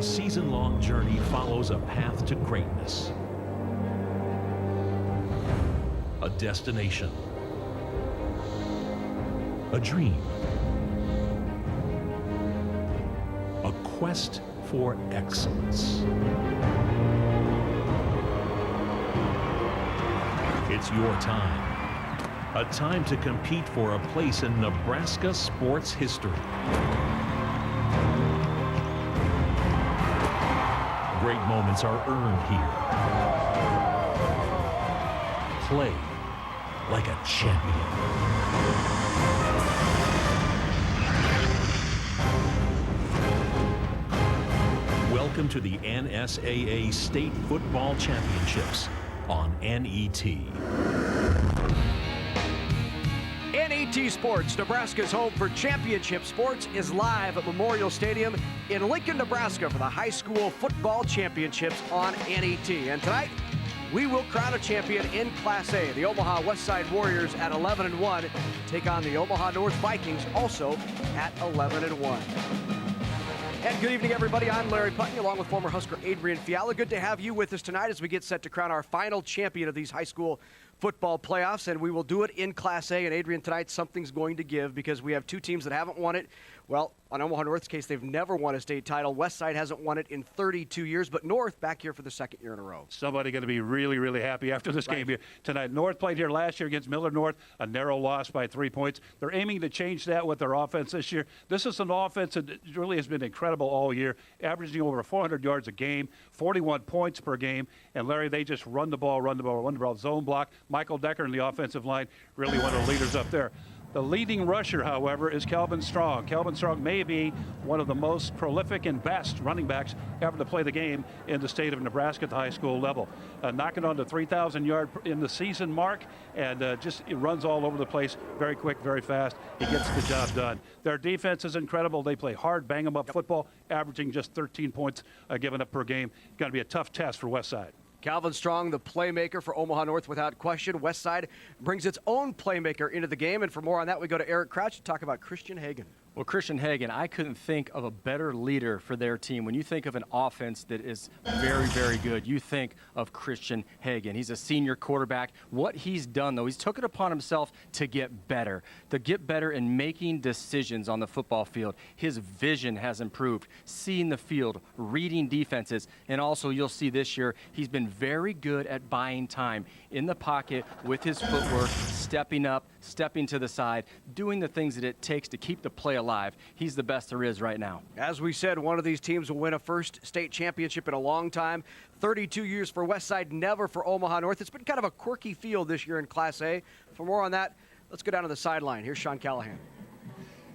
season-long journey follows a path to greatness. A destination. A dream. A quest for excellence. It's your time. A time to compete for a place in Nebraska sports history. Great moments are earned here. Play like a champion. Welcome to the NSAA State Football Championships on NET. NET Sports, Nebraska's home for championship sports, is live at Memorial Stadium in Lincoln, Nebraska for the high school football championships on NET. And tonight, we will crown a champion in Class A. The Omaha Westside Warriors at 11-1 take on the Omaha North Vikings, also at 11-1. And good evening, everybody. I'm Larry Putney, along with former Husker Adrian Fiala. Good to have you with us tonight as we get set to crown our final champion of these high school football playoffs, and we will do it in Class A. And Adrian, tonight something's going to give because we have two teams that haven't won it. Well, on Omaha North's case, they've never won a state title. Westside hasn't won it in 32 years, but North back here for the second year in a row. Somebody going to be really, really happy after this game here tonight. North played here last year against Millard North, a narrow loss by 3 points. They're aiming to change that with their offense this year. This is an offense that really has been incredible all year, averaging over 400 yards a game, 41 points per game. And Larry, they just run the ball, zone block. Michael Decker in the offensive line, really one of the leaders up there. The leading rusher, however, is Calvin Strong. Calvin Strong may be one of the most prolific and best running backs ever to play the game in the state of Nebraska at the high school level. Knocking on the 3,000 yard in the season mark, and it runs all over the place, very quick, very fast. He gets the job done. Their defense is incredible. They play hard, bang-em-up football, averaging just 13 points given up per game. Going to be a tough test for Westside. Calvin Strong, the playmaker for Omaha North without question. Westside brings its own playmaker into the game. And for more on that, we go to Eric Crouch to talk about Christian Hagan. Well, Christian Hagan, I couldn't think of a better leader for their team. When you think of an offense that is very, very good, you think of Christian Hagan. He's a senior quarterback. What he's done, though, he's took it upon himself to get better in making decisions on the football field. His vision has improved, seeing the field, reading defenses, and also you'll see this year he's been very good at buying time in the pocket with his footwork, stepping up, stepping to the side, doing the things that it takes to keep the play alive. He's the best there is right now. As we said, one of these teams will win a first state championship in a long time. 32 years for Westside, never for Omaha North. It's been kind of a quirky field this year in Class A. For more on that, let's go down to the sideline. Here's Sean Callahan.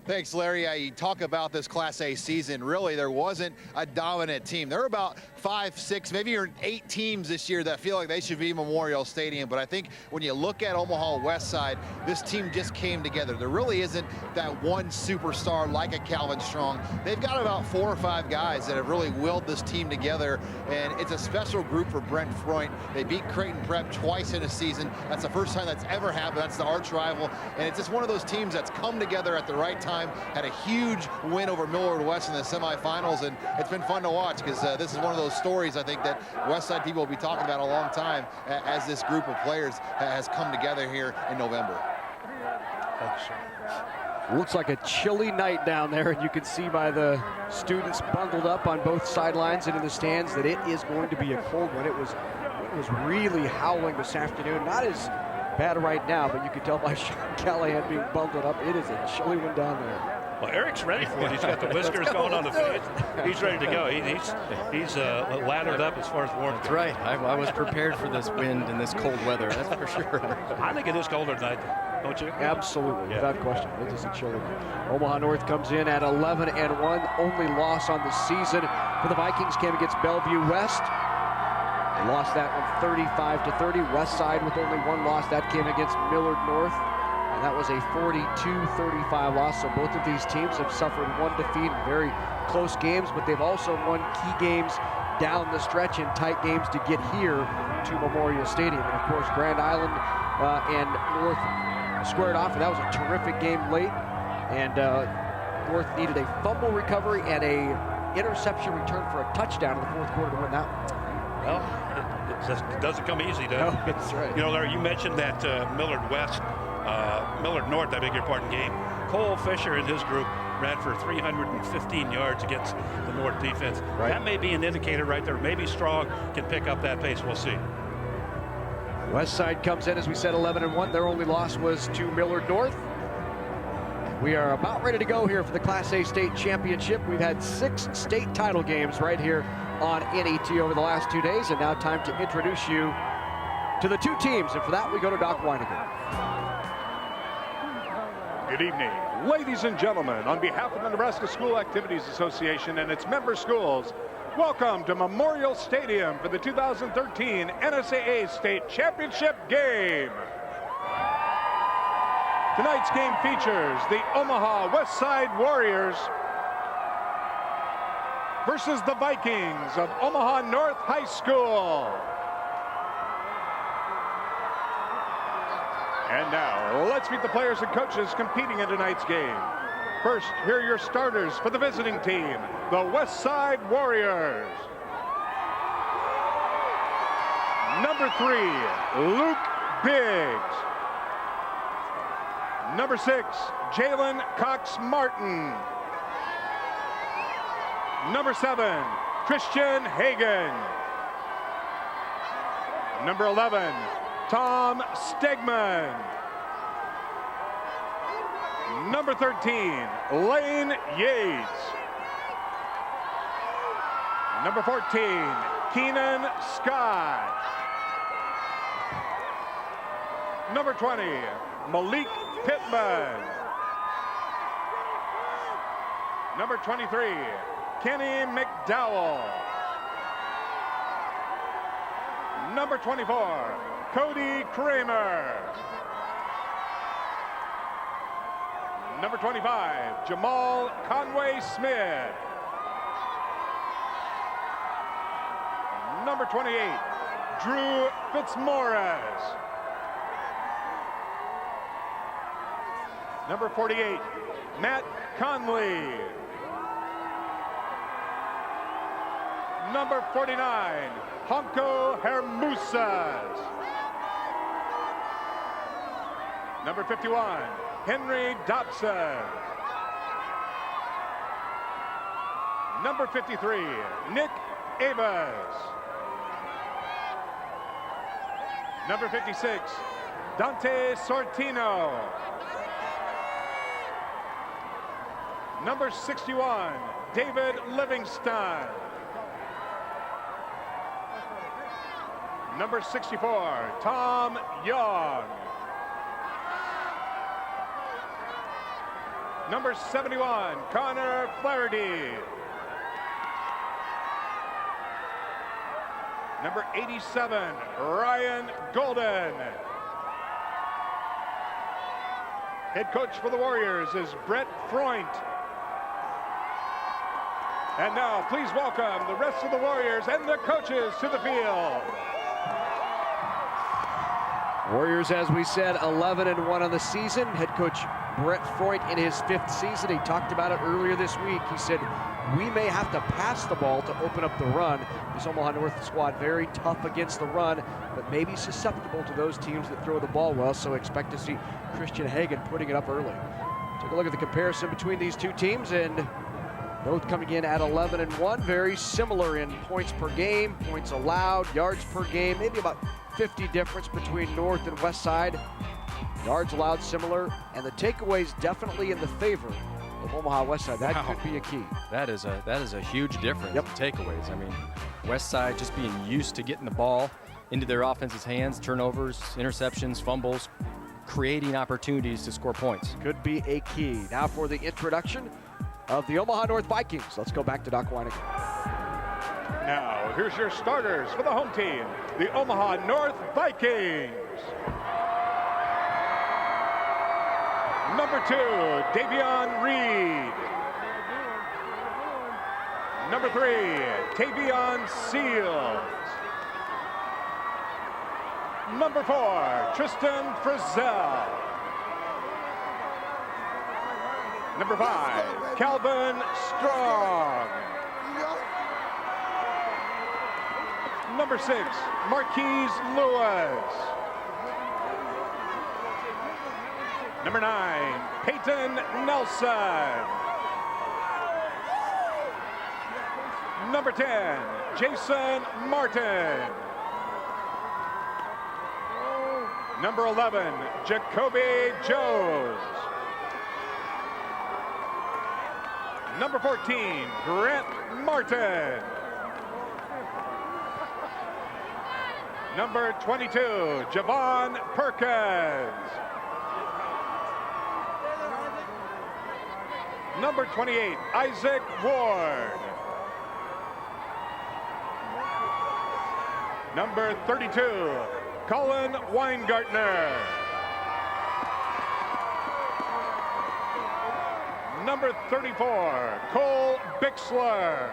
Thanks, Larry. You talk about this Class A season. Really, there wasn't a dominant team. There were about 5, 6, maybe even 8 teams this year that feel like they should be Memorial Stadium. But I think when you look at Omaha Westside, this team just came together. There really isn't that one superstar like a Calvin Strong. They've got about 4 or 5 guys that have really willed this team together, and it's a special group for Brent Freund. They beat Creighton Prep twice in a season. That's the first time that's ever happened. That's the arch rival, and it's just one of those teams that's come together at the right time. Had a huge win over Millard West in the semifinals, and it's been fun to watch because this is one of those stories I think that Westside people will be talking about a long time as this group of players has come together here in November. Looks like a chilly night down there, and you can see by the students bundled up on both sidelines and in the stands that it is going to be a cold one. It was really howling this afternoon. Not as bad right now, but you can tell by Sean Callahan being bundled up. It is a chilly one down there. Well, Eric's ready for it. He's got the whiskers going on the face. He's ready to go. He's lathered up as far as warmth. That's right. I was prepared for this wind and this cold weather. That's for sure. I think it is colder tonight, don't you? Absolutely, without question. It is a chilly one. Omaha North comes in at 11-1. Only loss on the season for the Vikings came against Bellevue West. They lost that one 35-30. Westside with only one loss. That came against Millard North. And that was a 42-35 loss. So both of these teams have suffered one defeat in very close games, but they've also won key games down the stretch in tight games to get here to Memorial Stadium. And of course, Grand Island and North squared off, and that was a terrific game late. And North needed a fumble recovery and a interception return for a touchdown in the fourth quarter to win that one. Well, it doesn't come easy, does it? No, that's right. You know, Larry, you mentioned that Millard North, I beg your pardon, game. Cole Fisher and his group ran for 315 yards against the North defense. Right. That may be an indicator right there. Maybe Strong can pick up that pace. We'll see. Westside comes in, as we said, 11-1. Their only loss was to Millard North. We are about ready to go here for the Class A state championship. We've had 6 state title games right here on NET over the last 2 days, and now time to introduce you to the 2 teams. And for that, we go to Doc Weiniger. Good evening, ladies and gentlemen. On behalf of the Nebraska School Activities Association and its member schools, welcome to Memorial Stadium for the 2013 NSAA State Championship game. Tonight's game features the Omaha Westside Warriors versus the Vikings of Omaha North High School. And now, let's meet the players and coaches competing in tonight's game. First, here are your starters for the visiting team, the Westside Warriors. Number 3, Luke Biggs. Number 6, Jalen Cox-Martin. Number 7, Christian Hagan. Number 11, Tom Stegman. Number 13, Lane Yates. Number 14, Keenan Scott. Number 20, Malik Pittman. Number 23, Kenny McDowell. Number 24, Cody Kramer. Number 25, Jamal Conway Smith. Number 28, Drew Fitzmaurice. Number 48, Matt Conley. Number 49, Honko Hermusas. Number 51, Henry Dobson. Number 53, Nick Abbas. Number 56, Dante Sortino. Number 61, David Livingston. Number 64, Tom Young. Number 71, Connor Flaherty. Number 87, Ryan Golden. Head coach for the Warriors is Brett Freund. And now, please welcome the rest of the Warriors and the coaches to the field. Warriors, as we said, 11-1 on the season. Head coach Brett Freund in his 5th season. He talked about it earlier this week. He said, we may have to pass the ball to open up the run. This Omaha North squad very tough against the run, but maybe susceptible to those teams that throw the ball well, so expect to see Christian Hagan putting it up early. Take a look at the comparison between these 2 teams, and both coming in at 11-1, very similar in points per game, points allowed, yards per game, maybe about 50 difference between North and West Side. Yards allowed similar, and the takeaways definitely in the favor of Omaha Westside. That could be a key. That is a huge difference. Yep. In takeaways. I mean, Westside just being used to getting the ball into their offense's hands, turnovers, interceptions, fumbles, creating opportunities to score points. Could be a key. Now for the introduction of the Omaha North Vikings. Let's go back to Doc Weiniger. Now, here's your starters for the home team, the Omaha North Vikings. Number 2, Davion Reed. Number 3, Tavion Seals. Number 4, Tristan Frizzell. Number 5, Calvin Strong. Number 6, Marquise Lewis. Number 9, Peyton Nelson. Number 10, Jason Martin. Number 11, Jacoby Jones. Number 14, Grant Martin. Number 22, Javon Perkins. Number 28, Isaac Ward. Number 32, Colin Weingartner. Number 34, Cole Bixler.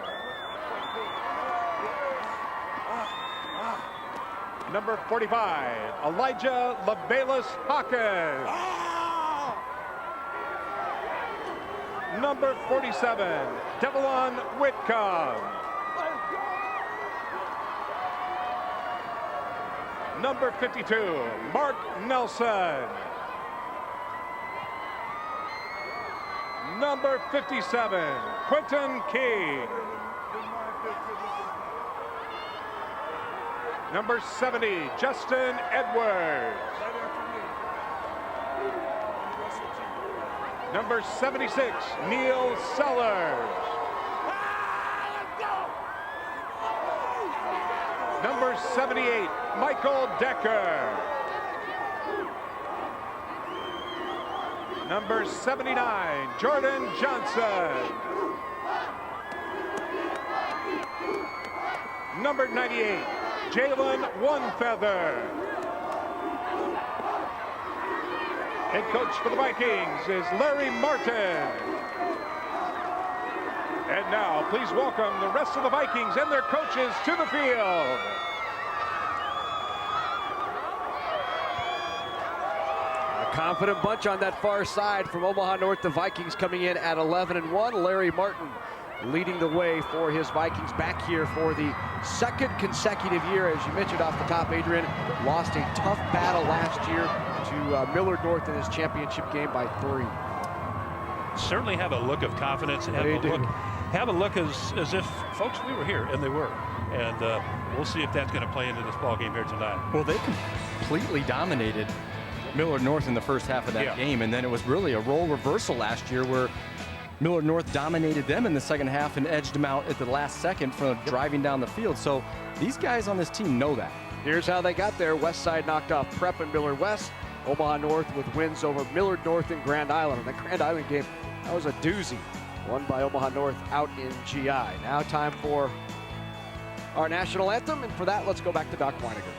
Number 45, Elijah LaBalis Hawkins. Number 47, Devlon Whitcomb. Number 52, Mark Nelson. Number 57, Quentin King. Number 70, Justin Edwards. Number 76, Neil Sellers. Number 78, Michael Decker. Number 79, Jordan Johnson. Number 98, Jalen Onefeather. Head coach for the Vikings is Larry Martin. And now, please welcome the rest of the Vikings and their coaches to the field. A confident bunch on that far side from Omaha North. The Vikings coming in at 11-1. Larry Martin leading the way for his Vikings back here for the second consecutive year. As you mentioned off the top, Adrian, lost a tough battle last year to Millard North in his championship game by 3. Certainly have a look of confidence. Have a look as if, folks, we were here, and they were. And we'll see if that's going to play into this ball game here tonight. Well, they completely dominated Millard North in the first half of that game, and then it was really a role reversal last year where Millard North dominated them in the second half and edged them out at the last second from driving down the field. So these guys on this team know that. Here's how they got there. Westside knocked off Prep and Millard West. Omaha North with wins over Millard North and Grand Island. And the Grand Island game, that was a doozy. Won by Omaha North out in GI. Now time for our national anthem. And for that, let's go back to Doc Weiniger.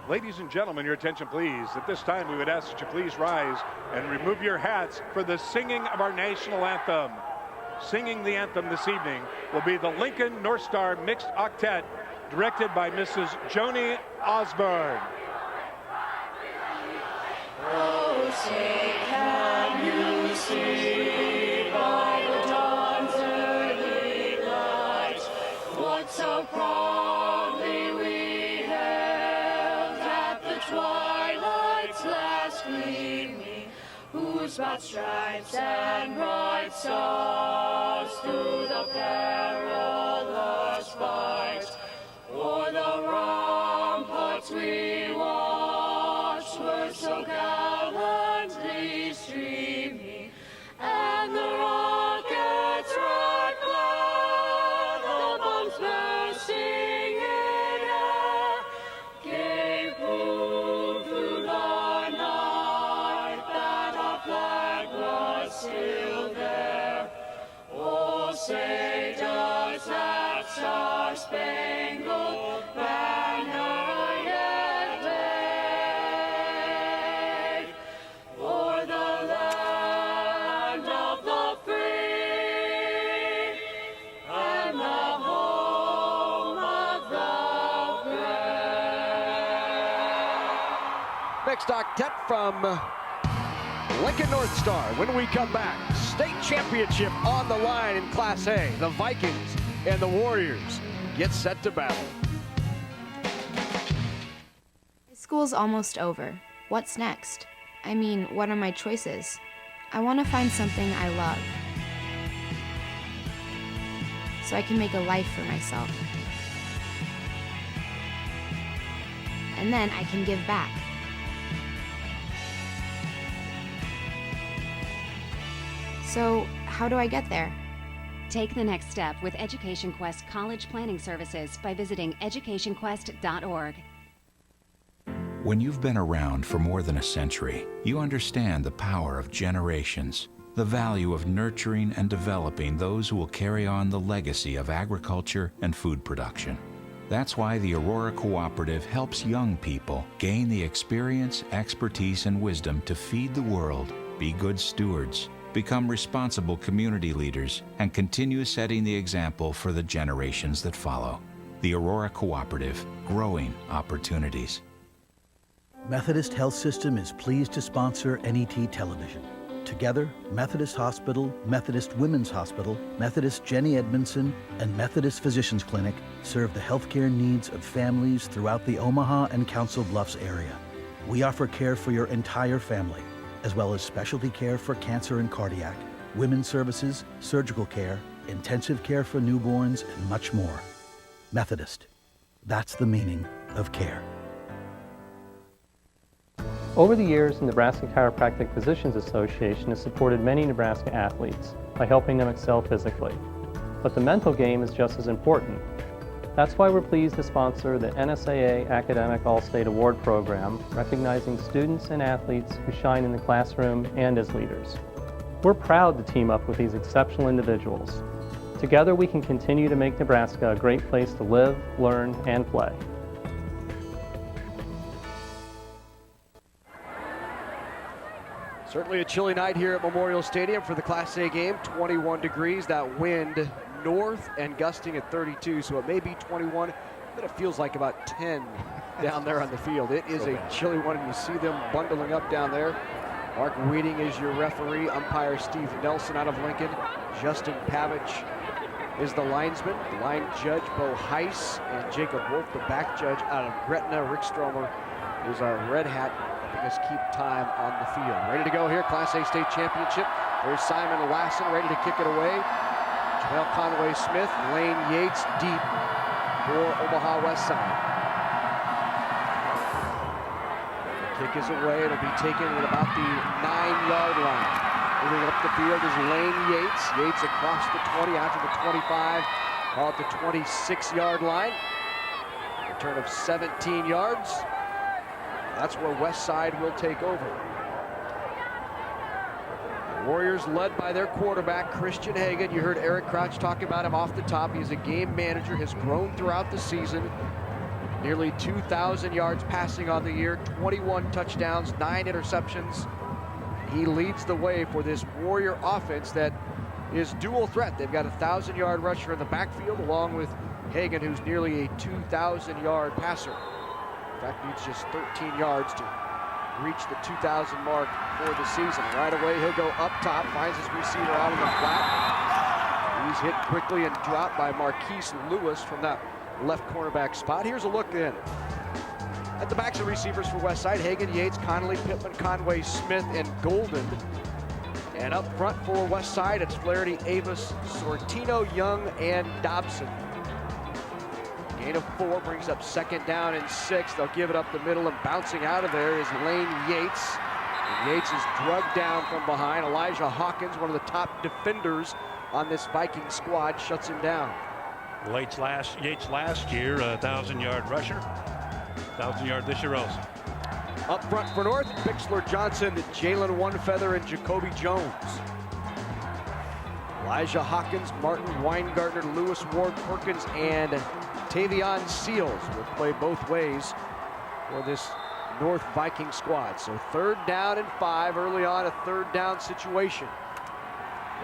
Ladies and gentlemen, your attention please. At this time, we would ask that you please rise and remove your hats for the singing of our national anthem. Singing the anthem this evening will be the Lincoln North Star Mixed Octet, directed by Mrs. Joni Osborne. Oh, say, can you see by the dawn's early light what so proudly we hailed at the twilight's last gleaming, whose broad stripes and bright stars through the perilous fight o'er the ramparts we watched were so gallantly streaming, and the rockets' red glare, the bombs bursting in air, gave proof through the night that our flag was still there. Oh, say does that star-spangled banner yet wave o'er the land of the free and the home of the brave? Next octet from Lincoln North Star. When we come back, state championship on the line in Class A. The Vikings and the Warriors get set to battle. School's almost over. What's next? I mean, what are my choices? I want to find something I love, so I can make a life for myself. And then I can give back. So, how do I get there? Take the next step with Education Quest College Planning Services by visiting educationquest.org. When you've been around for more than a century, you understand the power of generations, the value of nurturing and developing those who will carry on the legacy of agriculture and food production. That's why the Aurora Cooperative helps young people gain the experience, expertise, and wisdom to feed the world, be good stewards, become responsible community leaders, and continue setting the example for the generations that follow. The Aurora Cooperative, growing opportunities. Methodist Health System is pleased to sponsor NET Television. Together, Methodist Hospital, Methodist Women's Hospital, Methodist Jenny Edmondson, and Methodist Physicians Clinic serve the healthcare needs of families throughout the Omaha and Council Bluffs area. We offer care for your entire family, as well as specialty care for cancer and cardiac, women's services, surgical care, intensive care for newborns, and much more. Methodist. That's the meaning of care. Over the years, the Nebraska Chiropractic Physicians Association has supported many Nebraska athletes by helping them excel physically. But the mental game is just as important. That's why we're pleased to sponsor the NSAA Academic All-State Award Program, recognizing students and athletes who shine in the classroom and as leaders. We're proud to team up with these exceptional individuals. Together we can continue to make Nebraska a great place to live, learn, and play. Certainly a chilly night here at Memorial Stadium for the Class A game. 21 degrees, that wind north and gusting at 32, so it may be 21, but it feels like about 10 down there on the field. It is a chilly one, and you see them bundling up down there. Mark Weeding is your referee. Umpire Steve Nelson out of Lincoln. Justin Pavich is the linesman. The line judge Bo Heiss, and Jacob Wolf, the back judge out of Gretna. Rick Stromer is our red hat, helping us keep time on the field. Ready to go here, Class A state championship. There's Simon Lassen ready to kick it away. Jamel Conway-Smith, Lane Yates deep for Omaha Westside. The kick is away. It'll be taken at about the 9-yard line. Moving up the field is Lane Yates. Yates across the 20, out to the 25, call it the 26-yard line. Return of 17 yards. That's where Westside will take over. The Warriors led by their quarterback, Christian Hagan. You heard Eric Crouch talk about him off the top. He's a game manager, has grown throughout the season. Nearly 2,000 yards passing on the year, 21 touchdowns, 9 interceptions. He leads the way for this Warrior offense that is dual threat. They've got a 1,000-yard rusher in the backfield, along with Hagan, who's nearly a 2,000-yard passer. In fact, needs just 13 yards to reach the 2,000 mark for the season. Right away, he'll go up top, finds his receiver out in the flat. He's hit quickly and dropped by Marquise Lewis from that left cornerback spot. Here's a look in at the backs of receivers for Westside. Hagan, Yates, Connolly, Pittman, Conway, Smith, and Golden. And up front for Westside, it's Flaherty, Avis, Sortino, Young, and Dobson. Gain of 4 brings up 2nd down and 6. They'll give it up the middle, and bouncing out of there is Lane Yates. And Yates is drugged down from behind. Elijah Hawkins, one of the top defenders on this Viking squad, shuts him down. Yates last year, a 1,000-yard rusher. 1,000-yard this year also. Up front for North, Bixler, Johnson, Jalen One-Feather, and Jacoby Jones. Elijah Hawkins, Martin Weingartner, Lewis Ward, Perkins, and Tavion Seals will play both ways for this North Viking squad. So 3rd down and 5, early on a 3rd down situation.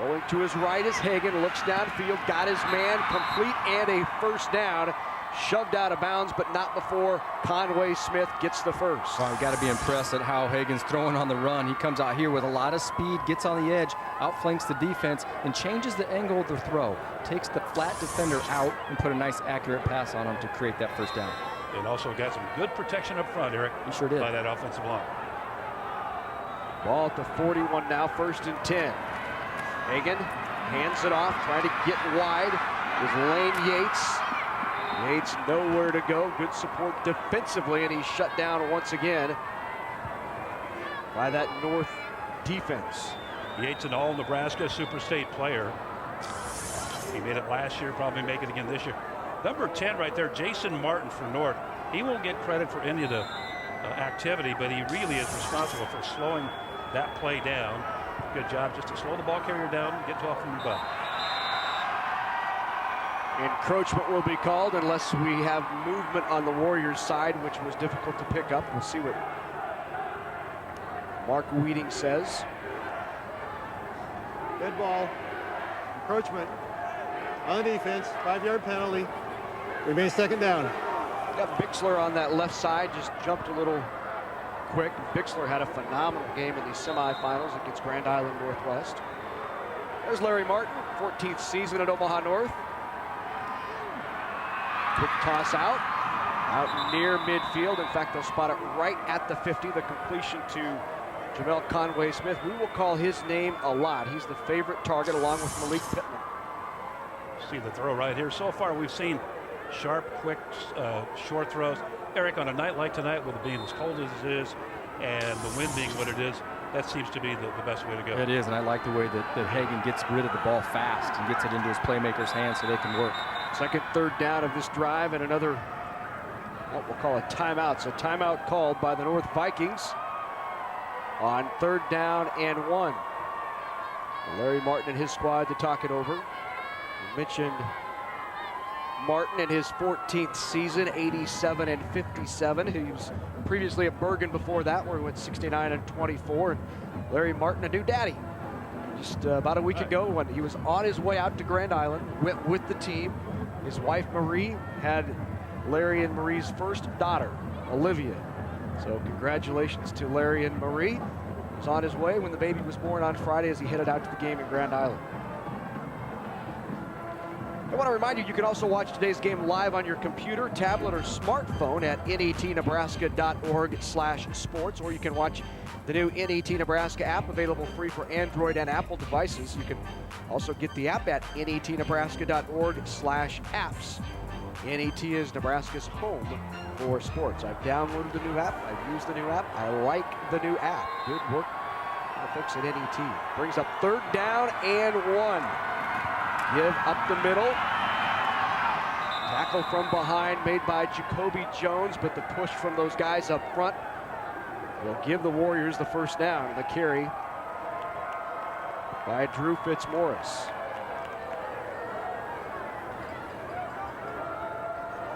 Rolling to his right is Hagan, looks downfield, got his man, complete, and a 1st down. Shoved out of bounds, but not before Conway Smith gets the first. Well, we've got to be impressed at how Hagan's throwing on the run. He comes out here with a lot of speed, gets on the edge, outflanks the defense, and changes the angle of the throw. Takes the flat defender out and put a nice accurate pass on him to create that first down. And also got some good protection up front, Eric. He sure did. By that offensive line. Ball at the 41 now, 1st and 10. Hagan hands it off, trying to get wide with Lane Yates. Yates nowhere to go. Good support defensively, and he's shut down once again by that North defense. Yates, an all-Nebraska Super State player. He made it last year, probably make it again this year. Number 10 right there, Jason Martin for North. He won't get credit for any of the activity, but he really is responsible for slowing that play down. Good job just to slow the ball carrier down and get off from your butt. Encroachment will be called unless we have movement on the Warriors side, which was difficult to pick up. We'll see what Mark Weeding says. Good ball. Encroachment on the defense. 5-yard penalty. Remains 2nd down. Got Bixler on that left side, just jumped a little quick. Bixler had a phenomenal game in the semifinals against Grand Island Northwest. There's Larry Martin, 14th season at Omaha North. Quick toss out near midfield. In fact, they'll spot it right at the 50, the completion to Jamel Conway-Smith. We will call his name a lot. He's the favorite target along with Malik Pittman. See the throw right here. So far, we've seen sharp, quick, short throws. Eric, on a night like tonight, with it being as cold as it is and the wind being what it is, that seems to be the best way to go. It is, and I like the way that Hagan gets rid of the ball fast and gets it into his playmakers' hands so they can work. 2nd, 3rd down of this drive, and another, what we'll call a timeout. So timeout called by the North Vikings on 3rd down and 1. Larry Martin and his squad to talk it over. We mentioned Martin in his 14th season, 87 and 57. He was previously at Bergen before that, where he went 69 and 24. And Larry Martin, a new daddy. Just about a week ago, when he was on his way out to Grand Island, went with the team. His wife, Marie, had Larry and Marie's first daughter, Olivia. So congratulations to Larry and Marie. He was on his way when the baby was born on Friday as he headed out to the game in Grand Island. I want to remind you, you can also watch today's game live on your computer, tablet, or smartphone at netnebraska.org/sports, or you can watch the new NET Nebraska app, available free for Android and Apple devices. You can also get the app at netnebraska.org/apps. NET is Nebraska's home for sports. I've downloaded the new app. I've used the new app. I like the new app. Good work from the folks at NET. Brings up 3rd down and 1. Give up the middle. Tackle from behind made by Jacoby Jones, but the push from those guys up front will give the Warriors the 1st down. And the carry by Drew Fitzmaurice.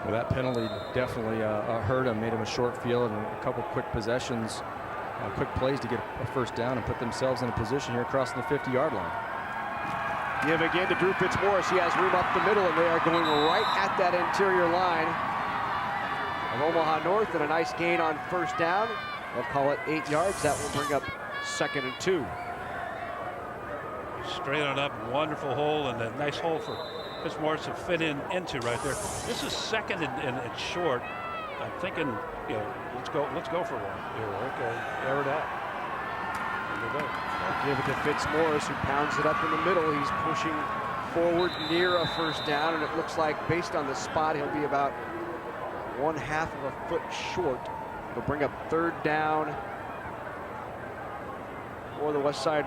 Well, that penalty definitely hurt him, made him a short field and a couple quick possessions, quick plays to get a 1st down and put themselves in a position here crossing the 50-yard line. Give again to Drew Fitzmaurice. He has room up the middle, and they are going right at that interior line of Omaha North, and a nice gain on 1st down. They'll call it 8 yards. That will bring up 2nd and 2. Straight on up, wonderful hole, and a nice hole for Fitzmaurice to fit into right there. This is 2nd and short. I'm thinking, let's go for one here, Eric. Air it out. Give it to Fitzmaurice, who pounds it up in the middle. He's pushing forward near a 1st down, and it looks like, based on the spot, he'll be about 1/2 of a foot short. It'll bring up 3rd down for the Westside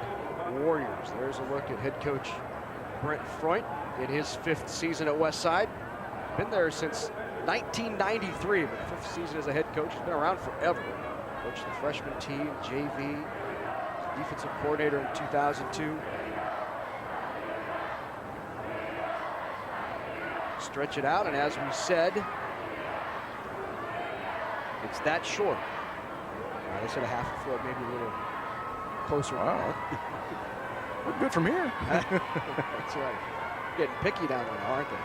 Warriors. There's a look at head coach Brent Freund in his 5th season at Westside. Been there since 1993, but 5th season as a head coach. He's been around forever. Coached the freshman team, JV, defensive coordinator in 2002. Stretch it out, and as we said, it's that short. They said a 1/2 a foot, maybe a little closer. Wow. Look good from here. That's right. Getting picky down there, aren't they?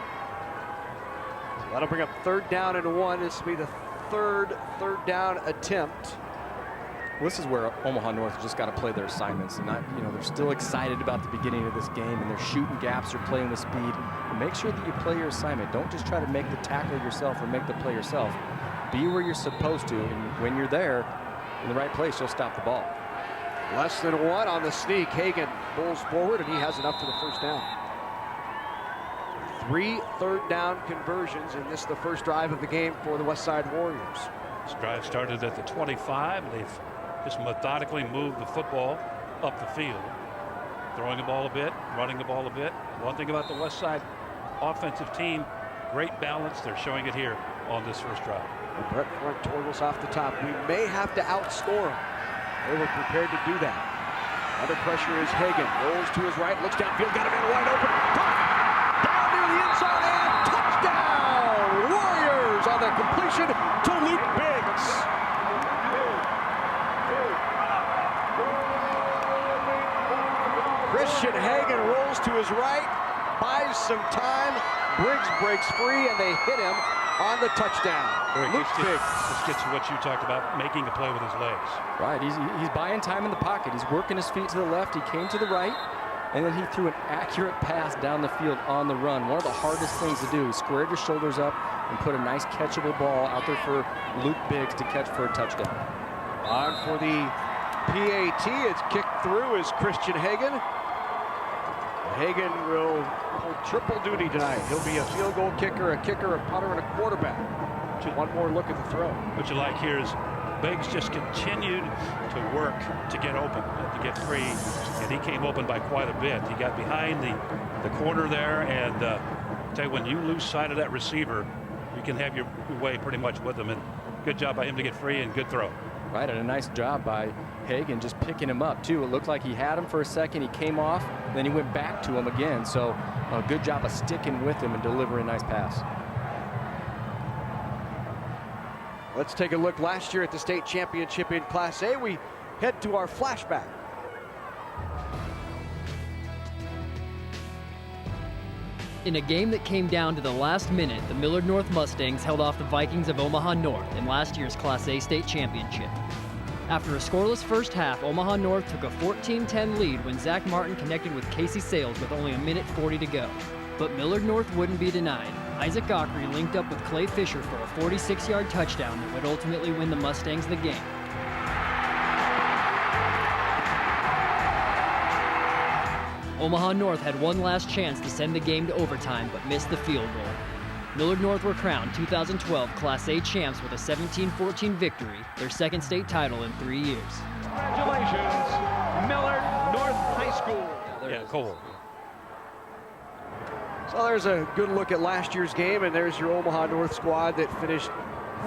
So that'll bring up 3rd down and 1. This will be the third down attempt Well, this is where Omaha North has just got to play their assignments, and not, they're still excited about the beginning of this game, and they're shooting gaps, they're playing with speed. And make sure that you play your assignment. Don't just try to make the tackle yourself or make the play yourself. Be where you're supposed to, and when you're there in the right place, you'll stop the ball. Less than one on the sneak. Hagan pulls forward, and he has enough for the first down. 3 third-down conversions in this, the first drive of the game for the Westside Warriors. This drive started at the 25. They've just methodically moved the football up the field, throwing the ball a bit, running the ball a bit. One thing about the Westside offensive team, great balance. They're showing it here on this first drive. And Brett Front toggles off the top. We may have to outscore them. They were prepared to do that. Under pressure is Hagan. Rolls to his right, looks downfield, got a man wide open. Down near the end zone and touchdown! Warriors on the completion to Luke Biggs. Christian Hagan rolls to his right, buys some time. Briggs breaks free, and they hit him on the touchdown. Luke Biggs. This gets to what you talked about, making a play with his legs. Right, he's buying time in the pocket. He's working his feet to the left. He came to the right, and then he threw an accurate pass down the field on the run. One of the hardest things to do. He squared his shoulders up and put a nice catchable ball out there for Luke Biggs to catch for a touchdown. On for the PAT. It's kicked through is Christian Hagan. Hagan will hold triple duty tonight. He'll be a field goal kicker, a punter, and a quarterback. One more look at the throw. What you like here is Biggs just continued to work to get open, to get free, and he came open by quite a bit. He got behind the corner there, and tell you, when you lose sight of that receiver, you can have your way pretty much with him. And good job by him to get free, and good throw. Right, and a nice job by Hagan just picking him up too. It looked like he had him for a second. He came off, then he went back to him again. So a good job of sticking with him and delivering a nice pass. Let's take a look last year at the state championship in Class A. We head to our flashback. In a game that came down to the last minute, the Millard North Mustangs held off the Vikings of Omaha North in last year's Class A state championship. After a scoreless first half, Omaha North took a 14-10 lead when Zach Martin connected with Casey Sales with only 1:40 to go. But Millard North wouldn't be denied. Isaac Gockery linked up with Clay Fisher for a 46-yard touchdown that would ultimately win the Mustangs the game. Omaha North had one last chance to send the game to overtime, but missed the field goal. Millard North were crowned 2012 Class A champs with a 17-14 victory, their second state title in 3 years. Congratulations, Millard North High School. Yeah, Cole. So there's a good look at last year's game, and there's your Omaha North squad that finished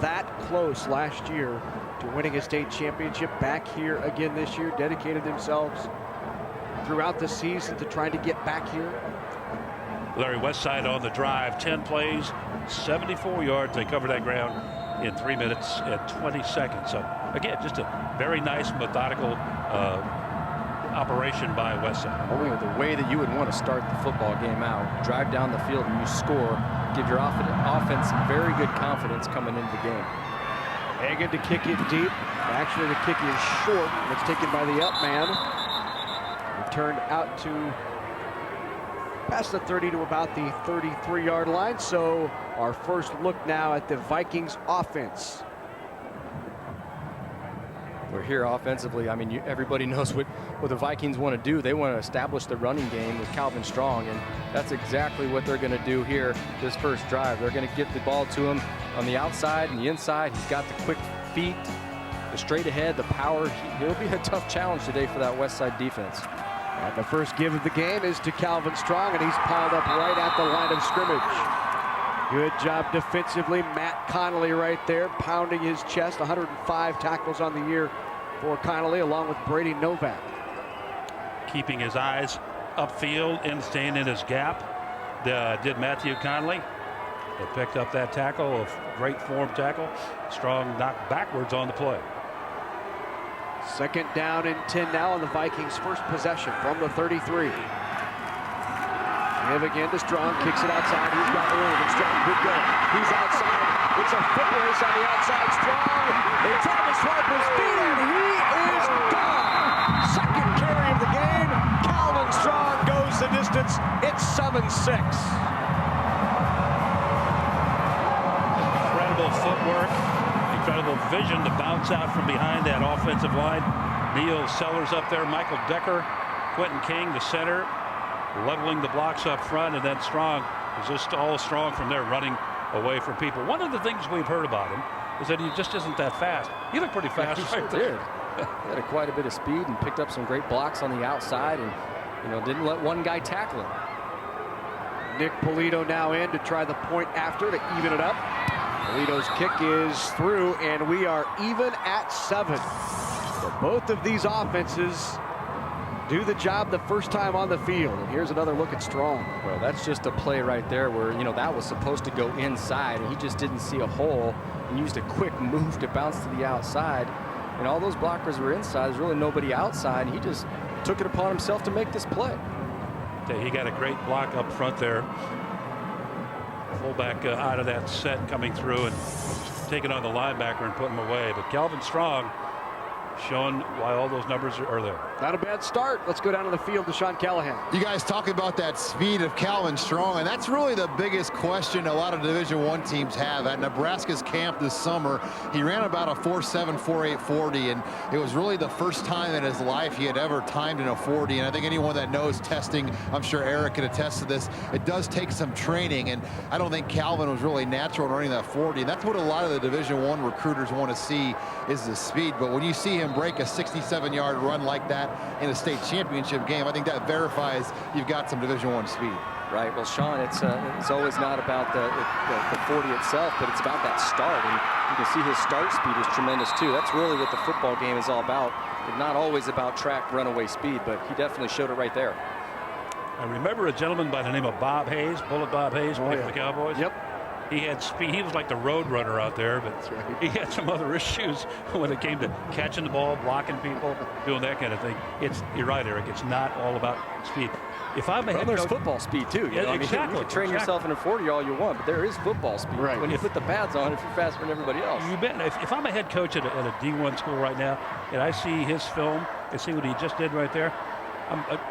that close last year to winning a state championship. Back here again this year, dedicated themselves throughout the season to trying to get back here. Larry Westside on the drive, 10 plays, 74 yards. They covered that ground in 3 minutes and 20 seconds. So again, just a very nice methodical operation by Westside. Only the way that you would want to start the football game out. Drive down the field and you score. Give your offense very good confidence coming into the game. Hagan to kick it deep. Actually, the kick is short. It's taken by the up man. Returned out to past the 30 to about the 33-yard line. So our first look now at the Vikings offense. We're here offensively. I mean, everybody knows what the Vikings want to do. They want to establish the running game with Calvin Strong, and that's exactly what they're going to do here this first drive. They're going to get the ball to him on the outside and the inside. He's got the quick feet, the straight ahead, the power. It'll be a tough challenge today for that Westside defense. And the first give of the game is to Calvin Strong, and he's piled up right at the line of scrimmage. Good job defensively. Matt Connolly right there, pounding his chest. 105 tackles on the year for Connolly, along with Brady Novak. Keeping his eyes upfield and staying in his gap, did Matthew Connolly. They picked up that tackle, a great form tackle. Strong knocked backwards on the play. Second down and 10 now on the Vikings' first possession from the 33. Give again to Strong, kicks it outside. He's got room, and Strong good go. He's outside. It's a foot race on the outside. Strong. They try to swipe his feet, and he Incredible footwork, incredible vision to bounce out from behind that offensive line. Neil Sellers up there, Michael Decker, Quentin King, the center, leveling the blocks up front, and then Strong is just all Strong from there, running away from people. One of the things we've heard about him is that he just isn't that fast. He looked pretty fast. Yeah, he sure did. He had quite a bit of speed and picked up some great blocks on the outside, and didn't let one guy tackle him. Nick Polito now in to try the point after to even it up. Polito's kick is through, and we are even at 7. So both of these offenses do the job the first time on the field. And here's another look at Strong. Well, that's just a play right there where, that was supposed to go inside, and he just didn't see a hole and used a quick move to bounce to the outside. And all those blockers were inside. There's really nobody outside. And he just took it upon himself to make this play. He got a great block up front there. Fullback out of that set coming through and taking on the linebacker and putting him away. But Calvin Strong showing why all those numbers are there. Not a bad start. Let's go down to the field to Sean Callahan. You guys talk about that speed of Calvin Strong, and that's really the biggest question a lot of Division I teams have. At Nebraska's camp this summer, he ran about a 4.7, 4.8 40, and it was really the first time in his life he had ever timed in a 40. And I think anyone that knows testing, I'm sure Eric could attest to this, it does take some training, and I don't think Calvin was really natural in running that 40. And that's what a lot of the Division I recruiters want to see, is the speed. But when you see him break a 67-yard run like that in a state championship game, I think that verifies you've got some Division I speed. Right. Well, Sean, it's always not about the 40 itself, but it's about that start. And you can see his start speed is tremendous, too. That's really what the football game is all about. It's not always about track runaway speed, but he definitely showed it right there. I remember a gentleman by the name of Bob Hayes, Bullet Bob Hayes, played for the Cowboys. Yep. He had speed. He was like the road runner out there, but he had some other issues when it came to catching the ball, blocking people, doing that kind of thing. You're right, Eric. It's not all about speed. If I'm a head there's coach, football speed too. You know? Exactly. I mean, you can train yourself in a 40 all you want, but there is football speed. Right. When you put the pads on, if you're faster than everybody else. You bet. If I'm a head coach at a D1 school right now, and I see his film and see what he just did right there,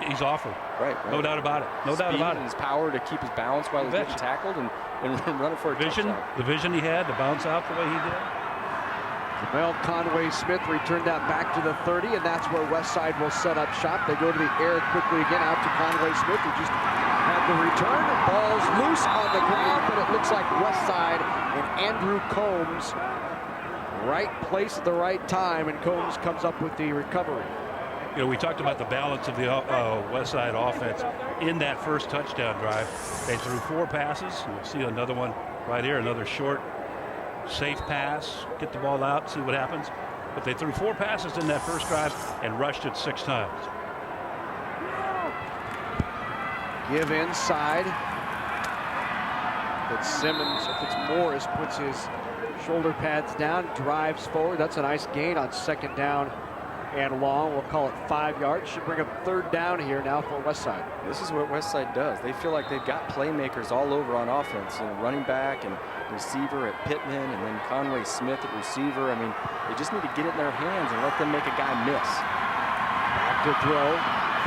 he's awful. Right. No doubt about it. No doubt about it. His power to keep his balance while he's getting tackled and running for a touchdown. The vision he had to bounce out the way he did. Well, Conway Smith returned that back to the 30, and that's where Westside will set up shop. They go to the air quickly again out to Conway Smith, who just had the return. Ball's loose on the ground, but it looks like Westside and Andrew Combs, right place at the right time, and Combs comes up with the recovery. We talked about the balance of the Westside offense in that first touchdown drive. They threw 4 passes. You'll see another one right here, another short, safe pass, get the ball out, see what happens. But they threw 4 passes in that first drive and rushed it 6 times. Give inside. But Simmons, if it's Morris, puts his shoulder pads down, drives forward. That's a nice gain on 2nd down and long. We'll call it 5 yards. Should bring up 3rd down here now for Westside. This is what Westside does. They feel like they've got playmakers all over on offense. Running back and receiver at Pittman, and then Conway Smith at receiver. I mean, they just need to get it in their hands and let them make a guy miss. Back to throw.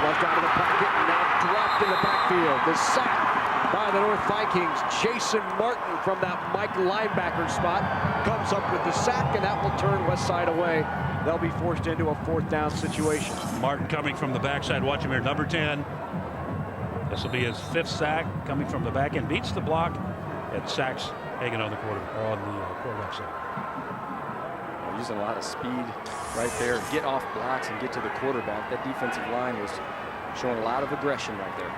Flushed out of the pocket and now dropped in the backfield. The sack by the North Vikings. Jason Martin from that Mike linebacker spot comes up with the sack, and that will turn Westside away. They'll be forced into a 4th down situation. Martin coming from the backside. Watch him here, number 10. This will be his 5th sack coming from the back end. Beats the block and sacks Hagan on the quarterback side. Using a lot of speed right there. Get off blocks and get to the quarterback. That defensive line was showing a lot of aggression right there.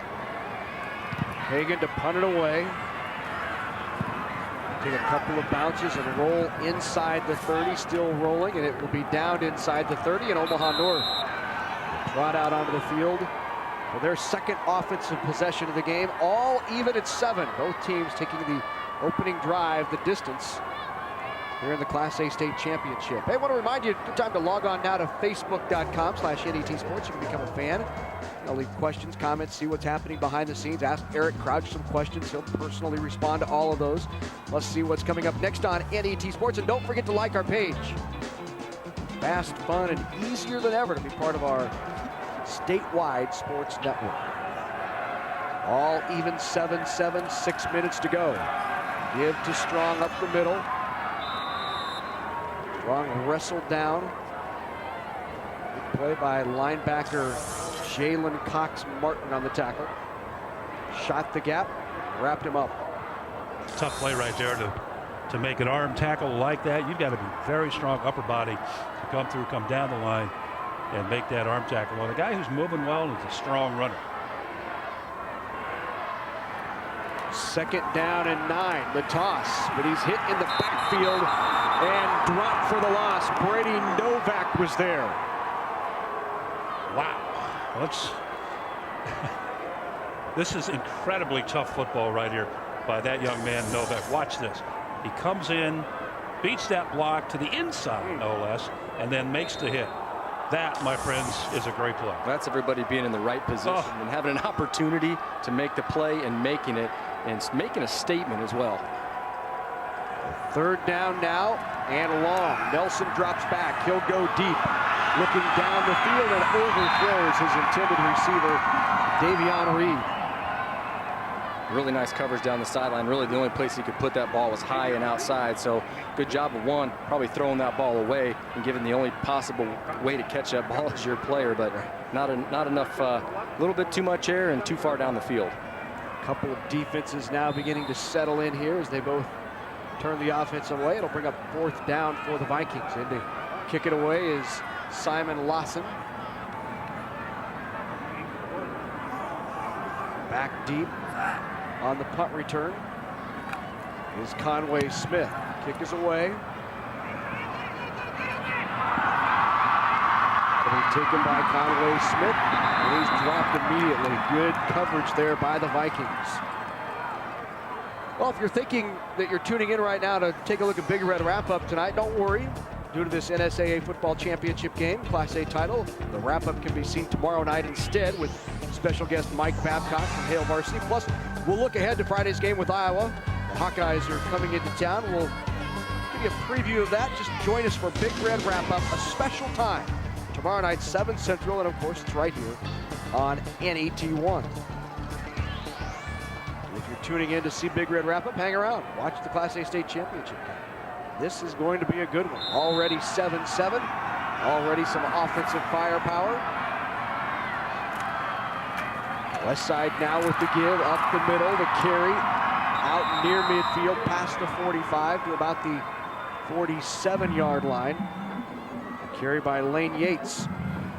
Hagan to punt it away. Take a couple of bounces and roll inside the 30, still rolling, and it will be down inside the 30, and Omaha North trot out onto the field for their 2nd offensive possession of the game, all even at 7. Both teams taking the opening drive the distance here in the Class A State Championship. Hey, I want to remind you, good time to log on now to facebook.com/NET Sports. You can become a fan. I'll leave questions, comments, see what's happening behind the scenes. Ask Eric Crouch some questions. He'll personally respond to all of those. Let's see what's coming up next on NET Sports. And don't forget to like our page. Fast, fun, and easier than ever to be part of our statewide sports network. All even 7-7, 6 minutes to go. Give to Strong up the middle. Strong wrestled down. Good play by linebacker Jalen Cox Martin on the tackle. Shot the gap, wrapped him up. Tough play right there to make an arm tackle like that. You've got to be very strong upper body to come through, come down the line, and make that arm tackle on a guy who's moving well and is a strong runner. 2nd down and 9. The toss, but he's hit in the backfield and dropped for the loss. Brady Novak was there. Wow. This is incredibly tough football right here by that young man, Novak. Watch this. He comes in, beats that block to the inside, no less, and then makes the hit. That, my friends, is a great play. That's everybody being in the right position and having an opportunity to make the play and making it, and making a statement as well. 3rd down now and long. Nelson drops back. He'll go deep. Looking down the field and overthrows his intended receiver, Davion Reed. Really nice coverage down the sideline. Really the only place he could put that ball was high and outside. So good job of one, probably throwing that ball away and giving the only possible way to catch that ball as your player, but not enough, a little bit too much air and too far down the field. A couple of defenses now beginning to settle in here as they both turn the offense away. It'll bring up 4th down for the Vikings. And to kick it away is Simon Lawson. Back deep on the punt return is Conway Smith. Kick is away. It'll be taken by Conway Smith, and he's dropped immediately. Good coverage there by the Vikings. Well, if you're thinking that you're tuning in right now to take a look at Big Red Wrap-Up tonight, don't worry. Due to this NSAA football championship game, Class A title, the wrap-up can be seen tomorrow night instead with special guest Mike Babcock from Hale Varsity. Plus, we'll look ahead to Friday's game with Iowa. The Hawkeyes are coming into town. We'll give you a preview of that. Just join us for Big Red Wrap-Up, a special time. Tomorrow night, 7 Central, and of course, it's right here on NET1. If you're tuning in to see Big Red Wrap-Up, hang around. Watch the Class A state championship game. This is going to be a good one. Already 7-7. Already some offensive firepower. Westside now with the give, up the middle, the carry, out near midfield, past the 45 to about the 47-yard line. The carry by Lane Yates.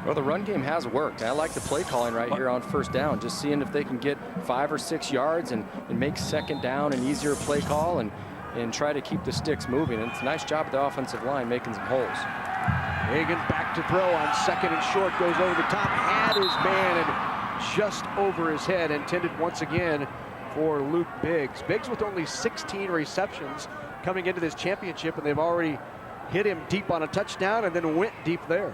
Well, the run game has worked. I like the play calling right here on 1st down, just seeing if they can get 5 or 6 yards and make 2nd down an easier play call and try to keep the sticks moving. And it's a nice job of the offensive line making some holes. Hagan back to throw on 2nd and short, goes over the top, had his man and just over his head, intended once again for Luke Biggs. Biggs with only 16 receptions coming into this championship, and they've already hit him deep on a touchdown and then went deep there.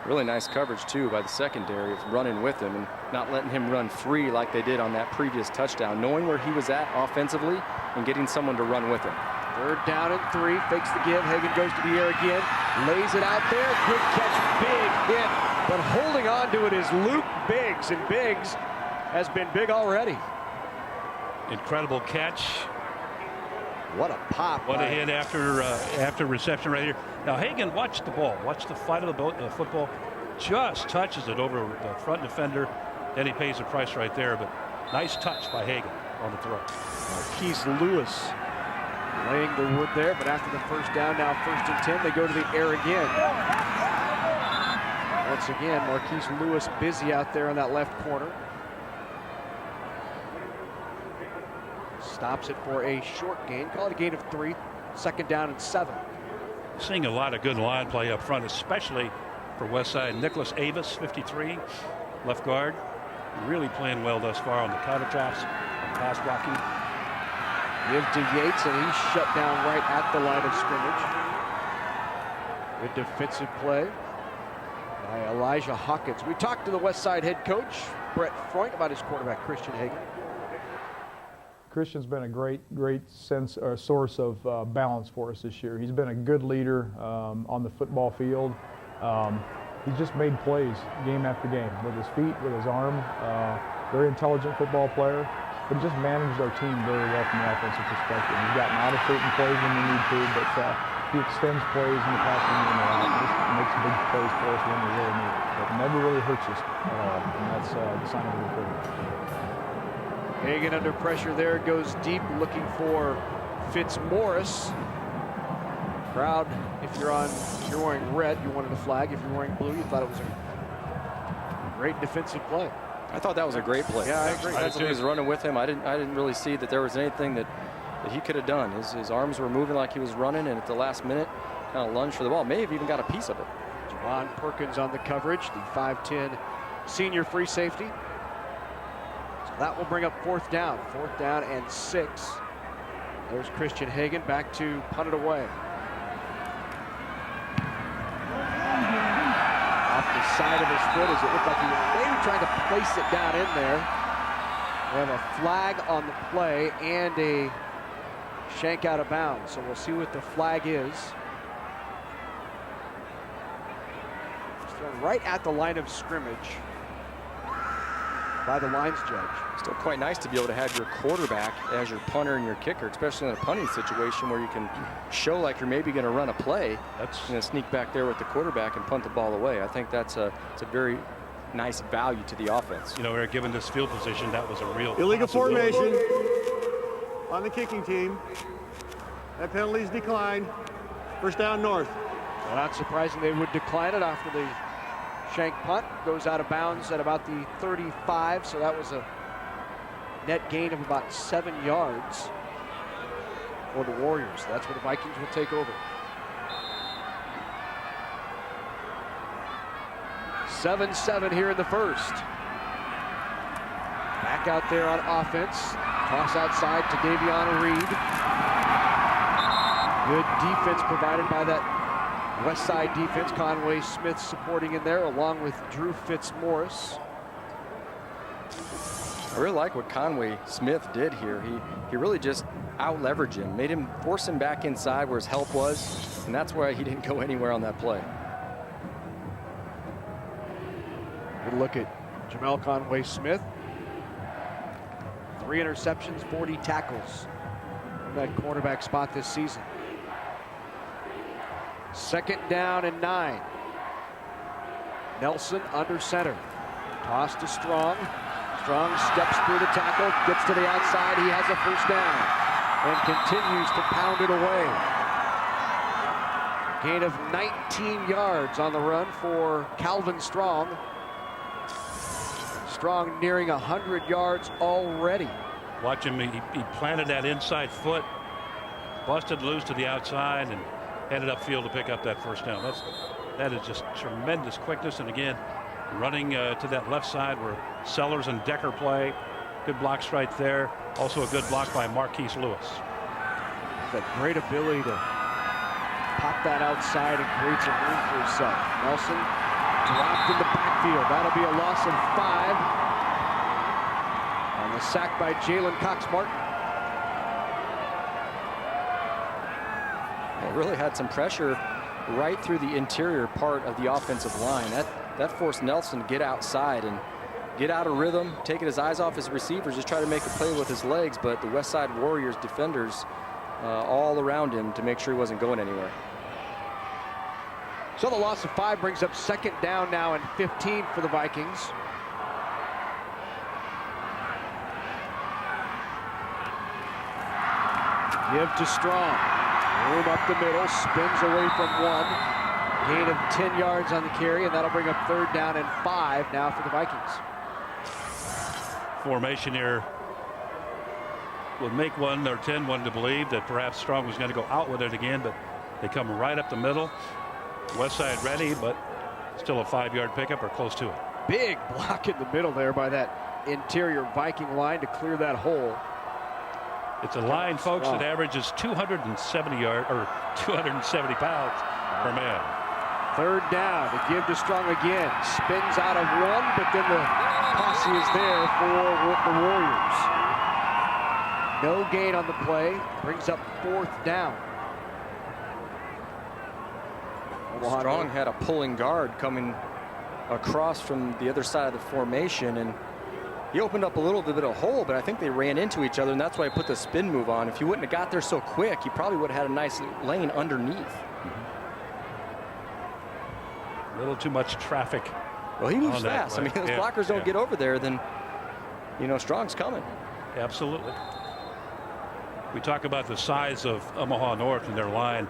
Really nice coverage, too, by the secondary of running with him and not letting him run free like they did on that previous touchdown, knowing where he was at offensively and getting someone to run with him. 3rd down and 3, fakes the give. Hagan goes to the air again, lays it out there. Good catch, big hit, but holding on to it is Luke Biggs, and Biggs has been big already. Incredible catch. What a pop. What a hit after reception right here. Now, Hagan, watch the ball. Watch the flight of the football. Just touches it over the front defender. Then he pays the price right there. But nice touch by Hagan on the throw. Marquise Lewis laying the wood there. But after the 1st down, now 1st and 10, they go to the air again. Once again, Marquise Lewis busy out there on that left corner. Stops it for a short gain. Call it a gain of 3. 2nd down and 7. Seeing a lot of good line play up front, especially for Westside. Nicholas Avis, 53, left guard. Really playing well thus far on the counterattacks, on pass blocking. Give to Yates, and he's shut down right at the line of scrimmage. Good defensive play by Elijah Hawkins. We talked to the Westside head coach, Brett Freund, about his quarterback, Christian Hagan. Christian's been a great sense or source of balance for us this year. He's been a good leader on the football field. he's just made plays game after game with his feet, with his arm. Very intelligent football player, but he just managed our team very well from the offensive perspective. He's gotten out of certain plays when we need to, but he extends plays in the passing game a lot. He just makes big plays for us when we really need it. But never really hurts us at all, and that's the sign of a good player. Hagan under pressure there, goes deep looking for Fitzmaurice. Crowd, if you're wearing red, you wanted a flag. If you're wearing blue, you thought it was a great defensive play. I thought that was a great play. Yeah, I agree. He was running with him. I didn't really see that there was anything that he could have done. His arms were moving like he was running, and at the last minute, kind of lunged for the ball. May have even got a piece of it. Javon Perkins on the coverage, the 5'10" senior free safety. So that will bring up fourth down and 6. There's Christian Hagan back to punt it away. Off the side of his foot as it looked like he was maybe trying to place it down in there. We have a flag on the play and a shank out of bounds. So we'll see what the flag is. It's thrown right at the line of scrimmage by the lines judge. Still quite nice to be able to have your quarterback as your punter and your kicker, especially in a punting situation where you can show like you're maybe going to run a play. That's going to sneak back there with the quarterback and punt the ball away. I think it's a very nice value to the offense. You know, Eric, given this field position, that was a real illegal formation on the kicking team. That penalty's declined. First down north. Well, not surprising they would decline it after the shank punt. Goes out of bounds at about the 35, so that was a net gain of about 7 yards for the Warriors. That's where the Vikings will take over. 7-7 here in the first. Back out there on offense. Toss outside to Davion Reed. Good defense provided by that Westside defense. Conway Smith supporting in there along with Drew Fitzmaurice. I really like what Conway Smith did here. He really just out-leveraged him, made him force him back inside where his help was, and that's why he didn't go anywhere on that play. Good look at Jamel Conway Smith. 3 interceptions, 40 tackles in that cornerback spot this season. 2nd down and 9. Nelson under center. Toss to Strong. Strong steps through the tackle, gets to the outside. He has a first down and continues to pound it away. Gain of 19 yards on the run for Calvin Strong. Strong nearing 100 yards already. Watch him, he planted that inside foot, busted loose to the outside, and headed upfield to pick up that first down. That is just tremendous quickness, and again, running to that left side where Sellers and Decker play. Good blocks right there. Also a good block by Marquise Lewis. That great ability to pop that outside and create some room for himself. Nelson dropped in the backfield. That'll be a loss of 5. On the sack by Jalen Cox-Martin. It really had some pressure right through the interior part of the offensive line. That forced Nelson to get outside and get out of rhythm, taking his eyes off his receivers, just try to make a play with his legs, but the Westside Warriors defenders all around him to make sure he wasn't going anywhere. So the loss of 5 brings up 2nd down now and 15 for the Vikings. Give to Strong. Room up the middle, spins away from 1. Gain of 10 yards on the carry, and that'll bring up 3rd down and 5 now for the Vikings. Formation here would make one or 10 one to believe that perhaps Strong was going to go out with it again, but they come right up the middle. Westside ready, but still a 5-yard pickup or close to it. Big block in the middle there by that interior Viking line to clear that hole. It's a line, folks, that averages 270 yards or 270 pounds per man. 3rd down to give to Strong again. Spins out of 1, but then the posse is there for the Warriors. No gain on the play. Brings up 4th down. Strong had a pulling guard coming across from the other side of the formation, and he opened up a little bit of a hole, but I think they ran into each other, and that's why I put the spin move on. If he wouldn't have got there so quick, he probably would have had a nice lane underneath. A little too much traffic. Well, he moves fast. I mean, those blockers don't get over there, then, you know, Strong's coming. Absolutely. We talk about the size of Omaha North and their line.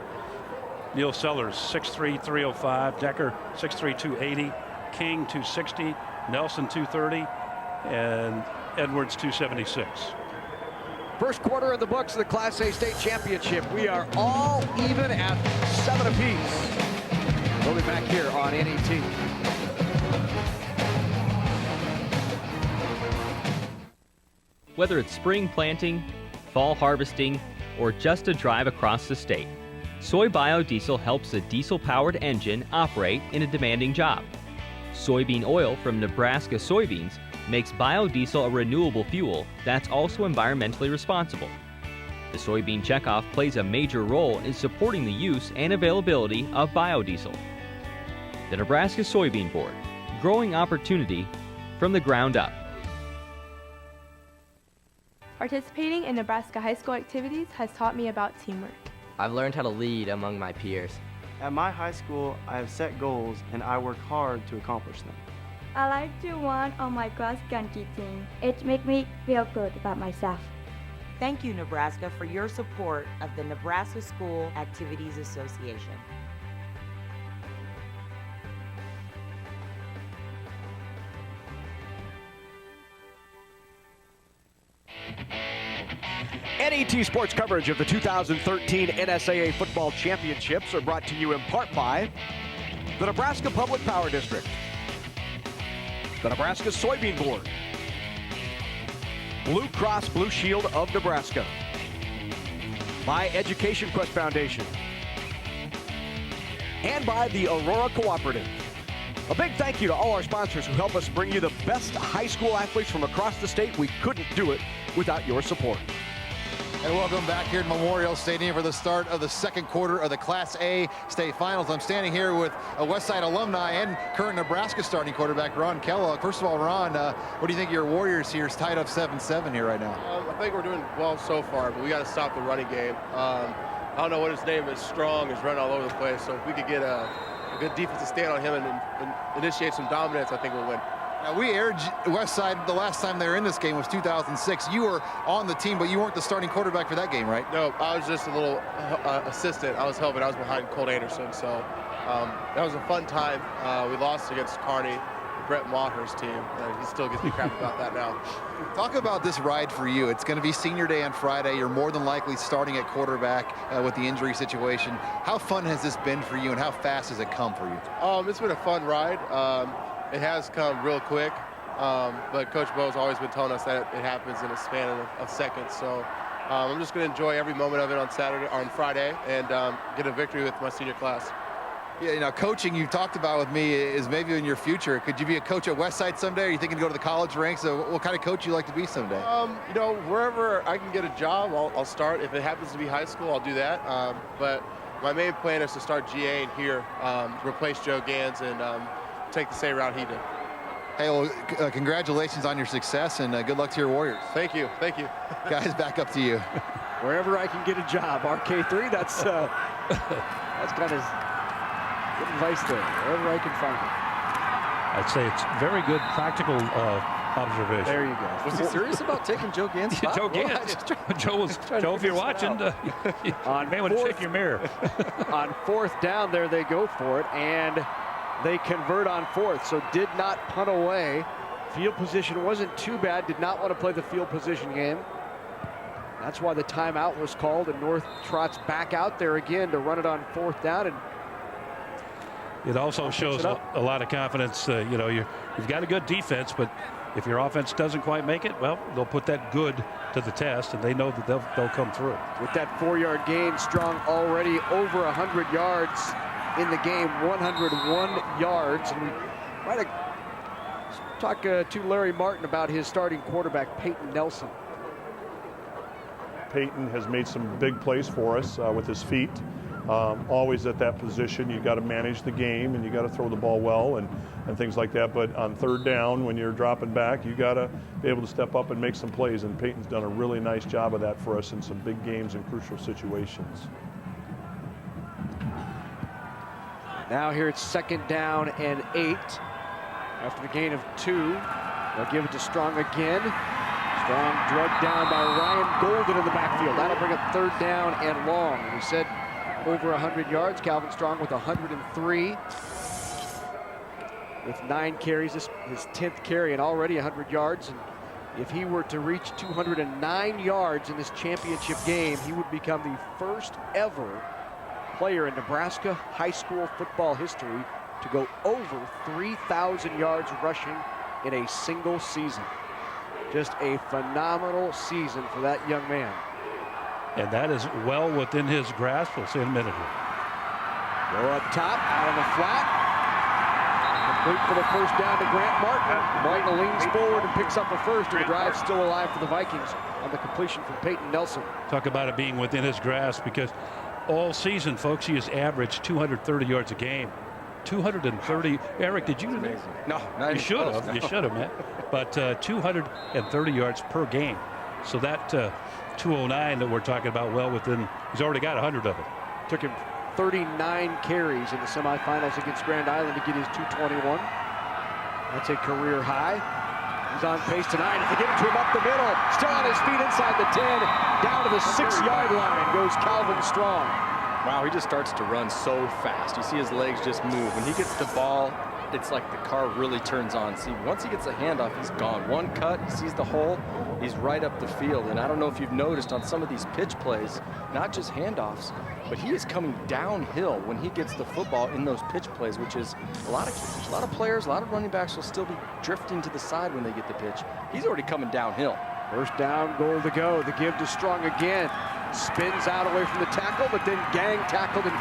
Neil Sellers, 6'3", 305. Decker, 6'3", 280. King, 260. Nelson, 230. And Edwards, 276. First quarter in the books of the Class A state championship. We are all even at 7 apiece. We'll be back here on NET. Whether it's spring planting, fall harvesting, or just a drive across the state, soy biodiesel helps a diesel-powered engine operate in a demanding job. Soybean oil from Nebraska soybeans makes biodiesel a renewable fuel that's also environmentally responsible. The soybean checkoff plays a major role in supporting the use and availability of biodiesel. The Nebraska Soybean Board, growing opportunity from the ground up. Participating in Nebraska high school activities has taught me about teamwork. I've learned how to lead among my peers. At my high school, I have set goals and I work hard to accomplish them. I like to run on my cross country team. It makes me feel good about myself. Thank you, Nebraska, for your support of the Nebraska School Activities Association. NET Sports coverage of the 2013 NSAA Football Championships are brought to you in part by the Nebraska Public Power District, the Nebraska Soybean Board, Blue Cross Blue Shield of Nebraska, by Education Quest Foundation, and by the Aurora Cooperative. A big thank you to all our sponsors who help us bring you the best high school athletes from across the state. We couldn't do it without your support. And welcome back here to Memorial Stadium for the start of the second quarter of the Class A state finals. I'm standing here with a Westside alumni and current Nebraska starting quarterback, Ron Kellogg. First of all, Ron, what do you think of your Warriors here is tied up 7-7 here right now? I think we're doing well so far, but we got to stop the running game. I don't know what his name is. Strong is running all over the place, so if we could get a good defensive stand on him and initiate some dominance, I think we'll win. Now, we aired Westside the last time they were in this game was 2006. You were on the team, but you weren't the starting quarterback for that game, right? No, I was just a little assistant. I was helping. I was behind Colt Anderson, so that was a fun time. We lost against Kearney, Brett Maher's team. He still gives me crap about that now. Talk about this ride for you. It's going to be senior day on Friday. You're more than likely starting at quarterback with the injury situation. How fun has this been for you, and how fast has it come for you? It's been a fun ride. It has come real quick, but Coach Bo's always been telling us that it happens in a span of seconds. So I'm just going to enjoy every moment of it on Friday, and get a victory with my senior class. Yeah, you know, coaching you talked about with me is maybe in your future. Could you be a coach at Westside someday? Are you thinking to go to the college ranks? What kind of coach you like to be someday? You know, wherever I can get a job, I'll start. If it happens to be high school, I'll do that. But my main plan is to start GA in here, replace Joe Gans, and take the same route he did. Hey, well, congratulations on your success, and good luck to your Warriors. Thank you. Thank you. Guys, back up to you. Wherever I can get a job, RK3, that's kind of good advice there, wherever I can find it. I'd say it's very good practical observation. There you go. Was he serious about taking Joe Gans' spot? Joe Gans. Joe, if you're watching, you may want to check your mirror. On fourth down there, they go for it, and they convert on fourth, so did not punt away. Field position wasn't too bad, did not want to play the field position game. That's why the timeout was called, and North trots back out there again to run it on fourth down. And it also shows a lot of confidence. You know, you've got a good defense, but if your offense doesn't quite make it, well, they'll put that good to the test, and they know that they'll come through. With that 4-yard gain, Strong already over 100 yards in the game, 101 yards. And we might have talked to Larry Martin about his starting quarterback, Peyton Nelson. Peyton has made some big plays for us with his feet. always at that position. You got to manage the game and you got to throw the ball well and things like that. But on third down, when you're dropping back, you got to be able to step up and make some plays. And Peyton's done a really nice job of that for us in some big games and crucial situations. Now here it's 2nd down and 8. After the gain of 2, they'll give it to Strong again. Strong drugged down by Ryan Golden in the backfield. That'll bring up 3rd down and long. We said over 100 yards. Calvin Strong with 103. With 9 carries, his 10th carry, and already 100 yards. And if he were to reach 209 yards in this championship game, he would become the first ever player in Nebraska high school football history to go over 3,000 yards rushing in a single season. Just a phenomenal season for that young man. And that is well within his grasp. We'll see in a minute here. Go up top, out of the flat. Complete for the first down to Grant Martin. Martin leans forward and picks up a first, and the drive's still alive for the Vikings on the completion from Peyton Nelson. Talk about it being within his grasp, because all season, folks, he has averaged 230 yards a game. 230. Eric, did you? No, you should have. No. You should have, man. But 230 yards per game. So that 209 that we're talking about, well within. He's already got 100 of it. Took him 39 carries in the semifinals against Grand Island to get his 221. That's a career high. He's on pace tonight. If they get it to him up the middle, still on his feet inside the 10, down to the 6-yard line goes Calvin Strong. Wow, he just starts to run so fast. You see his legs just move. When he gets the ball, it's like the car really turns on. See, once he gets a handoff, he's gone. One cut, he sees the hole, he's right up the field. And I don't know if you've noticed on some of these pitch plays, not just handoffs, but he is coming downhill when he gets the football in those pitch plays, which is a lot of players, a lot of running backs will still be drifting to the side when they get the pitch. He's already coming downhill. First down, goal to go. The give to Strong again. Spins out away from the tackle, but then gang tackled and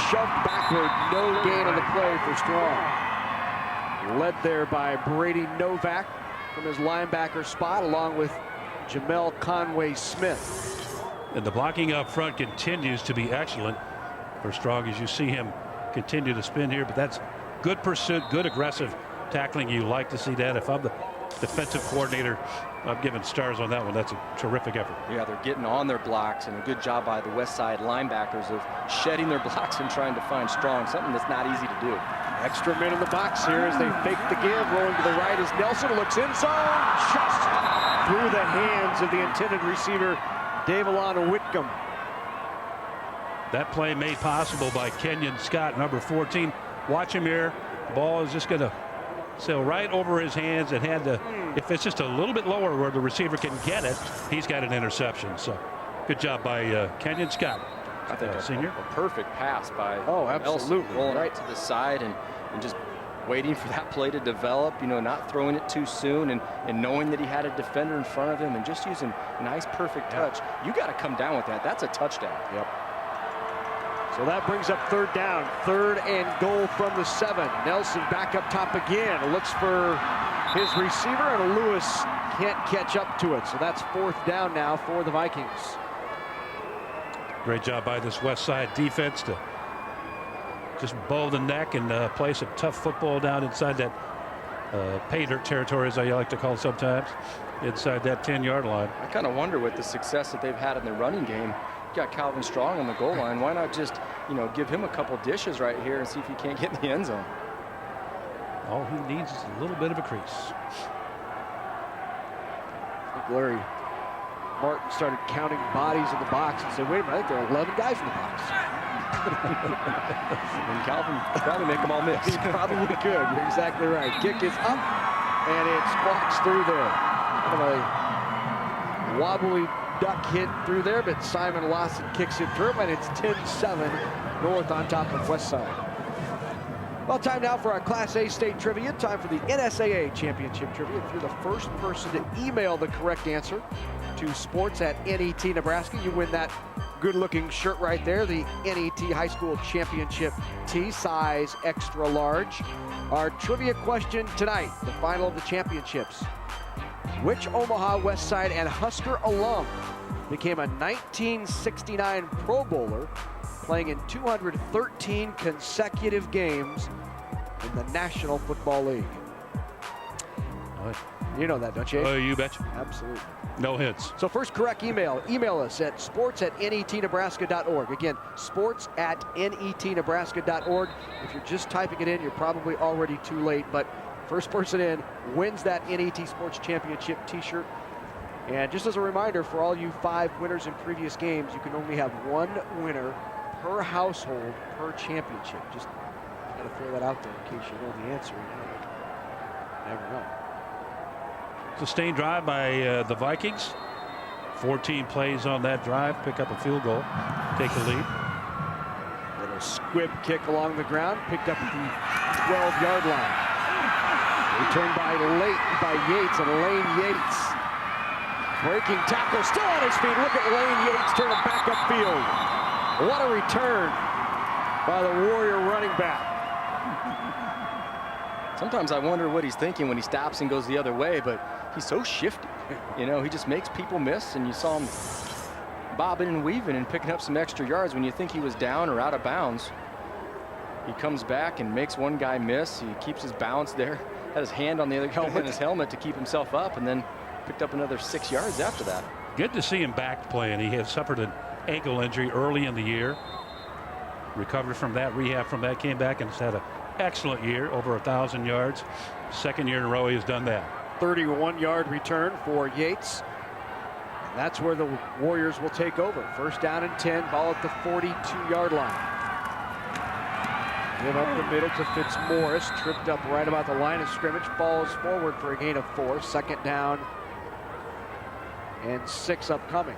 shoved backward. No gain on the play for Strong. Led there by Brady Novak from his linebacker spot, along with Jamel Conway-Smith. And the blocking up front continues to be excellent for Strong, as you see him continue to spin here. But that's good pursuit, good aggressive tackling. You like to see that. If I'm the defensive coordinator, I'm giving stars on that one. That's a terrific effort. Yeah, they're getting on their blocks, and a good job by the Westside linebackers of shedding their blocks and trying to find Strong, something that's not easy to do. Extra men in the box here as they fake the give. Rolling to the right as Nelson looks in zone. Just through the hands of the intended receiver, Davalon Whitcomb. That play made possible by Kenyon Scott, number 14. Watch him here. The ball is just going to sail right over his hands, and had to, if it's just a little bit lower where the receiver can get it, he's got an interception. So good job by Kenyon Scott. I think senior. A perfect pass by absolutely Nelson, rolling right to the side and just waiting for that play to develop, you know, not throwing it too soon, and knowing that he had a defender in front of him and just using a nice perfect touch. You got to come down with that. That's a touchdown. Yep. So that brings up 3rd down. 3rd and goal from the 7. Nelson back up top again. Looks for his receiver, and Lewis can't catch up to it. So that's 4th down now for the Vikings. Great job by this Westside defense to just bow the neck and play some tough football down inside that pay dirt territory, as I like to call it sometimes, inside that 10-yard line. I kind of wonder with the success that they've had in their running game. Got Calvin Strong on the goal line. Why not just, you know, give him a couple dishes right here and see if he can't get in the end zone? All he needs is a little bit of a crease. I think Larry Martin started counting bodies in the box and said, wait a minute, there are 11 guys in the box. And Calvin probably make them all miss. He probably could. You're exactly right. Kick is up, and it squawks through there. Kind of a wobbly duck hit through there, but Simon Lawson kicks it through, and it's 10-7 North on top of Westside. Well, time now for our Class A state trivia. Time for the NSAA championship trivia. If you're the first person to email the correct answer to sports@NET Nebraska, you win that good-looking shirt right there, the NET High School Championship tee, size extra large. Our trivia question tonight, the final of the championships. Which Omaha Westside and Husker alum became a 1969 Pro Bowler playing in 213 consecutive games in the National Football League. You know that, don't you? Oh, you betcha. Absolutely. No hits. So first correct email us at sports@netnebraska.org. Again, sports@netnebraska.org. If you're just typing it in, you're probably already too late, but first person in wins that NET Sports Championship t-shirt. And just as a reminder for all you 5 winners in previous games, you can only have 1 winner per household per championship. Just got to throw that out there in case you know the answer. You never know. Sustained drive by the Vikings. 14 plays on that drive, pick up a field goal, take the lead. Little squib kick along the ground, picked up at the 12-yard line. Returned by Yates, and Lane Yates. Breaking tackle, still on his feet. Look at Lane Yates turning back upfield. What a return by the Warrior running back. Sometimes I wonder what he's thinking when he stops and goes the other way, but he's so shifty. You know, he just makes people miss, and you saw him bobbing and weaving and picking up some extra yards when you think he was down or out of bounds. He comes back and makes one guy miss. He keeps his balance there, had his hand on the other helmet in his helmet to keep himself up, and then picked up another 6 yards after that. Good to see him back playing. He had suffered an ankle injury early in the year. Recovered from that, rehab from that, came back and has had an excellent year, over 1,000 yards. Second year in a row he has done that. 31-yard return for Yates. And that's where the Warriors will take over. First down and 10, ball at the 42-yard line. Give up the middle to Fitzmaurice, tripped up right about the line of scrimmage, falls forward for a gain of 4. Second down and 6 upcoming.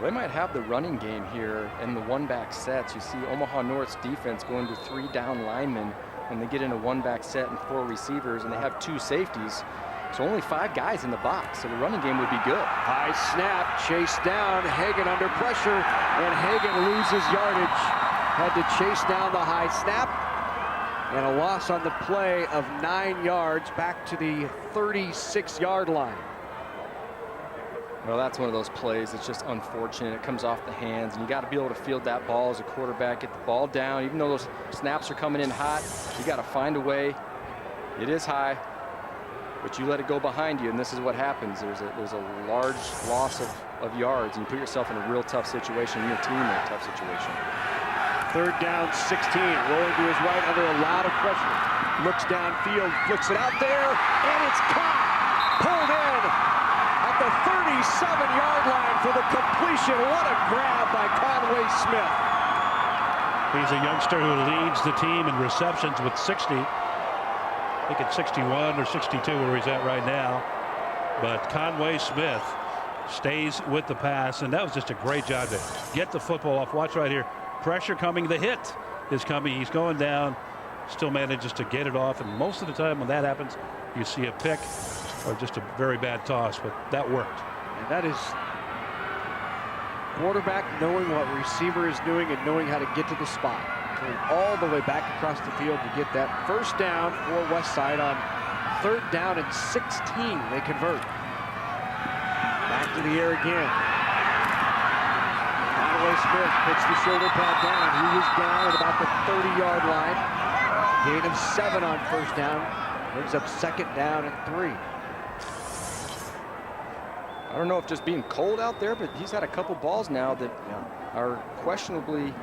They might have the running game here in the one-back sets. You see Omaha North's defense going to 3 down linemen, and they get in a one-back set and 4 receivers, and they have 2 safeties. So only 5 guys in the box, so the running game would be good. High snap, chased down, Hagan under pressure, and Hagan loses yardage. Had to chase down the high snap, and a loss on the play of 9 yards back to the 36-yard line. Well, that's one of those plays. It's just unfortunate. It comes off the hands, and you got to be able to field that ball as a quarterback, get the ball down. Even though those snaps are coming in hot, you got to find a way. It is high, but you let it go behind you, and this is what happens. There's a large loss of yards, and you put yourself in a real tough situation, and your team in a tough situation. Third down, 16, rolling to his right under a lot of pressure. Looks downfield, flicks it out there, and it's caught, pulled in. The 37-yard line for the completion. What a grab by Conway Smith. He's a youngster who leads the team in receptions with 60. I think it's 61 or 62 where he's at right now. But Conway Smith stays with the pass, and that was just a great job to get the football off. Watch right here. Pressure coming. The hit is coming. He's going down. Still manages to get it off. And most of the time when that happens, you see a pick or just a very bad toss, but that worked. And that is quarterback knowing what receiver is doing and knowing how to get to the spot. Going all the way back across the field to get that first down for Westside on 3rd down and 16. They convert. Back to the air again. Conway Smith puts the shoulder pad down. He was down at about the 30-yard line. Gain of 7 on first down. Brings up 2nd down and 3. I don't know if just being cold out there, but he's had a couple balls now that are questionably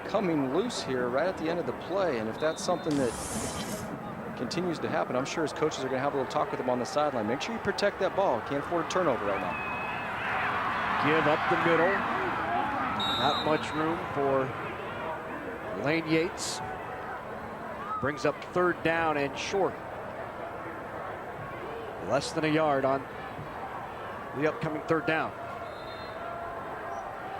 coming loose here right at the end of the play. And if that's something that continues to happen, I'm sure his coaches are going to have a little talk with him on the sideline. Make sure you protect that ball. Can't afford a turnover right now. Give up the middle. Not much room for Lane Yates. Brings up 3rd down and short. Less than a yard on the upcoming 3rd down.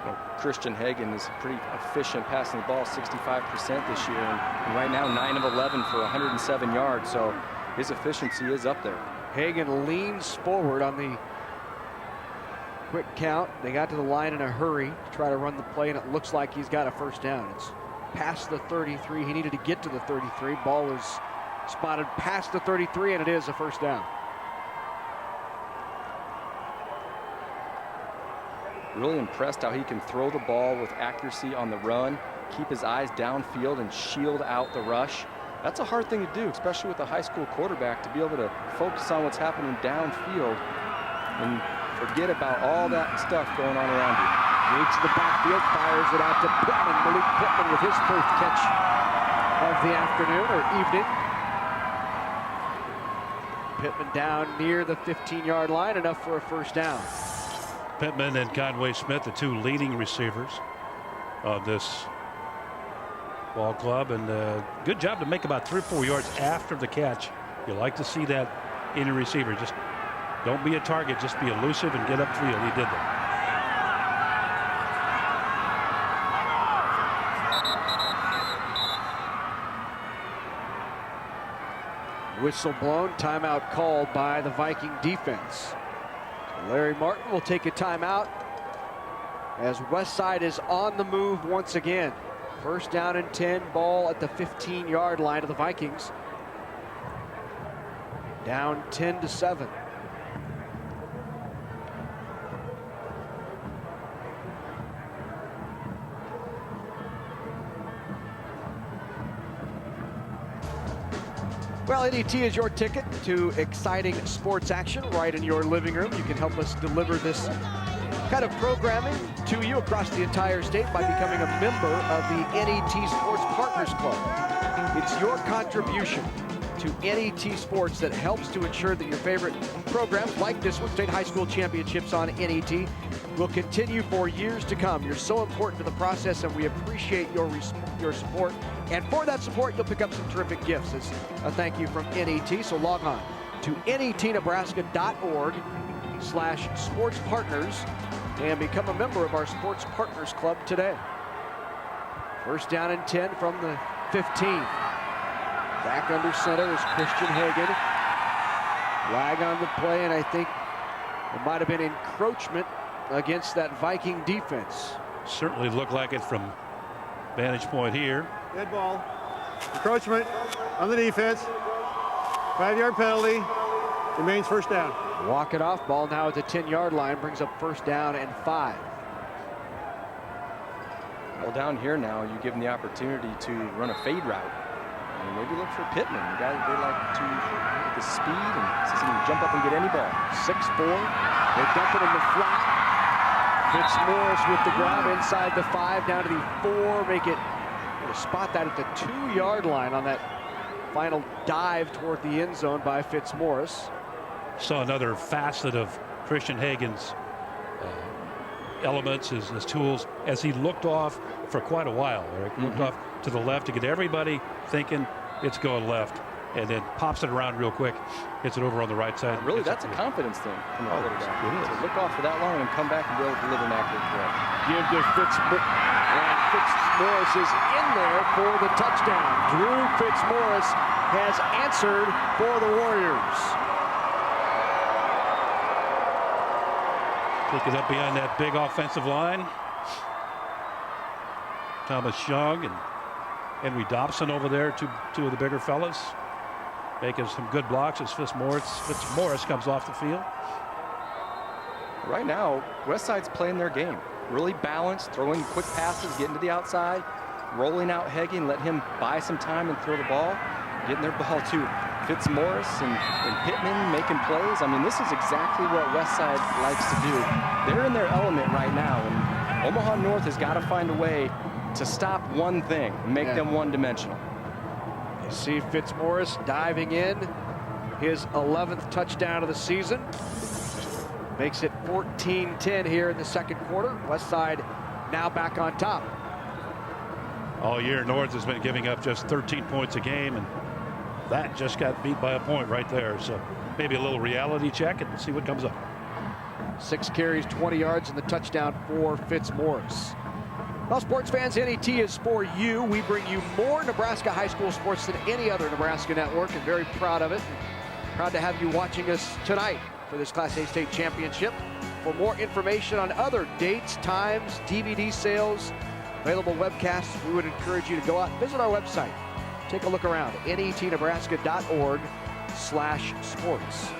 Well, Christian Hagan is pretty efficient passing the ball, 65% this year, and right now 9 of 11 for 107 yards, so his efficiency is up there. Hagan leans forward on the quick count. They got to the line in a hurry to try to run the play, and it looks like he's got a first down. It's past the 33. He needed to get to the 33. Ball is spotted past the 33, and it is a first down. Really impressed how he can throw the ball with accuracy on the run, keep his eyes downfield and shield out the rush. That's a hard thing to do, especially with a high school quarterback, to be able to focus on what's happening downfield and forget about all that stuff going on around you. Reads the backfield, fires it out to Pittman. Malik Pittman with his first catch of the afternoon or evening. Pittman down near the 15-yard line, enough for a first down. Pittman and Conway Smith, the two leading receivers of this ball club, and good job to make about 3 or 4 yards after the catch. You like to see that in a receiver. Just don't be a target, just be elusive and get upfield. He did that. Whistle blown, timeout called by the Viking defense. Larry Martin will take a timeout as Westside is on the move once again. First down and 10, ball at the 15-yard line of the Vikings. Down 10-7. Well, NET is your ticket to exciting sports action right in your living room. You can help us deliver this kind of programming to you across the entire state by becoming a member of the NET Sports Partners Club. It's your contribution to NET Sports that helps to ensure that your favorite programs like this one, State High School Championships on NET, will continue for years to come. You're so important to the process, and we appreciate your support. And for that support, you'll pick up some terrific gifts as a thank you from NET. So log on to netnebraska.org/sportspartners and become a member of our Sports Partners Club today. First down and 10 from the 15. Back under center is Christian Hagan. Flag on the play, and I think it might have been encroachment against that Viking defense. Certainly looked like it from vantage point here. Dead ball. Encroachment on the defense. 5-yard penalty. Remains first down. Walk it off. Ball now at the 10-yard line. Brings up first down and 5. Well, down here now, you give them the opportunity to run a fade route. And maybe look for Pittman. The guy that they like to get the speed and see him jump up and get any ball. 6'4". They dump it in the flat. Fitzmorris with the grab inside the 5, down to the 4. Make it, spot that at the 2-yard line on that final dive toward the end zone by Fitzmorris. Saw another facet of Christian Hagan's elements, his tools, as he looked off for quite a while. Eric looked off to the left to get everybody thinking it's going left, and then pops it around real quick, hits it over on the right side. Really, that's a confidence thing from the quarterback. It is. To look off for that long and come back and be able to deliver an accurate throw. Give to Fitzmorris, and Fitzmorris is in there for the touchdown. Drew Fitzmorris has answered for the Warriors. Pick it up behind that big offensive line. Thomas Young and Henry Dobson over there, two of the bigger fellas, making some good blocks as Fitzmorris comes off the field. Right now, Westside's playing their game. Really balanced, throwing quick passes, getting to the outside, rolling out Hagan, let him buy some time and throw the ball, getting their ball to Fitzmorris and Pittman making plays. I mean, this is exactly what Westside likes to do. They're in their element right now, and Omaha North has got to find a way to stop one thing and make them one-dimensional. You see Fitzmorris diving in, his 11th touchdown of the season. Makes it 14-10 here in the second quarter. Westside now back on top. All year, North has been giving up just 13 points a game, and that just got beat by a point right there. So maybe a little reality check and see what comes up. 6 carries, 20 yards, and the touchdown for Fitzmorris. Well, sports fans, NET is for you. We bring you more Nebraska high school sports than any other Nebraska network, and very proud of it. Proud to have you watching us tonight for this Class A state championship. For more information on other dates, times, DVD sales, available webcasts, we would encourage you to go out and visit our website. Take a look around, netnebraska.org/sports.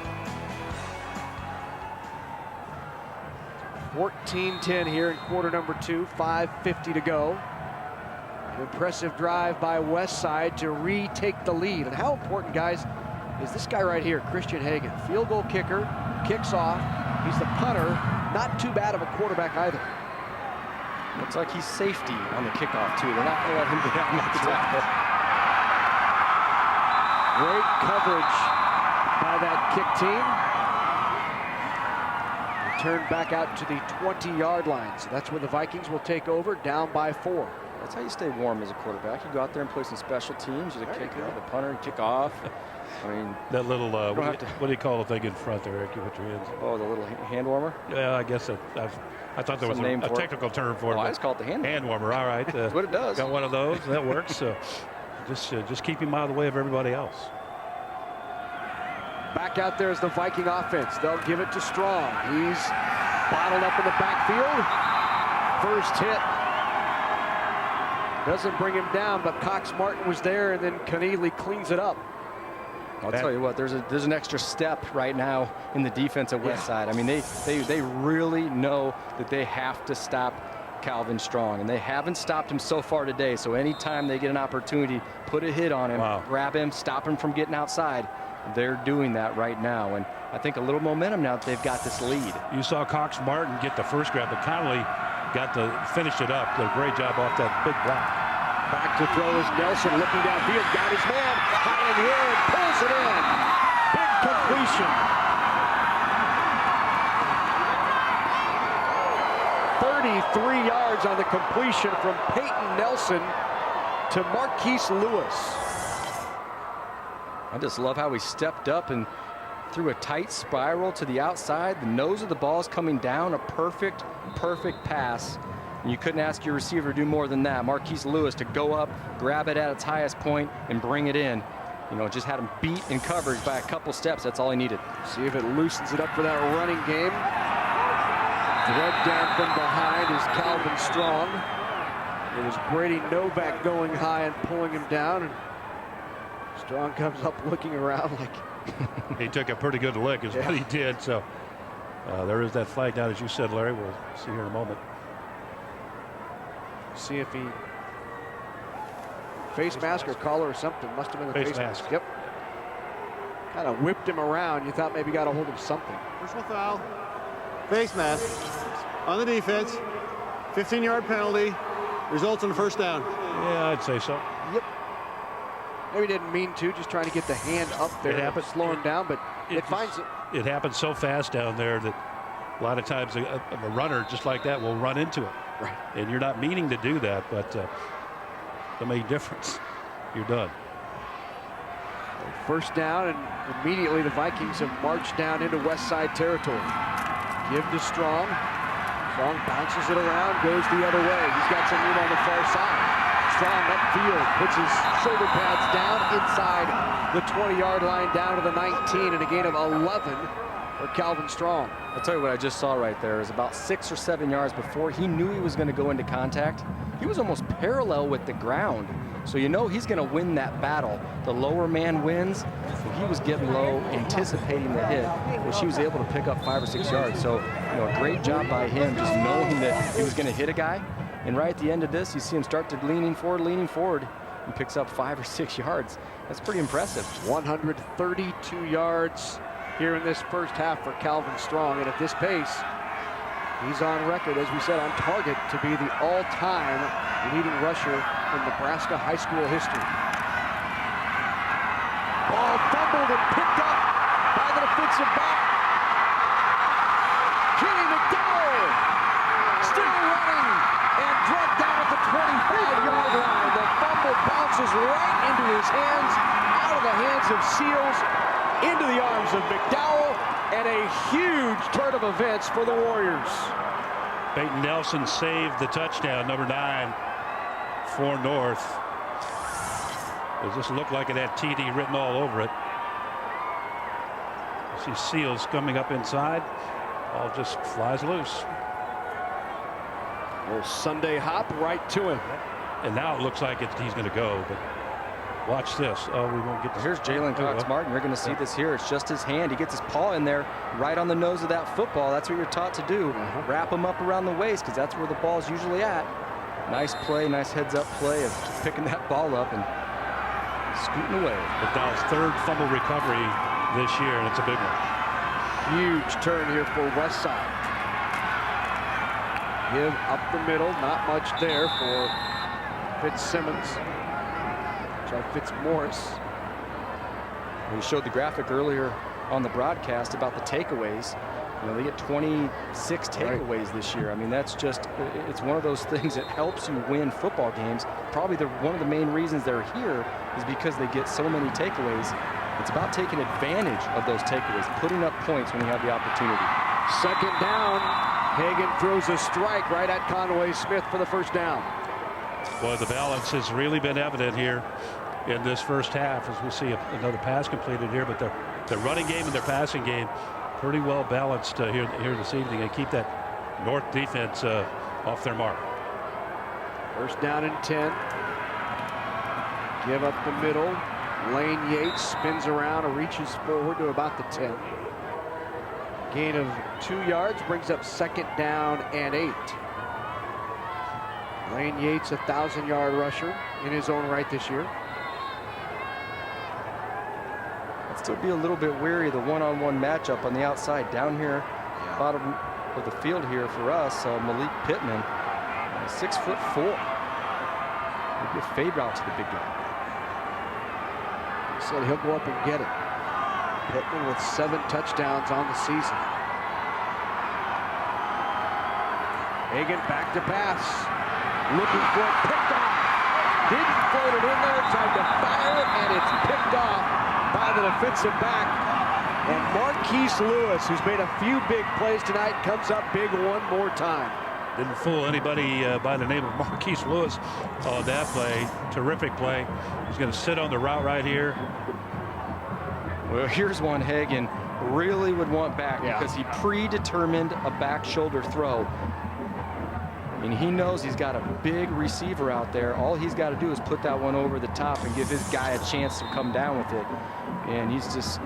14-10 here in quarter number 2, 5:50 to go. An impressive drive by Westside to retake the lead. And how important, guys, is this guy right here, Christian Hagan. Field goal kicker, kicks off. He's the punter. Not too bad of a quarterback either. Looks like he's safety on the kickoff, too. They're not going to let him get out of the tackle. Great coverage by that kick team. Return back out to the 20-yard line. So that's where the Vikings will take over, down by 4. That's how you stay warm as a quarterback. You go out there and play some special teams. You're the kicker, the punter, and kick off. I mean, that little, what do you call the thing in front there, Eric? You put your hands. Oh, the little hand warmer? Yeah, I guess I thought there was a technical term for it. I just call it the hand warmer. All right. That's what it does. Got one of those. That works. Just keep him out of the way of everybody else. Back out there is the Viking offense. They'll give it to Strong. He's bottled up in the backfield. First hit. Doesn't bring him down, but Cox Martin was there, and then Keneally cleans it up. I'll tell you what, there's an extra step right now in the defense at Westside. I mean, they really know that they have to stop Calvin Strong, and they haven't stopped him so far today. So anytime they get an opportunity, put a hit on him, grab him, stop him from getting outside. They're doing that right now, and I think a little momentum now that they've got this lead. You saw Cox Martin get the first grab, but Connolly got to finish it up. Did a great job off that big block. Back to throw is Nelson, looking downfield, got his man high in the air and pulls it in. Big completion. 33 yards on the completion from Peyton Nelson to Marquise Lewis. I just love how he stepped up and threw a tight spiral to the outside. The nose of the ball is coming down, a perfect pass. And you couldn't ask your receiver to do more than that. Marquise Lewis to go up, grab it at its highest point, and bring it in. You know, just had him beat in coverage by a couple steps. That's all he needed. See if it loosens it up for that running game. Thread down from behind is Calvin Strong. It was Brady Novak going high and pulling him down. And Strong comes up looking around like... He took a pretty good lick is what he did. So there is that flag down, as you said, Larry. We'll see here in a moment. See if he... Face mask or collar or something. Must have been the face mask. Yep. Kind of whipped him around. You thought maybe got a hold of something. Personal foul. Face mask on the defense. 15-yard penalty. Results in a first down. Yeah, I'd say so. Yep. Maybe didn't mean to, just trying to get the hand up there. It happened, slow him down, but it finds it. It happens so fast down there that a lot of times a runner just like that will run into it. Right. And you're not meaning to do that, but that made a difference. You're done. First down, and immediately the Vikings have marched down into Westside territory. Give to Strong. Strong bounces it around, goes the other way. He's got some room on the far side. Strong upfield, puts his shoulder pads down inside the 20-yard line, down to the 19, and a gain of 11 for Calvin Strong. I'll tell you what I just saw right there is about 6 or 7 yards before he knew he was going to go into contact. He was almost parallel with the ground. So you know he's going to win that battle. The lower man wins. So he was getting low, anticipating the hit, which he was able to pick up 5 or 6 yards. So, you know, a great job by him just knowing that he was going to hit a guy. And right at the end of this, you see him start to leaning forward, and picks up 5 or 6 yards. That's pretty impressive. 132 yards here in this first half for Calvin Strong. And at this pace, he's on record, as we said, on target to be the all-time leading rusher in Nebraska high school history. Ball fumbled and picked up by the defensive back. Kenny McDowell still running and drugged down at the 25-yard line. The fumble bounces right into his hands, out of the hands of Seals, into the arms of McDowell, and a huge turn of events for the Warriors. Peyton Nelson saved the touchdown, number 9 for North. It just looked like it had TD written all over it. You see Seals coming up inside. Ball just flies loose. Little Sunday hop right to him. And now it looks like he's going to go. But Watch this. Oh, we won't get this. Here's Jalen Cox-Martin. You're going to see this here. It's just his hand. He gets his paw in there right on the nose of that football. That's what you're taught to do. Wrap him up around the waist because that's where the ball's usually at. Nice play, nice heads-up play of just picking that ball up and scooting away. McDowell's third fumble recovery this year, and it's a big one. Huge turn here for Westside. Give up the middle, not much there for Fitzsimmons. Sorry, Fitzmaurice. We showed the graphic earlier on the broadcast about the takeaways. You know, they get 26 takeaways this year. I mean, that's just, it's one of those things that helps you win football games. Probably one of the main reasons they're here is because they get so many takeaways. It's about taking advantage of those takeaways, putting up points when you have the opportunity. Second down. Hagan throws a strike right at Conway Smith for the first down. Boy, the balance has really been evident here in this first half as we see another pass completed here, but their running game and their passing game pretty well balanced here this evening, and keep that North defense off their mark. First down and 10. Give up the middle. Lane Yates spins around and reaches forward to about the 10. Gain of 2 yards brings up second down and 8. Lane Yates, 1,000-yard rusher in his own right this year. I'd still be a little bit weary of the one-on-one matchup on the outside down here, bottom of the field here for us. Malik Pittman, 6'4". Maybe a fade route to the big guy. He said he'll go up and get it. Pittman with 7 touchdowns on the season. Hagan back to pass. Looking for it, picked off. Didn't float it in there, tried to fire it, and it's picked off by the defensive back. And Marquise Lewis, who's made a few big plays tonight, comes up big one more time. Didn't fool anybody by the name of Marquise Lewis on that play. Terrific play. He's going to sit on the route right here. Well, here's one Hagan really would want back because he predetermined a back shoulder throw. And he knows he's got a big receiver out there. All he's got to do is put that one over the top and give his guy a chance to come down with it. And he's just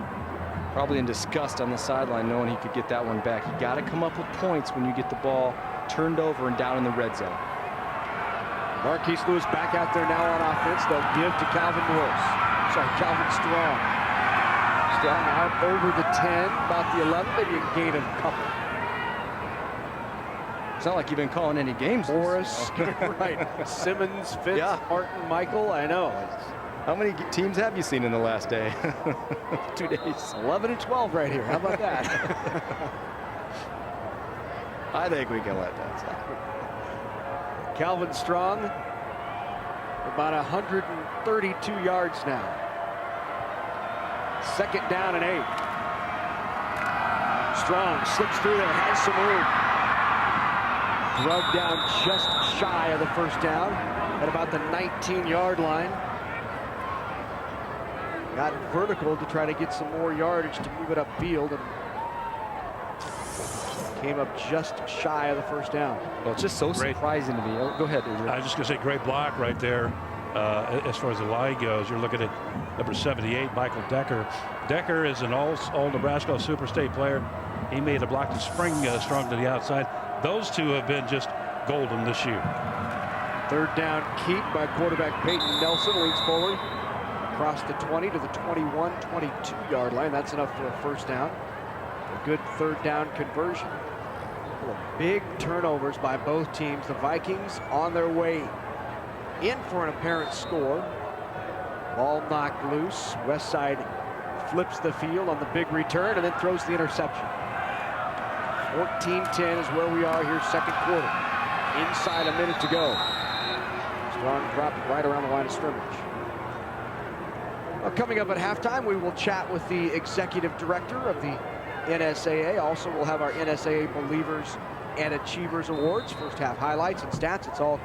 probably in disgust on the sideline knowing he could get that one back. You got to come up with points when you get the ball turned over and down in the red zone. Marquise Lewis back out there now on offense. They'll give to Calvin Strong. Strong out over the 10, about the 11, maybe a gain of a couple. It's not like you've been calling any games. Morris, right. Simmons, Fitz, Martin, Michael, I know. How many teams have you seen in the last day? 2 days. 11 and 12 right here. How about that? I think we can let that slide. Calvin Strong, about 132 yards now. Second down and 8. Strong slips through there, has some room. Drugged down just shy of the first down at about the 19-yard line. Got vertical to try to get some more yardage to move it upfield, and came up just shy of the first down. Well, it's just so surprising to me. Go ahead, Adrian. I was just going to say, great block right there. As far as the line goes, you're looking at number 78, Michael Decker. Decker is an all Nebraska Super State player. He made a block to spring Strong to the outside. Those two have been just golden this year. Third down keep by quarterback Peyton Nelson. Leans forward across the 20 to the 21, 22-yard line. That's enough for a first down. A good third down conversion. Big turnovers by both teams. The Vikings on their way in for an apparent score. Ball knocked loose. Westside flips the field on the big return and then throws the interception. 14-10 is where we are here, second quarter. Inside a minute to go. Strong dropped right around the line of scrimmage. Well, coming up at halftime, we will chat with the executive director of the NSAA. Also, we'll have our NSAA Believers and Achievers Awards. First half highlights and stats. It's all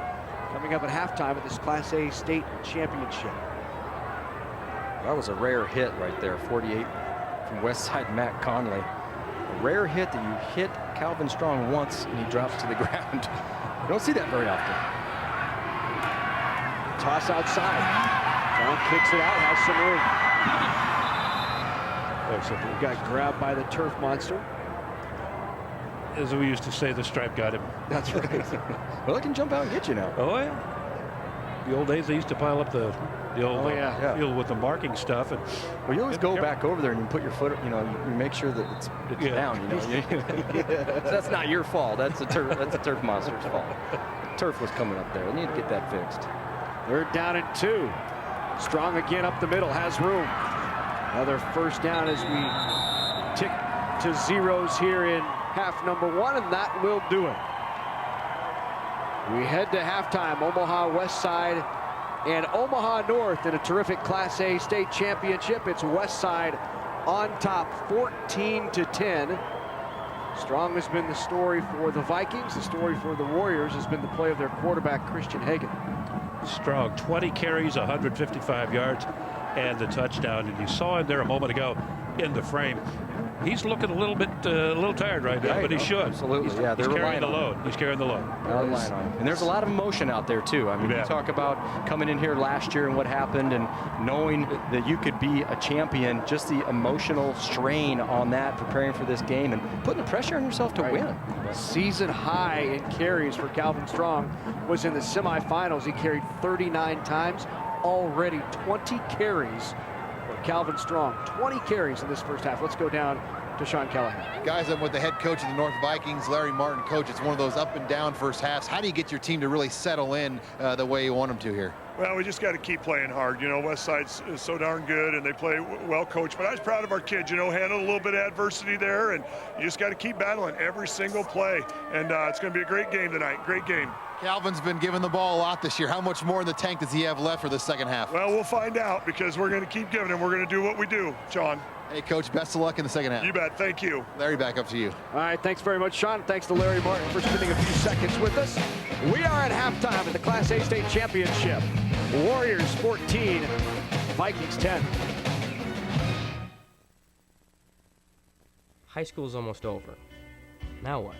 coming up at halftime of this Class A state championship. That was a rare hit right there, 48 from Westside Matt Conley. A rare hit that you hit Calvin Strong once and he drops to the ground. You don't see that very often. Toss outside. Strong kicks it out, has some room. Got grabbed by the turf monster. As we used to say, the stripe got him. That's right. Well, it can jump out and get you now. Oh, yeah. The old days, they used to pile up the old field with the marking stuff. And well, you always go back over there and you put your foot, you make sure that it's down, So that's not your fault. That's the turf monster's fault. Turf was coming up there. We need to get that fixed. Third down and 2. Strong again up the middle, has room. Another first down as we tick to zeros here in half number 1, and that will do it. We head to halftime. Omaha Westside and Omaha North in a terrific Class A state championship. It's Westside on top, 14-10. Strong has been the story for the Vikings. The story for the Warriors has been the play of their quarterback, Christian Hagan. Strong, 20 carries, 155 yards, and the touchdown. And you saw him there a moment ago in the frame. He's looking a little tired right now, but he should. Absolutely, He's they're carrying the relying load. He's carrying the load. They're relying on him. And there's a lot of emotion out there too. I mean, you talk about coming in here last year and what happened, and knowing that you could be a champion. Just the emotional strain on that, preparing for this game, and putting the pressure on yourself to win. Season high in carries for Calvin Strong was in the semifinals. He carried 39 times, already 20 carries. Calvin Strong, 20 carries in this first half. Let's go down to Sean Callahan. Guys, I'm with the head coach of the North Vikings, Larry Martin. Coach, it's one of those up and down first halves. How do you get your team to really settle in the way you want them to here? Well, we just got to keep playing hard. Westside's is so darn good, and they play well coached. But I was proud of our kids, handled a little bit of adversity there, and you just got to keep battling every single play. And it's going to be a great game tonight. Great game. Calvin's been given the ball a lot this year. How much more in the tank does he have left for the second half? Well, we'll find out, because we're going to keep giving him. We're going to do what we do, Sean. Hey, Coach, best of luck in the second half. You bet. Thank you. Larry, back up to you. All right, thanks very much, Sean. Thanks to Larry Martin for spending a few seconds with us. We are at halftime at the Class A State Championship. Warriors 14, Vikings 10. High school's almost over. Now what?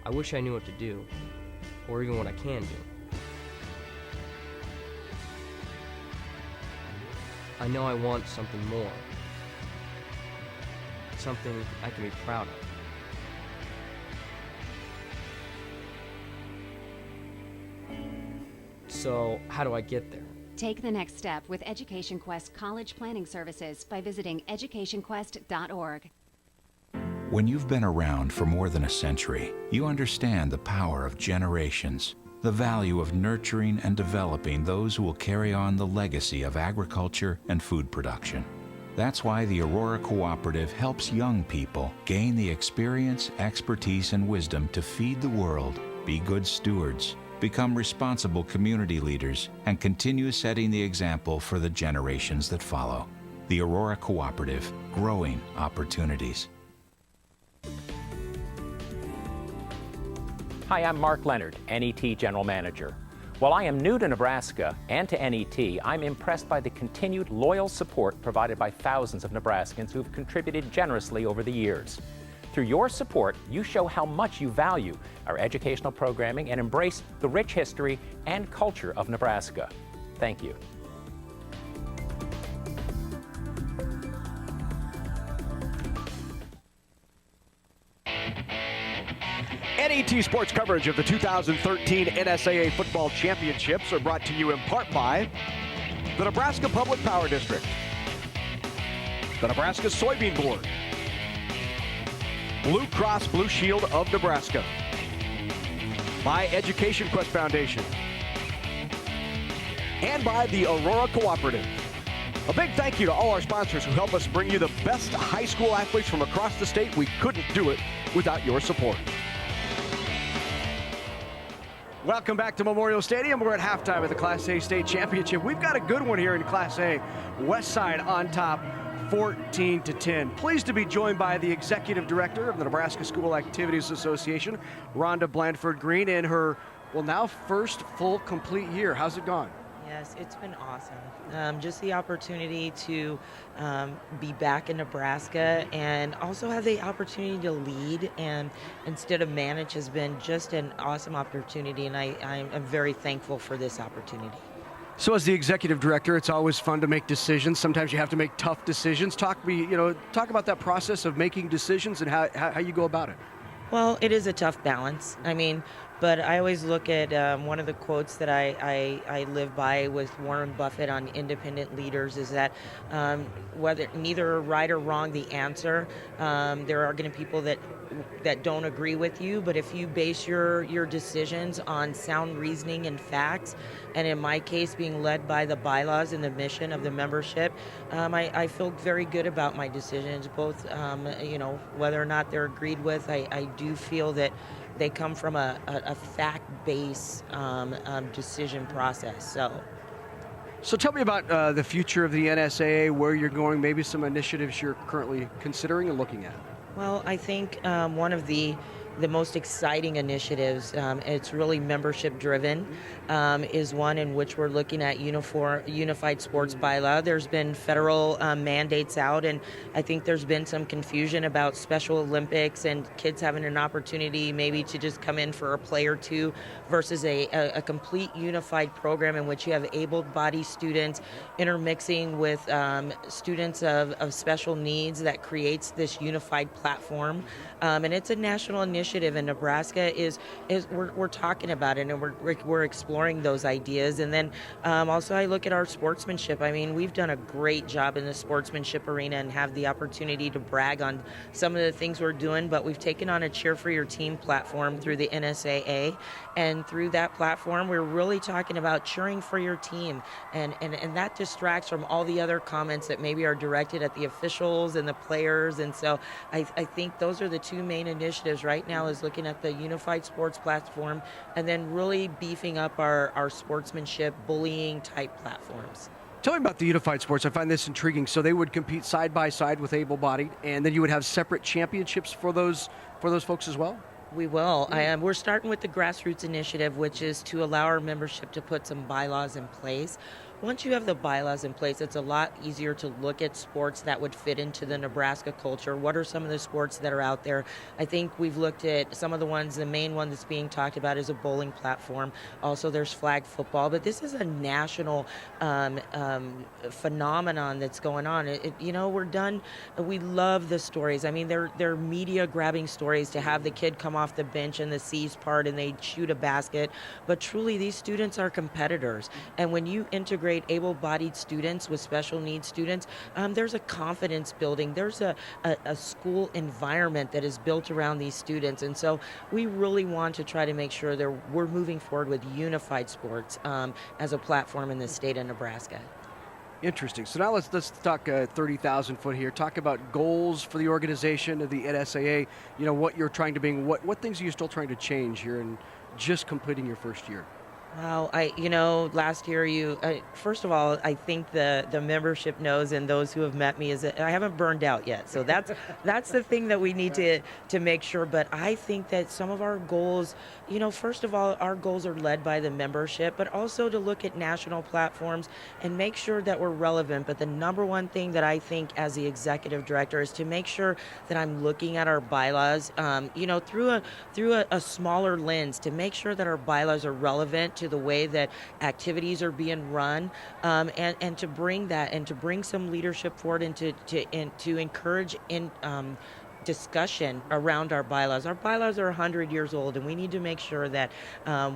I wish I knew what to do, or even what I can do. I know I want something more. Something I can be proud of. So, how do I get there? Take the next step with Education Quest College Planning Services by visiting educationquest.org. When you've been around for more than a century, you understand the power of generations, the value of nurturing and developing those who will carry on the legacy of agriculture and food production. That's why the Aurora Cooperative helps young people gain the experience, expertise, and wisdom to feed the world, be good stewards, become responsible community leaders, and continue setting the example for the generations that follow. The Aurora Cooperative, growing opportunities. Hi, I'm Mark Leonard, NET General Manager. While I am new to Nebraska and to NET, I'm impressed by the continued loyal support provided by thousands of Nebraskans who've contributed generously over the years. Through your support, you show how much you value our educational programming and embrace the rich history and culture of Nebraska. Thank you. NET Sports coverage of the 2013 NSAA Football Championships are brought to you in part by the Nebraska Public Power District, the Nebraska Soybean Board, Blue Cross Blue Shield of Nebraska, by Education Quest Foundation, and by the Aurora Cooperative. A big thank you to all our sponsors who help us bring you the best high school athletes from across the state. We couldn't do it without your support. Welcome back to Memorial Stadium. We're at halftime of the Class A State Championship. We've got a good one here in Class A. Westside on top, 14-10. Pleased to be joined by the Executive Director of the Nebraska School Activities Association, Rhonda Blandford Green, in her, well, now first full complete year. How's it gone? Yes, it's been awesome. Just the opportunity to be back in Nebraska and also have the opportunity to lead and instead of manage has been just an awesome opportunity, and I'm very thankful for this opportunity. So as the executive director, it's always fun to make decisions. Sometimes you have to make tough decisions. Talk about that process of making decisions and how you go about it. Well, it is a tough balance. I mean, but I always look at one of the quotes that I live by with Warren Buffett on independent leaders is that whether neither right or wrong the answer, there are going to be people that don't agree with you, but if you base your decisions on sound reasoning and facts, and in my case being led by the bylaws and the mission of the membership, I feel very good about my decisions, both whether or not they're agreed with. I do feel that they come from a fact-based decision process. So tell me about the future of the NSAA, where you're going, maybe some initiatives you're currently considering and looking at. Well, I think one of the most exciting initiatives, it's really membership driven, is one in which we're looking at unified sports bylaw. There's been federal mandates out, and I think there's been some confusion about Special Olympics and kids having an opportunity maybe to just come in for a play or two versus a complete unified program in which you have able-bodied students intermixing with students of special needs that creates this unified platform. And it's a national initiative, and Nebraska we're talking about it, and we're exploring those ideas. And then also I look at our sportsmanship. I mean, we've done a great job in the sportsmanship arena and have the opportunity to brag on some of the things we're doing, but we've taken on a Cheer for Your Team platform through the NSAA, and through that platform we're really talking about cheering for your team, and that distracts from all the other comments that maybe are directed at the officials and the players. And so I think those are the two main initiatives right now, is looking at the unified sports platform and then really beefing up our sportsmanship bullying type platforms. Tell me about the unified sports. I find this intriguing. So they would compete side by side with able-bodied, and then you would have separate championships for those folks as well? We will. We're starting with the grassroots initiative, which is to allow our membership to put some bylaws in place. Once you have the bylaws in place, it's a lot easier to look at sports that would fit into the Nebraska culture. What are some of the sports that are out there? I think we've looked at some of the ones. The main one that's being talked about is a bowling platform. Also, there's flag football. But this is a national phenomenon that's going on. We're done. We love the stories. I mean, they're media-grabbing stories to have the kid come off the bench in the C's part and they shoot a basket. But truly, these students are competitors. And when you integrate able-bodied students with special needs students, there's a confidence building. There's a school environment that is built around these students. And so we really want to try to make sure that we're moving forward with unified sports as a platform in the state of Nebraska. Interesting. So now let's talk 30,000 foot here. Talk about goals for the organization of the NSAA. What you're trying to bring. What things are you still trying to change here in just completing your first year? Wow, last year first of all, I think the membership knows, and those who have met me, is that I haven't burned out yet. So that's the thing that we need to make sure. But I think that some of our goals, first of all, our goals are led by the membership, but also to look at national platforms and make sure that we're relevant. But the number one thing that I think as the executive director is to make sure that I'm looking at our bylaws, through a smaller lens, to make sure that our bylaws are relevant to the way that activities are being run, and to bring that and to bring some leadership forward and to encourage discussion around our bylaws. Our bylaws are 100 years old, and we need to make sure that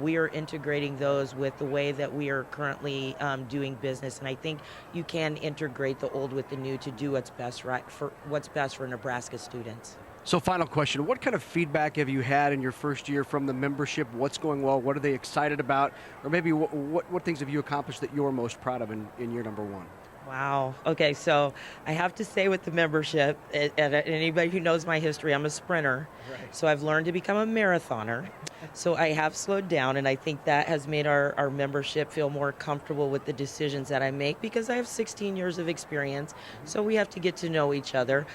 we are integrating those with the way that we are currently doing business. And I think you can integrate the old with the new to do what's best for Nebraska students. So final question, what kind of feedback have you had in your first year from the membership? What's going well? What are they excited about? Or maybe what things have you accomplished that you're most proud of in year number one? Wow. Okay, so I have to say with the membership, and anybody who knows my history, I'm a sprinter. Right. So I've learned to become a marathoner. So I have slowed down, and I think that has made our membership feel more comfortable with the decisions that I make, because I have 16 years of experience, so we have to get to know each other.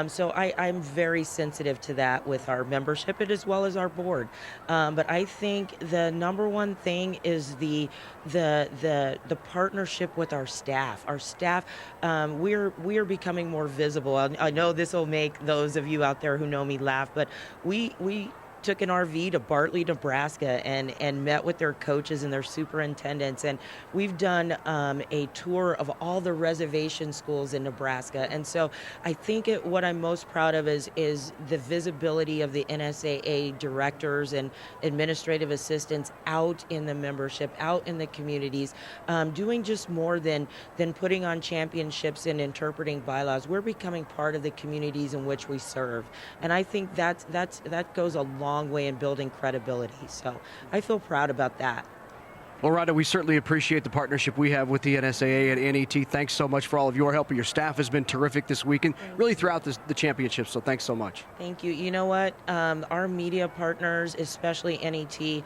So I'm very sensitive to that with our membership as well as our board. But I think the number one thing is the partnership with our staff. Our staff, we are becoming more visible. I know this will make those of you out there who know me laugh, but we took an RV to Bartley, Nebraska, and met with their coaches and their superintendents. And we've done a tour of all the reservation schools in Nebraska. And so I think what I'm most proud of is the visibility of the NSAA directors and administrative assistants out in the membership, out in the communities, doing just more than putting on championships and interpreting bylaws. We're becoming part of the communities in which we serve. And I think that goes a long way in building credibility. So I feel proud about that. Well, Rhonda, we certainly appreciate the partnership we have with the NSAA and NET. Thanks so much for all of your help. Your staff has been terrific this weekend, really throughout the championship, so thanks so much. Thank you. You know what? Our media partners, especially NET,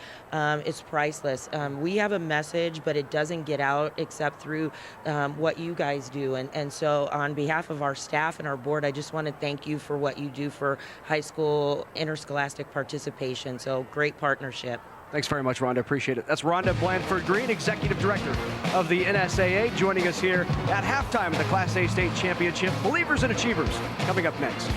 is priceless. We have a message, but it doesn't get out except through what you guys do. And so on behalf of our staff and our board, I just want to thank you for what you do for high school interscholastic participation. So great partnership. Thanks very much, Rhonda. Appreciate it. That's Rhonda Blandford-Green, Executive Director of the NSAA, joining us here at halftime of the Class A State Championship. Believers and Achievers coming up next.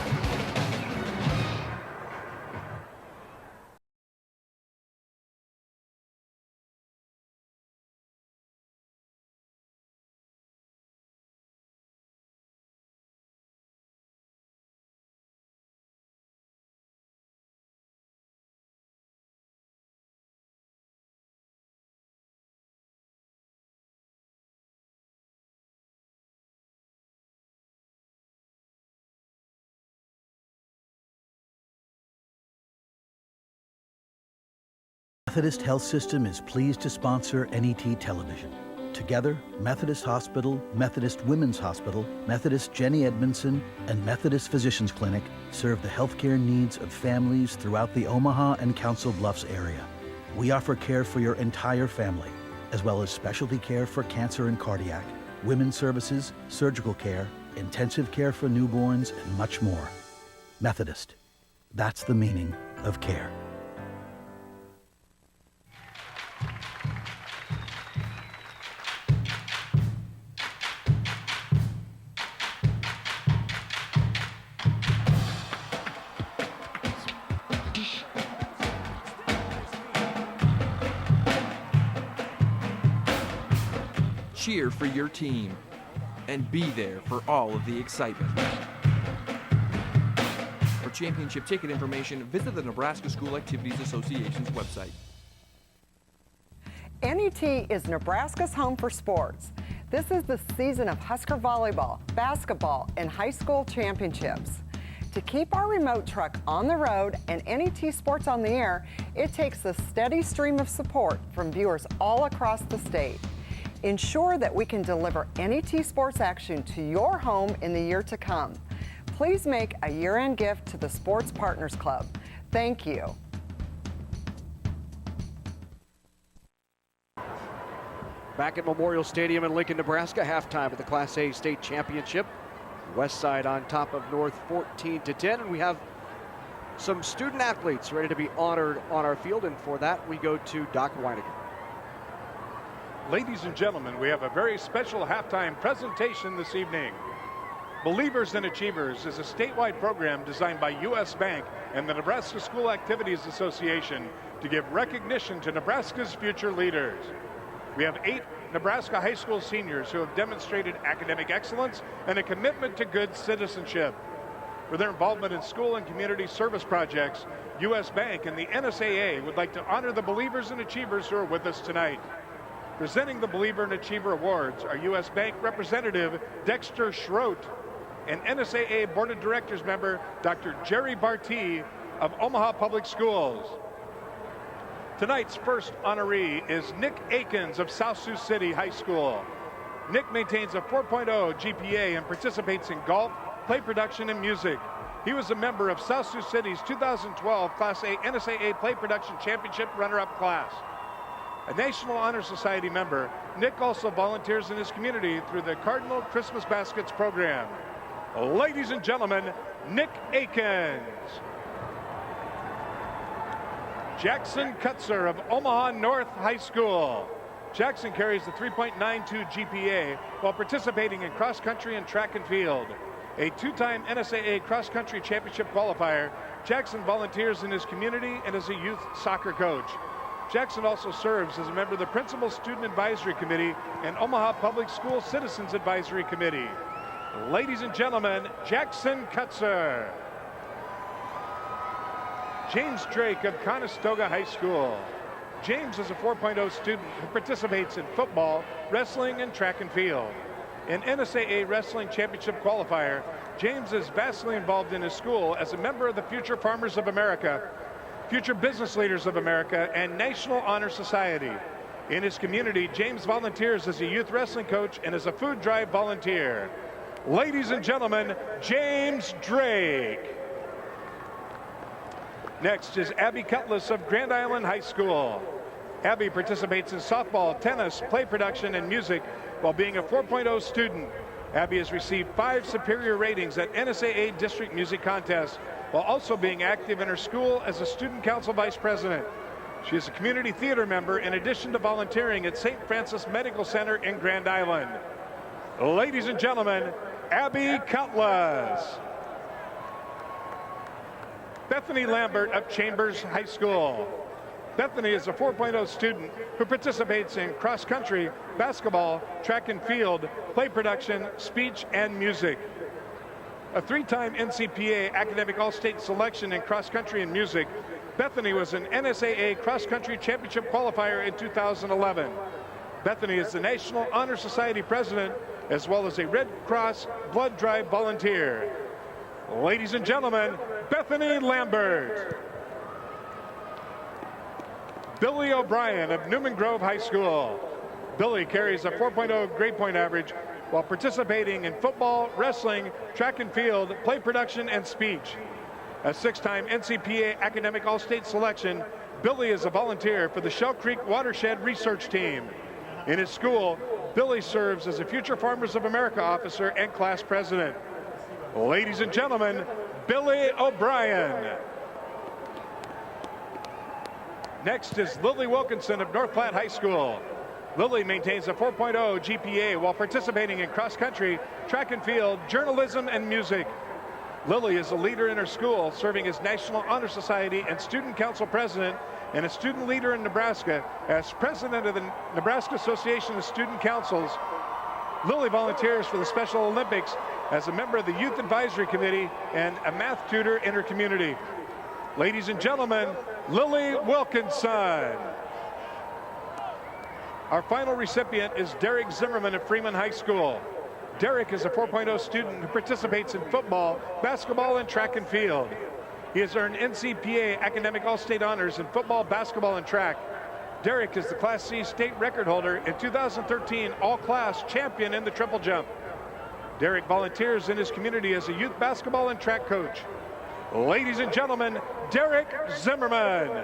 Methodist Health System is pleased to sponsor NET Television. Together, Methodist Hospital, Methodist Women's Hospital, Methodist Jenny Edmondson, and Methodist Physicians Clinic serve the healthcare needs of families throughout the Omaha and Council Bluffs area. We offer care for your entire family, as well as specialty care for cancer and cardiac, women's services, surgical care, intensive care for newborns, and much more. Methodist. That's the meaning of care. Cheer for your team and be there for all of the excitement. For championship ticket information, visit the Nebraska School Activities Association's website. NET is Nebraska's home for sports. This is the season of Husker volleyball, basketball, and high school championships. To keep our remote truck on the road and NET sports on the air, it takes a steady stream of support from viewers all across the state. Ensure that we can deliver NET sports action to your home in the year to come. Please make a year-end gift to the Sports Partners Club. Thank you. Back at Memorial Stadium in Lincoln, Nebraska, halftime of the Class A State Championship. Westside on top of North 14-10, and we have some student athletes ready to be honored on our field, and for that we go to Doc Weiniger. Ladies and gentlemen, we have a very special halftime presentation this evening. Believers and Achievers is a statewide program designed by U.S. Bank and the Nebraska School Activities Association to give recognition to Nebraska's future leaders. We have 8 Nebraska high school seniors who have demonstrated academic excellence and a commitment to good citizenship. For their involvement in school and community service projects, U.S. Bank and the NSAA would like to honor the Believers and Achievers who are with us tonight. Presenting the Believer and Achiever Awards are U.S. Bank Representative Dexter Schroet and NSAA Board of Directors member Dr. Jerry Bartee of Omaha Public Schools. Tonight's first honoree is Nick Akins of South Sioux City High School. Nick maintains a 4.0 GPA and participates in golf, play production, and music. He was a member of South Sioux City's 2012 Class A NSAA Play Production Championship runner-up class. A National Honor Society member, Nick also volunteers in his community through the Cardinal Christmas Baskets program. Ladies and gentlemen, Nick Akins. Jackson Kutzer of Omaha North High School. Jackson carries the 3.92 GPA while participating in cross country and track and field. A two-time NSAA cross-country championship qualifier, Jackson volunteers in his community and is a youth soccer coach. Jackson also serves as a member of the Principal Student Advisory Committee and Omaha Public School Citizens Advisory Committee. Ladies and gentlemen, Jackson Kutzer. James Drake of Conestoga High School. James is a 4.0 student who participates in football, wrestling, and track and field. An NSAA Wrestling Championship qualifier, James is vastly involved in his school as a member of the Future Farmers of America, Future Business Leaders of America, and National Honor Society. In his community, James volunteers as a youth wrestling coach and as a food drive volunteer. Ladies and gentlemen, James Drake. Next is Abby Cutlass of Grand Island High School. Abby participates in softball, tennis, play production, and music while being a 4.0 student. Abby has received 5 superior ratings at NSAA district music contests while also being active in her school as a student council vice president. She is a community theater member in addition to volunteering at St. Francis Medical Center in Grand Island. Ladies and gentlemen, Abby Cutlass. Bethany Lambert of Chambers High School. Bethany is a 4.0 student who participates in cross-country, basketball, track and field, play production, speech, and music. A 3-time NCPA Academic All-State selection in cross-country and music, Bethany was an NSAA cross-country championship qualifier in 2011. Bethany is the National Honor Society president as well as a Red Cross blood drive volunteer. Ladies and gentlemen, Bethany Lambert. Billy O'Brien of Newman Grove High School. Billy carries a 4.0 grade point average while participating in football, wrestling, track and field, play production, and speech. A 6-time NCPA Academic All-State selection, Billy is a volunteer for the Shell Creek Watershed Research Team. In his school, Billy serves as a Future Farmers of America officer and class president. Ladies and gentlemen, Billy O'Brien. Next is Lily Wilkinson of North Platte High School. Lily maintains a 4.0 GPA while participating in cross-country, track and field, journalism, and music. Lily is a leader in her school, serving as National Honor Society and Student Council President and a student leader in Nebraska. As president of the Nebraska Association of Student Councils, Lily volunteers for the Special Olympics as a member of the Youth Advisory Committee and a math tutor in her community. Ladies and gentlemen, Lily Wilkinson. Our final recipient is Derek Zimmerman of Freeman High School. Derek is a 4.0 student who participates in football, basketball, and track and field. He has earned NCPA Academic All-State honors in football, basketball, and track. Derek is the Class C state record holder in 2013 all-class champion in the triple jump. Derek volunteers in his community as a youth basketball and track coach. Ladies and gentlemen, Derek Zimmerman.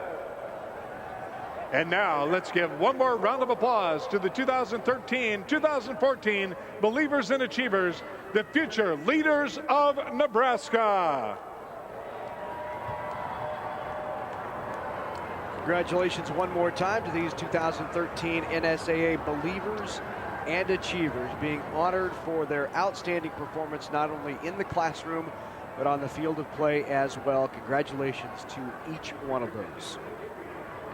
And now let's give one more round of applause to the 2013-2014 Believers and Achievers, the future leaders of Nebraska. Congratulations one more time to these 2013 NSAA Believers and Achievers being honored for their outstanding performance not only in the classroom but on the field of play as well. Congratulations to each one of those.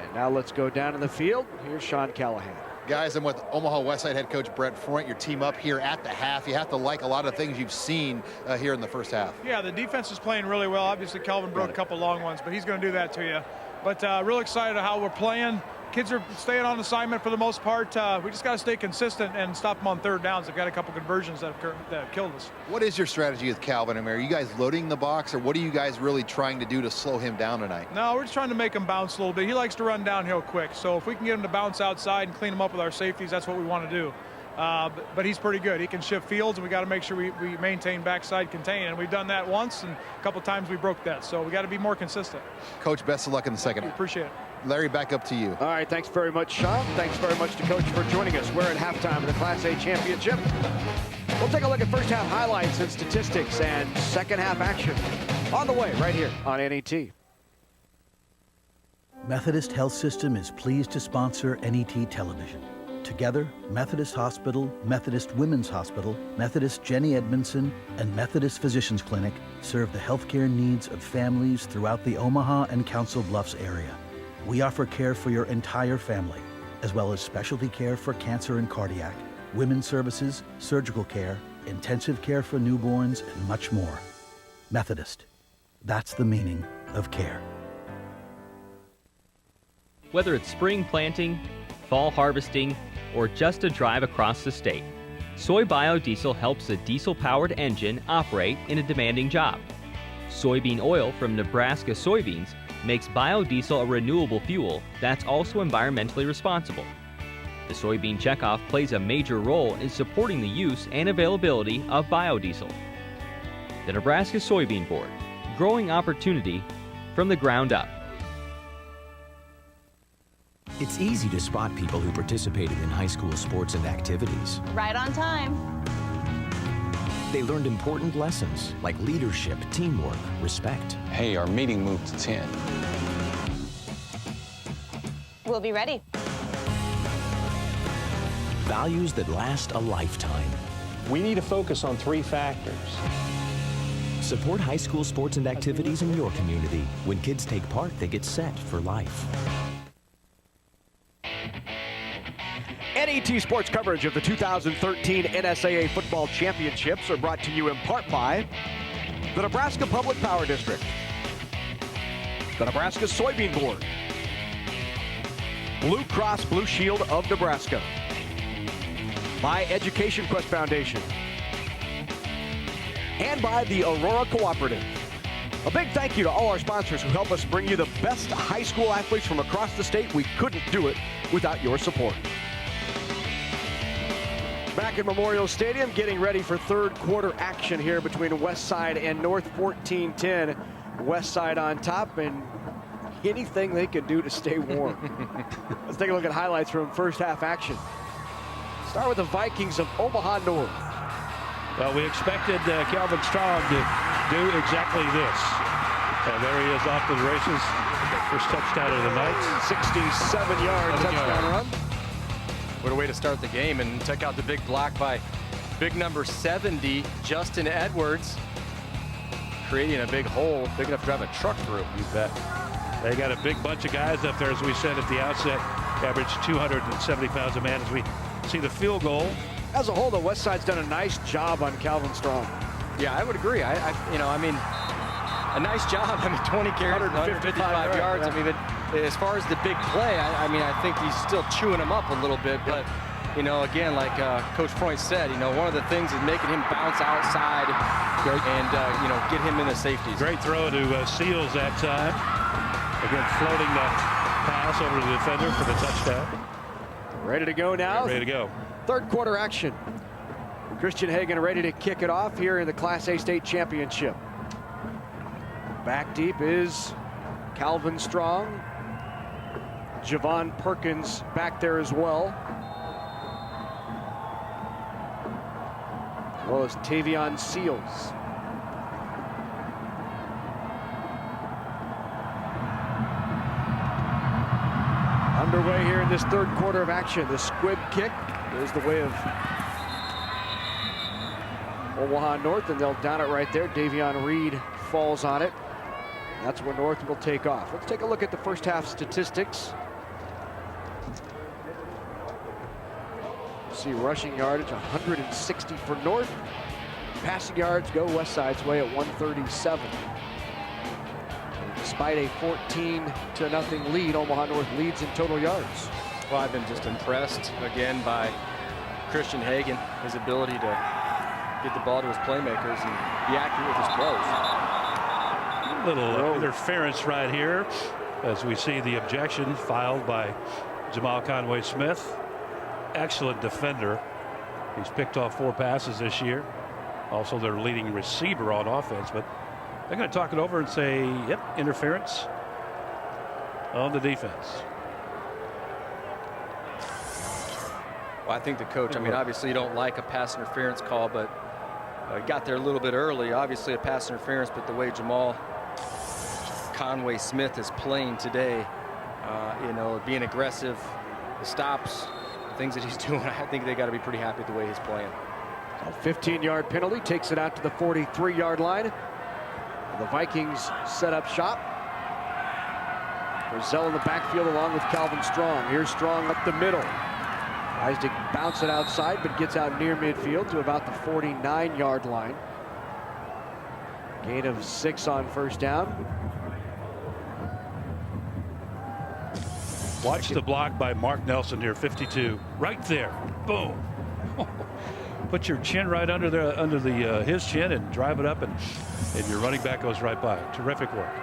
And now let's go down in the field. Here's Sean Callahan. Guys, I'm with Omaha Westside head coach Brett Freund. Your team up here at the half. You have to like a lot of things you've seen here in the first half. Yeah, the defense is playing really well. Obviously, Calvin broke a couple long ones, but he's going to do that to you. But real excited how we're playing. Kids are staying on assignment for the most part. We just got to stay consistent and stop them on third downs. They've got a couple conversions that have killed us. What is your strategy with Calvin? I mean, are you guys loading the box, or what are you guys really trying to do to slow him down tonight? No, we're just trying to make him bounce a little bit. He likes to run downhill quick, so if we can get him to bounce outside and clean him up with our safeties, that's what we want to do. But he's pretty good. He can shift fields, and we got to make sure we maintain backside contain. And we've done that once, and a couple times we broke that. So we got to be more consistent. Coach, best of luck in the second. Appreciate it. Larry, back up to you. All right, thanks very much, Sean. Thanks very much to Coach for joining us. We're at halftime of the Class A championship. We'll take a look at first half highlights and statistics and second half action on the way right here on NET. Methodist Health System is pleased to sponsor NET Television. Together, Methodist Hospital, Methodist Women's Hospital, Methodist Jenny Edmondson, and Methodist Physicians Clinic serve the healthcare needs of families throughout the Omaha and Council Bluffs area. We offer care for your entire family, as well as specialty care for cancer and cardiac, women's services, surgical care, intensive care for newborns, and much more. Methodist. That's the meaning of care. Whether it's spring planting, fall harvesting, or just a drive across the state, soy biodiesel helps a diesel-powered engine operate in a demanding job. Soybean oil from Nebraska soybeans makes biodiesel a renewable fuel that's also environmentally responsible. The soybean checkoff plays a major role in supporting the use and availability of biodiesel. The Nebraska Soybean Board, growing opportunity from the ground up. It's easy to spot people who participated in high school sports and activities. Right on time. They learned important lessons like leadership, teamwork, respect. Hey, our meeting moved to 10. We'll be ready. Values that last a lifetime. We need to focus on 3 factors. Support high school sports and activities in your community. When kids take part, they get set for life. NET Sports coverage of the 2013 NSAA Football Championships are brought to you in part by the Nebraska Public Power District, the Nebraska Soybean Board, Blue Cross Blue Shield of Nebraska, by Education Quest Foundation, and by the Aurora Cooperative. A big thank you to all our sponsors who help us bring you the best high school athletes from across the state. We couldn't do it without your support. Back at Memorial Stadium, getting ready for third quarter action here between Westside and North. 14-10, Westside on top, and anything they can do to stay warm. Let's take a look at highlights from first half action. Start with the Vikings of Omaha North. Well, we expected Calvin Strong to do exactly this. And there he is off to the races. First touchdown of the night. 67-yard touchdown run. What a way to start the game, and check out the big block by big number 70, Justin Edwards, creating a big hole, big enough to drive a truck through. You bet. They got a big bunch of guys up there, as we said at the outset, average 270 pounds a man. As we see the field goal. As a whole, the Westside's done a nice job on Calvin Strong. Yeah, I would agree. I mean, a nice job. I mean, 20 carries, 155 yards. Yeah. I mean, but as far as the big play, I mean, I think he's still chewing him up a little bit. But, you know, again, like Coach Freund said, you know, one of the things is making him bounce outside and, you know, get him in the safeties. Great throw to Seals that time. Again, floating the pass over to the defender for the touchdown. Ready to go now. Ready to go. Third quarter action. Christian Hagen ready to kick it off here in the Class A State Championship. Back deep is Calvin Strong. Javon Perkins back there as well. As well as Tavion Seals. Underway here in this third quarter of action. The squib kick goes the way of Omaha North, and they'll down it right there. Davion Reed falls on it. That's where North will take off. Let's take a look at the first half statistics. See rushing yardage, 160 for North. Passing yards go Westside's way at 137. Despite a 14-0 lead, Omaha North leads in total yards. Well, I've been just impressed again by Christian Hagen, his ability to get the ball to his playmakers and be accurate with his throws. A little interference right here as we see the objection filed by Jamal Conway Smith. Excellent defender. He's picked off 4 passes this year. Also their leading receiver on offense, but they're going to talk it over and say, yep, interference on the defense. Well, I think the coach, I mean, obviously you don't like a pass interference call, but got there a little bit early. Obviously a pass interference, but the way Jamal Conway Smith is playing today, you know, being aggressive, the stops, things that he's doing, I think they got to be pretty happy with the way he's playing. A 15-yard penalty takes it out to the 43-yard line. The Vikings set up shop. Frizzell in the backfield along with Calvin Strong. Here's Strong up the middle. Tries to bounce it outside, but gets out near midfield to about the 49-yard line. Gain of 6 on first down. Watch the block by Mark Nelson here, 52. Right there. Boom. Put your chin right under his chin and drive it up, and your running back goes right by. Terrific work.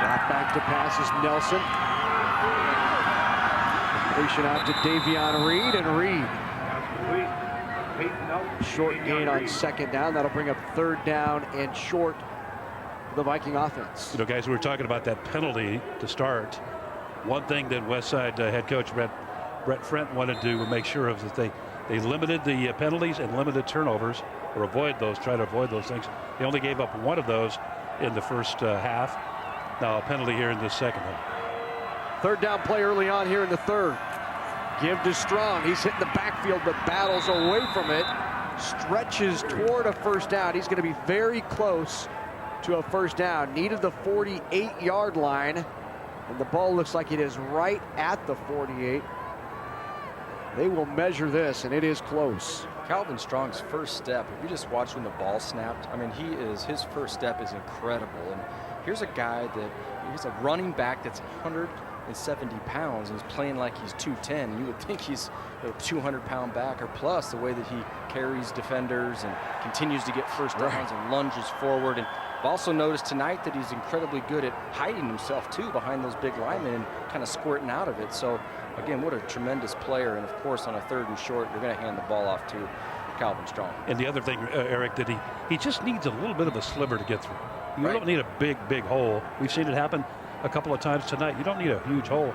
Brought back to pass is Nelson. Completion out to Davion Reed, and Reed. Short gain on second down. That'll bring up third down and short for the Viking offense. You know, guys, we were talking about that penalty to start. One thing that Westside head coach Brett Frent wanted to make sure of is that they limited the penalties and limited turnovers, or try to avoid those things. They only gave up one of those in the first half. Now a penalty here in the second half. Third down play early on here in the third. Give to Strong. He's hitting the backfield, but battles away from it. Stretches toward a first down. He's going to be very close to a first down. Needed the 48-yard line, and the ball looks like it is right at the 48. They will measure this, and it is close. Calvin Strong's first step, if you just watch when the ball snapped, I mean, his first step is incredible. And here's a guy he's a running back that's 170 pounds and is playing like he's 210. You would think he's a 200-pound back or plus, the way that he carries defenders and continues to get first downs and lunges forward. And I've also noticed tonight that he's incredibly good at hiding himself too behind those big linemen and kind of squirting out of it. So again, what a tremendous player. And of course, on a third and short, you're going to hand the ball off to Calvin Strong. And the other thing, Eric, that he just needs a little bit of a sliver to get through. You don't need a big hole. We've seen it happen a couple of times tonight. You don't need a huge hole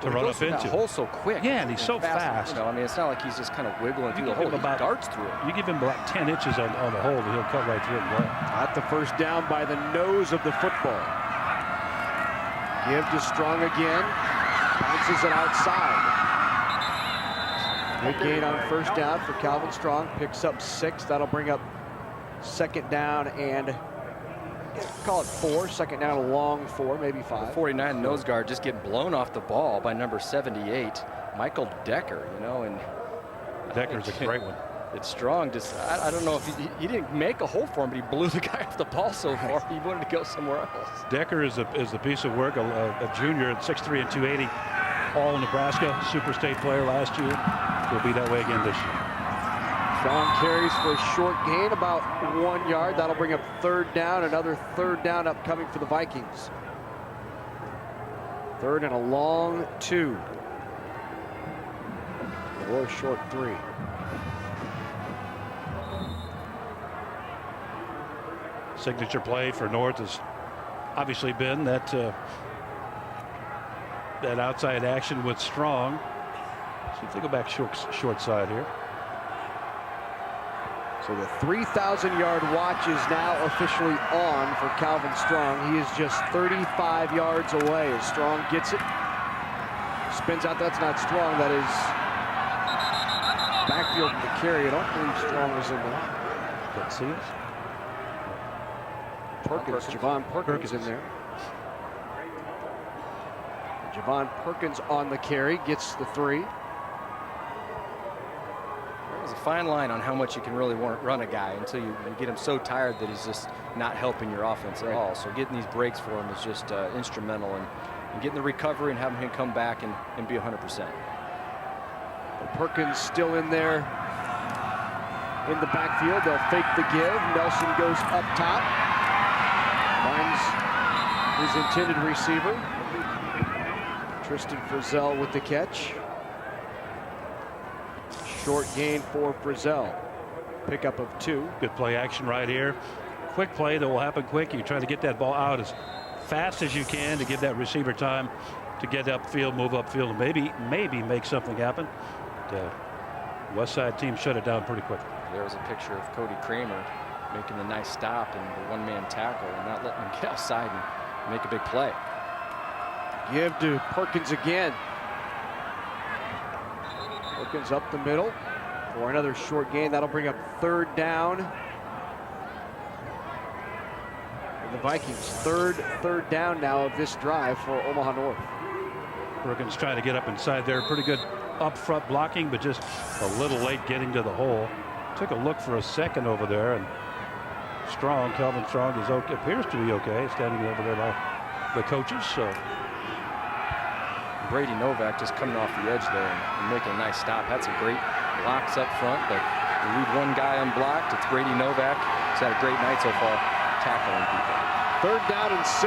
to run up into. That hole so quick. Yeah, and he's so fast. You know, I mean, it's not like he's just kind of wiggling through the hole. He darts through it. You give him about 10 inches on the hole, and he'll cut right through it and go. At the first down by the nose of the football. Give to Strong again. Bounces it outside. Good gain on first down for Calvin Strong. Picks up 6. That'll bring up second down and call it 4. Second down, a long 4, maybe 5. The 49 nose guard just getting blown off the ball by number 78, Michael Decker. You know, and Decker's a great one. It's Strong. Just I don't know if he didn't make a hole for him, but he blew the guy off the ball so far. He wanted to go somewhere else. Decker is a piece of work. A junior at 6'3" and 280. All Nebraska, Super State player last year. Will be that way again this year. Strong carries for a short gain, about 1 yard. That'll bring up third down. Another third down upcoming for the Vikings. Third and a long 2. Or a short 3. Signature play for North has obviously been that outside action with Strong. See if they go back short side here. So the 3,000-yard watch is now officially on for Calvin Strong. He is just 35 yards away as Strong gets it. Spins out. That's not Strong. That is backfield in the carry. I don't believe Strong is in there. Let's see it. Javon Perkins is in there. Javon Perkins on the carry, gets the 3. There's a fine line on how much you can really run a guy until you get him so tired that he's just not helping your offense at all. So getting these breaks for him is just instrumental in getting the recovery and having him come back and be 100%. But Perkins still in there in the backfield. They'll fake the give. Nelson goes up top. Finds his intended receiver. Tristan Frizzell with the catch. Short gain for Frizzell. Pickup of 2. Good play action right here. Quick play that will happen quick. You try to get that ball out as fast as you can to give that receiver time to get upfield, move upfield, and maybe make something happen. The Westside team shut it down pretty quickly. There was a picture of Cody Kramer making the nice stop and the one-man tackle and not letting him get outside and make a big play. Give to Perkins again. Perkins up the middle for another short gain. That'll bring up 3rd down. And the Vikings, third down now of this drive for Omaha North. Perkins trying to get up inside there. Pretty good up front blocking, but just a little late getting to the hole. Took a look for a second over there, and Calvin Strong is okay, appears to be okay, standing over there by the coaches. So Brady Novak just coming off the edge there and making a nice stop. Had some great blocks up front, but we leave one guy unblocked. It's Brady Novak. He's had a great night so far, tackling people. 3rd down and 6.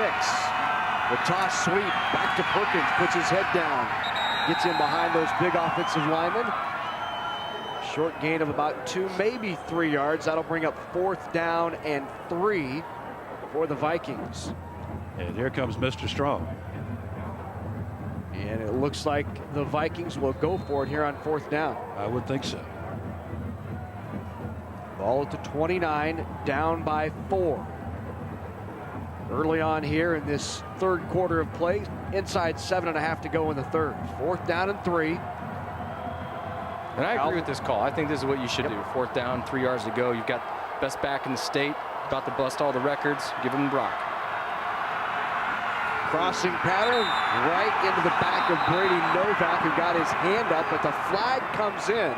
The toss sweep back to Perkins, puts his head down, gets in behind those big offensive linemen. Short gain of about 2, maybe 3 yards. That'll bring up 4th down and 3 for the Vikings. And here comes Mr. Strong. And it looks like the Vikings will go for it here on 4th down. I would think so. Ball at the 29, down by 4. Early on here in this 3rd quarter of play, inside 7.5 to go in the 3rd. 4th down and 3. And I agree with this call. I think this is what you should do. 4th down, 3 yards to go. You've got best back in the state, about to bust all the records. Give him the rock. Crossing pattern right into the back of Brady Novak, who got his hand up, but the flag comes in.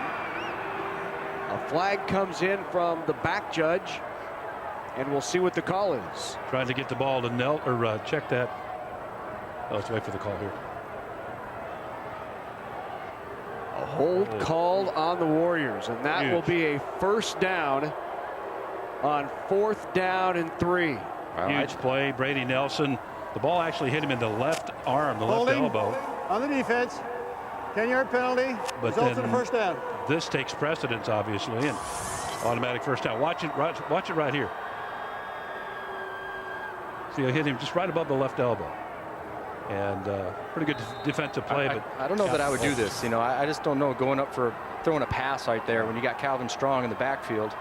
A flag comes in from the back judge, and we'll see what the call is. Trying to get the ball to check that. Oh, let's wait for the call here. A hold called on the Warriors, and that will be a 1st down on 4th down and 3. Huge play, Brady Nelson. The ball actually hit him in the left arm, the left elbow. On the defense, 10-yard penalty, but results in a 1st down. This takes precedence, obviously, and automatic 1st down. Watch it right here. See, I hit him just right above the left elbow. And pretty good defensive play. But I don't know that I would do this. You know, I just don't know going up for throwing a pass right there when you got Calvin Strong in the backfield.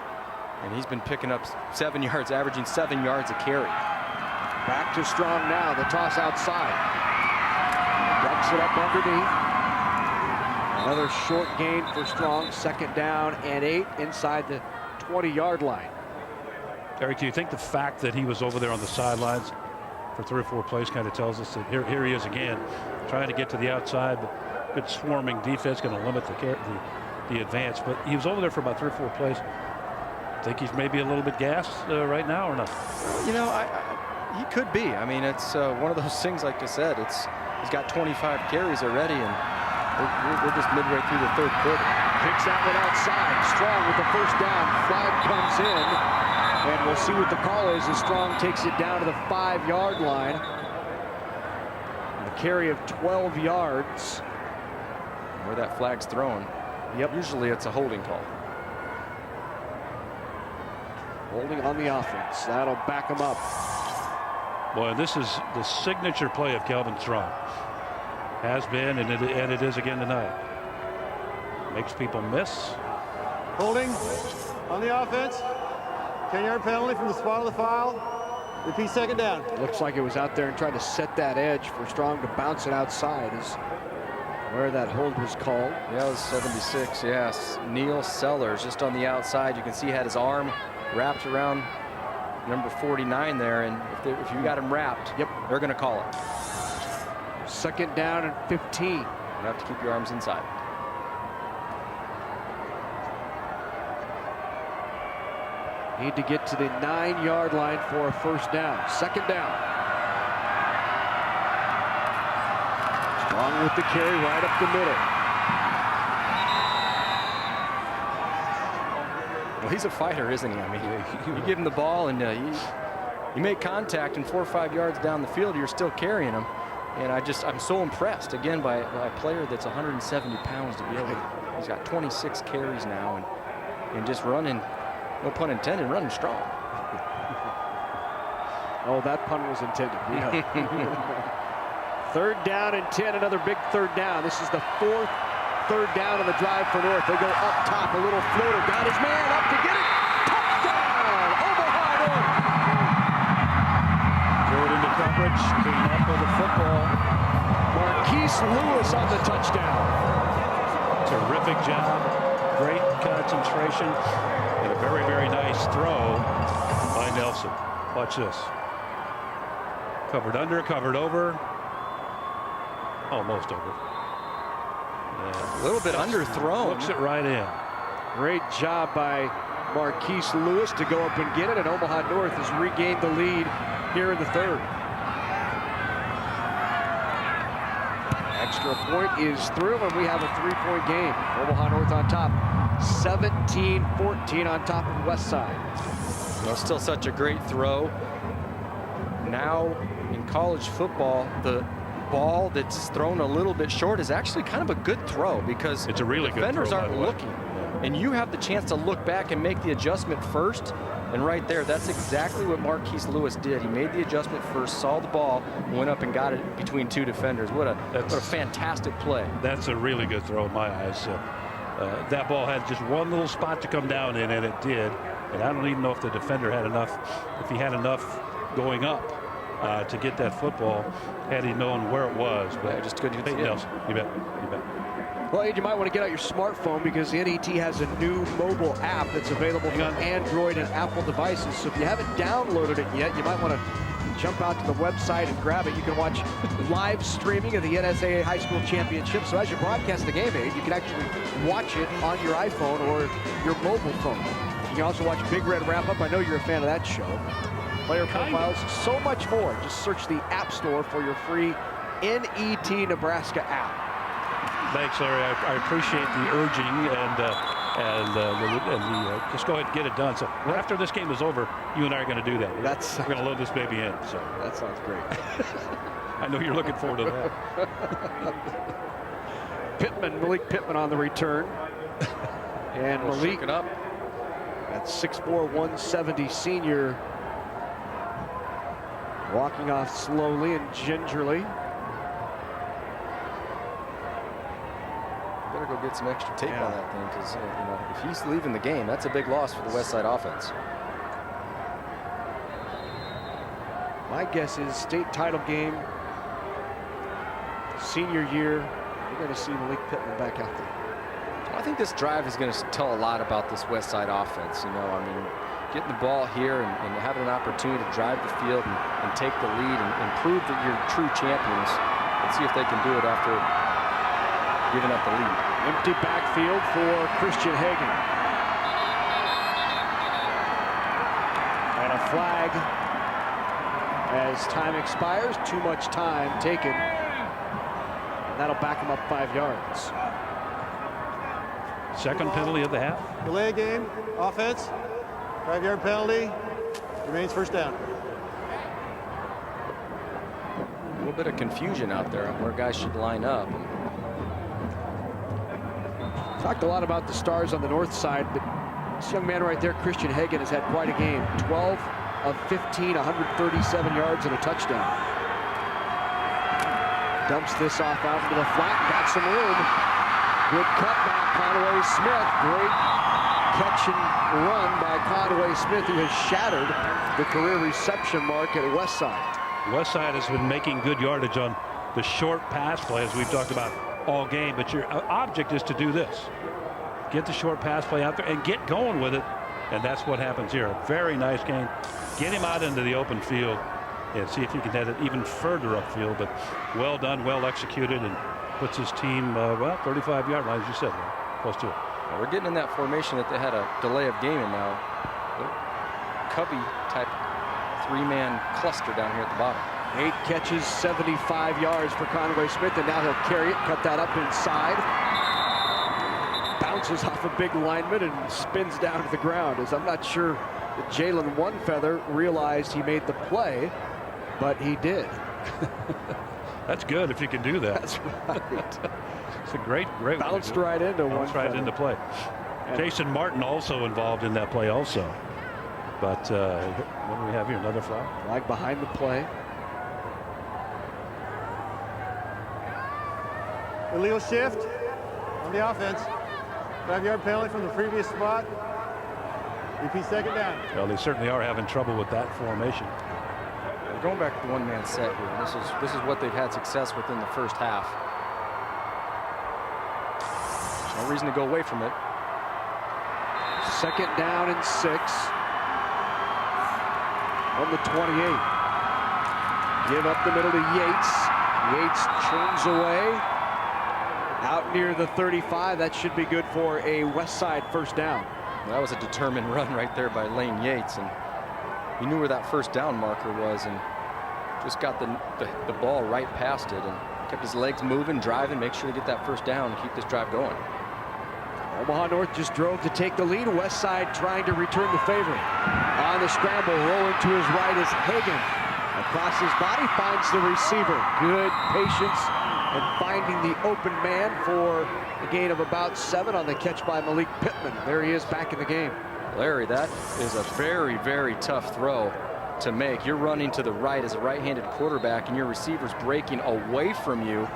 And he's been picking up 7 yards, averaging 7 yards a carry. Back to Strong now, the toss outside. Ducks it up underneath. Another short gain for Strong, 2nd down and 8 inside the 20-yard line. Eric, do you think the fact that he was over there on the sidelines for 3 or 4 plays kind of tells us that here he is again, trying to get to the outside, but good swarming defense, going to limit the advance. But he was over there for about 3 or 4 plays. Think he's maybe a little bit gassed right now or not? You know, he could be. I mean, it's one of those things, like I said, he's got 25 carries already, and we're just midway through the 3rd quarter. Kicks that one outside. Strong with the 1st down. Flag comes in, and we'll see what the call is as Strong takes it down to the 5-yard line. A carry of 12 yards. Where that flag's thrown, usually it's a holding call. Holding on the offense. That'll back him up. Boy, this is the signature play of Calvin Strong. Has been, and it is again tonight. Makes people miss. Holding on the offense. 10-yard penalty from the spot of the foul. Repeat 2nd down. Looks like it was out there and tried to set that edge for Strong to bounce it outside is where that hold was called. Yeah, it was 76, yes. Neil Sellers just on the outside. You can see he had his arm wrapped around number 49 there, and if you got him wrapped, they're going to call it. 2nd down and 15. You have to keep your arms inside. Need to get to the 9-yard line for a 1st down. 2nd down. Strong with the carry right up the middle. Well, he's a fighter, isn't he? I mean, you give him the ball and you make contact, and 4 or 5 yards down the field, you're still carrying him. And I'm so impressed again by a player that's 170 pounds to be able to. He's got 26 carries now and just running, no pun intended, running strong. Oh, that pun was intended. Yeah. 3rd down and 10, another big 3rd down. This is the 4th 3rd down of the drive for North. They go up top, a little floater, got his man up to get it. Touchdown, Omaha North. Threw it into coverage, came up with the football. Marquise Lewis on the touchdown. Terrific job, great concentration, and a very, very nice throw by Nelson. Watch this. Covered under, covered over. Almost over. A little bit underthrown. Looks it right in. Great job by Marquise Lewis to go up and get it, and Omaha North has regained the lead here in the third. Extra point is through, and we have a 3-point game. Omaha North on top, 17-14 on top of Westside. Well, still such a great throw. Now in college football, the ball that's thrown a little bit short is actually kind of a good throw because it's a really defenders good throw, aren't looking. And you have the chance to look back and make the adjustment first. And right there, that's exactly what Marquise Lewis did. He made the adjustment first, saw the ball, went up and got it between two defenders. What a fantastic play. That's a really good throw in my eyes. That ball had just one little spot to come down in, and it did. And I don't even know if the defender had enough, if he had enough going up to get that football, had he known where it was. But yeah, just good to see Nelson. You bet. You bet. Well, Ed, you might want to get out your smartphone because NET has a new mobile app that's available on Android and Apple devices. So if you haven't downloaded it yet, you might want to jump out to the website and grab it. You can watch live streaming of the NSAA High School Championship. So as you broadcast the game, Ed, you can actually watch it on your iPhone or your mobile phone. You can also watch Big Red Wrap Up. I know you're a fan of that show. Player profiles, so much more. Just search the App Store for your free NET Nebraska app. Thanks, Larry. I appreciate the urging and just go ahead and get it done. So after this game is over, you and I are going to do that. We're going to load this baby in. So that sounds great. I know you're looking forward to that. Malik Pittman on the return, and Malik it up. That 6'4", 170 senior, walking off slowly and gingerly. Better go get some extra tape on that thing because if he's leaving the game, that's a big loss for the Westside offense. My guess is state title game, senior year, we're going to see Malik Pittman back out there. I think this drive is going to tell a lot about this Westside offense. I mean, getting the ball here and having an opportunity to drive the field and take the lead and prove that you're true champions. Let's see if they can do it after giving up the lead. Empty backfield for Christian Hagan. And a flag as time expires. Too much time taken. And that'll back him up 5 yards. Second penalty of the half. Delay game, offense, 5-yard penalty, remains first down. A little bit of confusion out there on where guys should line up. Talked a lot about the stars on the north side, but this young man right there, Christian Hagan, has had quite a game. 12 of 15, 137 yards and a touchdown. Dumps this off out into the flat, got some room. Good cutback, Conway Smith. Great catch and run by Conway Smith, who has shattered the career reception mark at Westside. Westside has been making good yardage on the short pass play, as we've talked about all game, but your object is to do this. Get the short pass play out there and get going with it, and that's what happens here. A very nice game. Get him out into the open field and see if he can head it even further upfield, but well done, well executed, and puts his team, 35-yard line, as you said, close to it. Well, we're getting in that formation that they had a delay of game in now. Cubby-type three-man cluster down here at the bottom. 8 catches, 75 yards for Conway Smith, and now he'll carry it, cut that up inside. Bounces off a big lineman and spins down to the ground. As I'm not sure that Jalen Onefeather realized he made the play, but he did. That's good if you can do that. That's right. It's a great bounced right into one. Bounced right into play. And Jason Martin also involved in that play also. But what do we have here? Another flag? Flag behind the play. Illegal shift on the offense. 5-yard penalty from the previous spot. Repeat second down. Well, they certainly are having trouble with that formation. We're going back to the one-man set here. This is what they've had success with in the first half. No reason to go away from it. 2nd down and 6 from the 28. Give up the middle to Yates. Yates churns away out near the 35. That should be good for a Westside 1st down. Well, that was a determined run right there by Lane Yates, and he knew where that 1st down marker was and just got the ball right past it and kept his legs moving, driving, make sure to get that 1st down and keep this drive going. Omaha North just drove to take the lead. Westside trying to return the favor. On the scramble, rolling to his right is Hagan. Across his body, finds the receiver. Good patience and finding the open man for a gain of about 7 on the catch by Malik Pittman. There he is back in the game. Larry, that is a very, very tough throw to make. You're running to the right as a right-handed quarterback and your receiver's breaking away from you.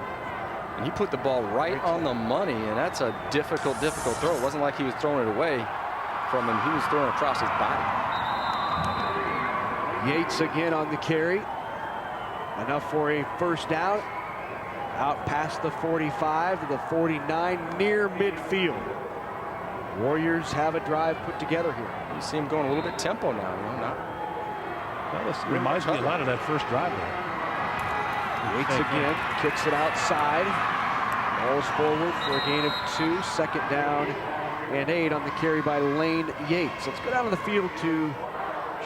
And he put the ball right on the money, and that's a difficult throw. It wasn't like he was throwing it away from him. He was throwing across his body. Yates again on the carry. Enough for a 1st down. Out past the 45 to the 49, near midfield. Warriors have a drive put together here. You see him going a little bit tempo now. That reminds me a lot of that first drive there. Yates again, kicks it outside. Rolls forward for a gain of 2. 2nd down and 8 on the carry by Lane Yates. Let's go down to the field to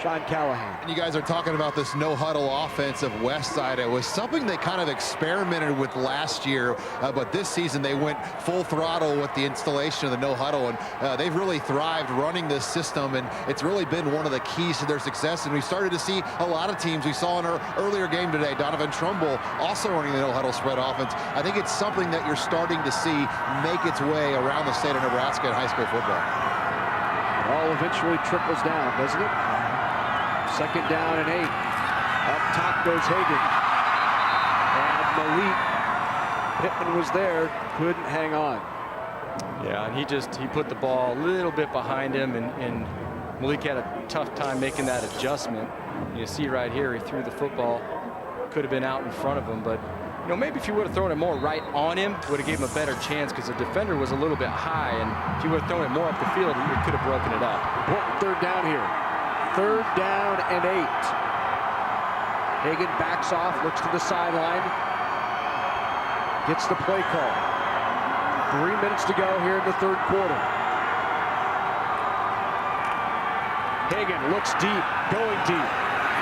Sean Callahan. And you guys are talking about this no-huddle offense of Westside. It was something they kind of experimented with last year, but this season they went full throttle with the installation of the no-huddle, and they've really thrived running this system, and it's really been one of the keys to their success. And we started to see a lot of teams. We saw in our earlier game today, Donovan Trumbull also running the no-huddle spread offense. I think it's something that you're starting to see make its way around the state of Nebraska in high school football. It all eventually trickles down, doesn't it? 2nd down and 8. Up top goes Hagan. And Malik Pittman was there, couldn't hang on. Yeah, and he put the ball a little bit behind him, and Malik had a tough time making that adjustment. You see right here, he threw the football. Could have been out in front of him, but maybe if you would have thrown it more right on him, would have given him a better chance because the defender was a little bit high, and if you would have thrown it more up the field, he could have broken it up. Important 3rd down here. 3rd down and 8. Hagan backs off, looks to the sideline, gets the play call. 3 minutes to go here in the 3rd quarter. Hagan looks deep, going deep.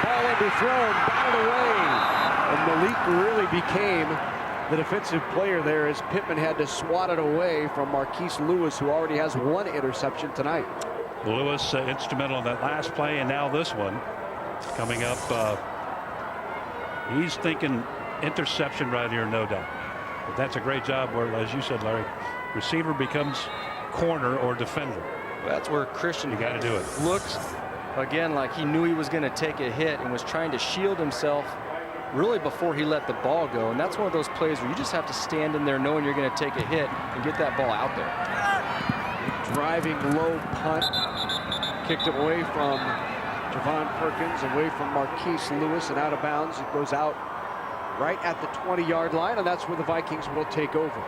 Ball underthrown, batted away. And Malik really became the defensive player there as Pittman had to swat it away from Marquise Lewis, who already has 1 interception tonight. Lewis instrumental in that last play, and now this one coming up. He's thinking interception right here, no doubt. But that's a great job where, as you said, Larry, receiver becomes corner or defender. That's where Christian, you got to do it. Looks again like he knew he was going to take a hit and was trying to shield himself really before he let the ball go. And that's one of those plays where you just have to stand in there knowing you're going to take a hit and get that ball out there. Driving low punt, kicked it away from Javon Perkins, away from Marquise Lewis, and out of bounds. It goes out right at the 20-yard line, and that's where the Vikings will take over.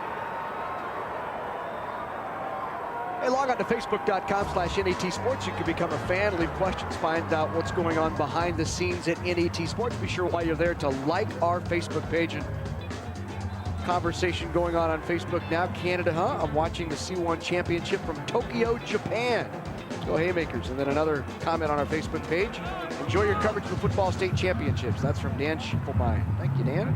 Hey, log on to Facebook.com/NET Sports. You can become a fan, leave questions, find out what's going on behind the scenes at NET Sports. Be sure while you're there to like our Facebook page. And conversation going on Facebook now. Canada, I'm watching the C1 Championship from Tokyo, Japan. Let's go Haymakers. And then another comment on our Facebook page. Enjoy your coverage of the Football State Championships. That's from Dan Schiffelbein. Thank you, Dan.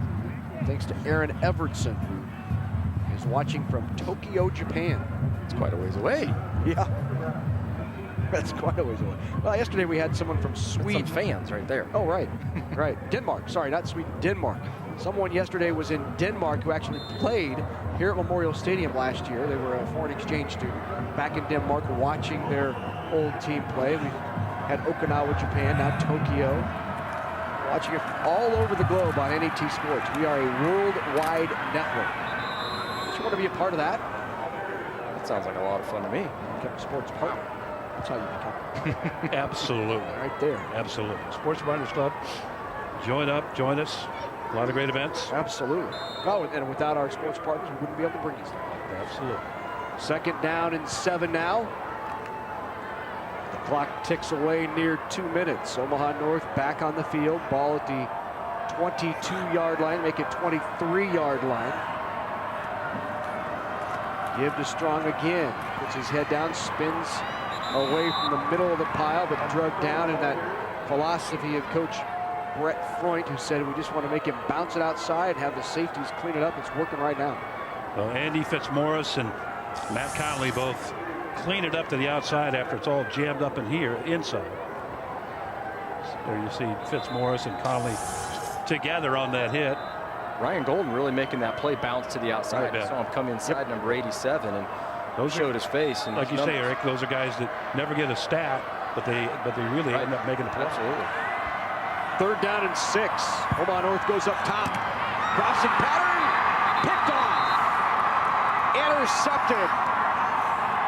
Thanks to Aaron Evertson, who is watching from Tokyo, Japan. It's quite a ways away. Yeah. That's quite a ways away. Well, yesterday we had someone from Sweden. Some fans right there. Oh, right. Right. Denmark. Sorry, not Sweden. Denmark. Someone yesterday was in Denmark who actually played here at Memorial Stadium last year. They were a foreign exchange student back in Denmark watching their old team play. We had Okinawa, Japan, now Tokyo. Watching it all over the globe on NET Sports. We are a worldwide network. Don't you want to be a part of that? That sounds like a lot of fun to me. Become a sports partner. That's how you become. Absolutely. Right there. Absolutely. Sports Partners Club. Join up, join us. A lot of great events. Absolutely. Oh, and without our sports partners, we wouldn't be able to bring you stuff. Absolutely. 2nd down and 7 now. The clock ticks away near 2 minutes. Omaha North back on the field. Ball at the 22-yard line, make it 23-yard line. Give to Strong again. Puts his head down, spins away from the middle of the pile, but drugged down in that philosophy of Coach Brett Freund, who said we just want to make him bounce it outside, have the safeties clean it up. It's working right now. Well, Andy Fitzmaurice and Matt Conley both clean it up to the outside after it's all jammed up in here inside. There you see Fitzmaurice and Conley together on that hit. Ryan Golden really making that play bounce to the outside. I saw him come inside number 87, and those showed his face. And like you say, Eric, those are guys that never get a stat, but they really end up making a play. Absolutely. 3rd down and 6. Omaha North goes up top. Crossing pattern. Picked off. Intercepted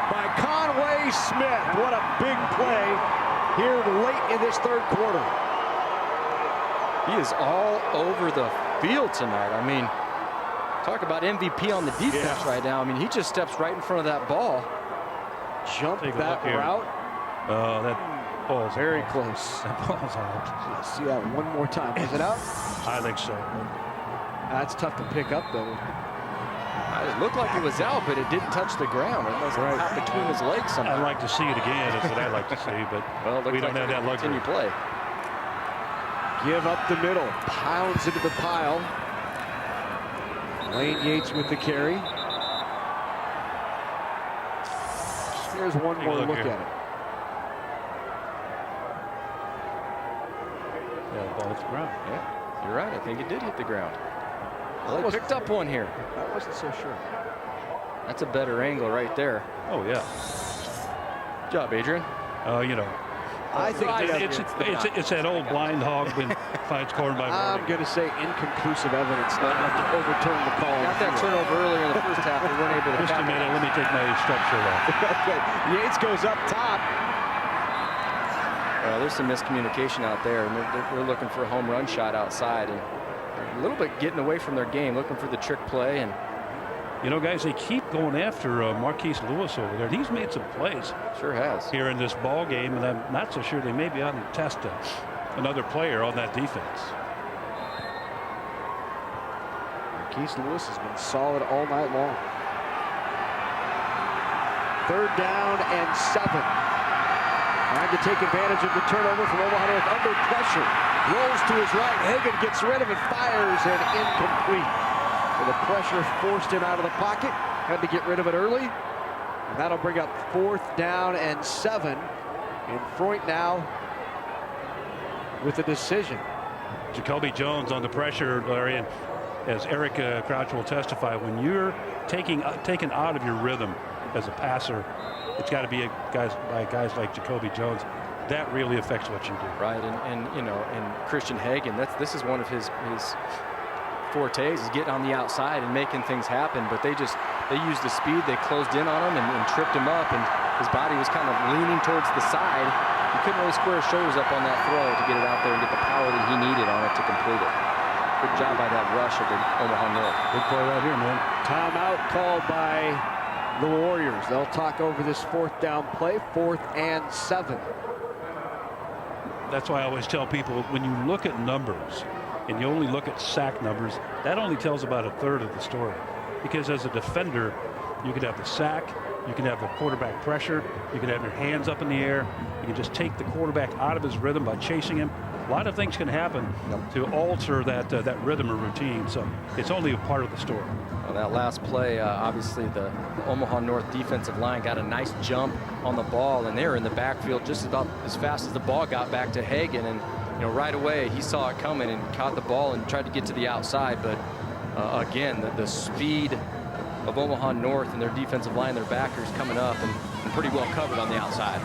by Conway Smith. What a big play here late in this 3rd quarter. He is all over the field tonight. I mean, talk about MVP on the defense right now. I mean, he just steps right in front of that ball. Jump that route. Oh, that ball's very close. That ball's out. Let's see that one more time. Is it out? I think so. That's tough to pick up, though. It looked like it was out, but it didn't touch the ground. It was out between his legs somehow. I'd like to see it again. That's what I'd like to see, but we don't have that luxury. Play. Give up the middle. Pounds into the pile. Lane Yates with the carry. Here's one more look at it. Yeah, the ball hits the ground. Yeah, you're right. I think it did hit the ground. Well, they picked up one here. I wasn't so sure. That's a better angle right there. Oh, yeah. Good job, Adrian. You know, I think it's that old blind hog when finds corn by morning. I'm going to say inconclusive evidence not enough to overturn the call. Got that turnover earlier in the first half. They weren't able to. Just a minute. Let me take my strap shirt off. Okay. Yates goes up top. There's some miscommunication out there, and they're looking for a home run shot outside, and a little bit getting away from their game, looking for the trick play. And you know, guys, they keep going after Marquise Lewis over there. He's made some plays. Sure has. Here in this ball game, and I'm not so sure they may be on to test another player on that defense. Marquise Lewis has been solid all night long. 3rd down and 7. Trying to take advantage of the turnover from Omaha North under pressure. Rolls to his right. Hagan gets rid of it, fires, and incomplete. With the pressure forced in out of the pocket. Had to get rid of it early. And that'll bring up 4th down and 7. And Freund now with a decision. Jacoby Jones on the pressure, Larry, and as Eric Crouch will testify, when you're taken out of your rhythm as a passer, it's got to be guys like Jacoby Jones. That really affects what you do. Right, and you know, and Christian Hagan, this is one of his fortes, is getting on the outside and making things happen. But they used the speed, they closed in on him and tripped him up, and his body was kind of leaning towards the side. He couldn't really square his shoulders up on that throw to get it out there and get the power that he needed on it to complete it. Good job by that rush of the Omaha North. Good play right here, man. Timeout called by the Warriors. They'll talk over this 4th down play, 4th and 7. That's why I always tell people, when you look at numbers and you only look at sack numbers, that only tells about 1/3 of the story. Because as a defender, you can have the sack, you can have the quarterback pressure, you can have your hands up in the air, you can just take the quarterback out of his rhythm by chasing him. A lot of things can happen to alter that rhythm or routine, so it's only a part of the story. Well, that last play, obviously the Omaha North defensive line got a nice jump on the ball, and they were in the backfield just about as fast as the ball got back to Hagan, and you know, right away he saw it coming and caught the ball and tried to get to the outside, but again, the speed of Omaha North and their defensive line, their backers coming up and pretty well covered on the outside.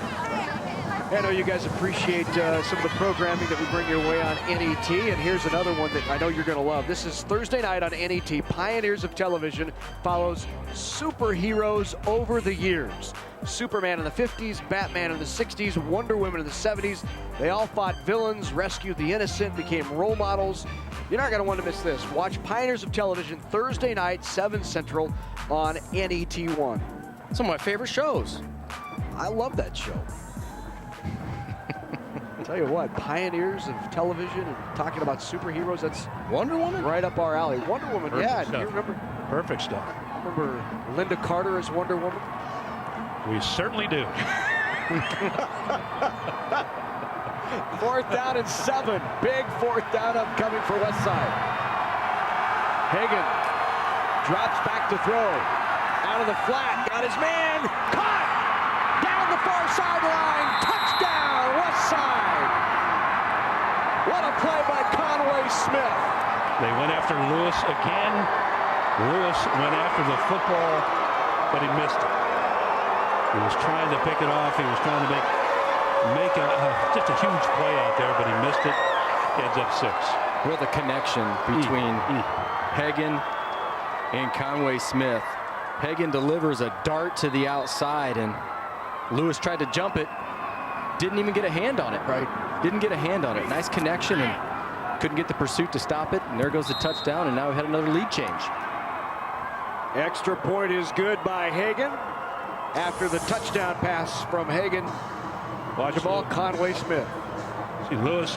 I know you guys appreciate some of the programming that we bring your way on NET, and here's another one that I know you're going to love. This is Thursday night on NET. Pioneers of Television follows superheroes over the years. Superman in the 50s, Batman in the 60s, Wonder Woman in the 70s. They all fought villains, rescued the innocent, became role models. You're not going to want to miss this. Watch Pioneers of Television Thursday night, 7 Central on NET1. Some of my favorite shows. I love that show. Tell you what, pioneers of television and talking about superheroes, that's Wonder Woman? right up our alley. Wonder Woman, Perfect yeah. stuff. Do you remember? Perfect stuff. Remember Linda Carter as Wonder Woman? We certainly do. 4th down and 7. Big 4th down upcoming for Westside. Hagan drops back to throw. Out of the flat, got his man, caught! Down the far sideline, touchdown, Westside! What a play by Conway Smith. They went after Lewis again. Lewis went after the football, but he missed it. He was trying to pick it off. He was trying to make just a huge play out there, but he missed it. Ends up 6. What the connection between Hagan and Conway Smith. Hagan delivers a dart to the outside, and Lewis tried to jump it. Didn't even get a hand on it. Right. Didn't get a hand on it. Nice connection, and couldn't get the pursuit to stop it. And there goes the touchdown, and now we had another lead change. Extra point is good by Hagan. After the touchdown pass from Hagan, watch the ball, Conway Smith. See Lewis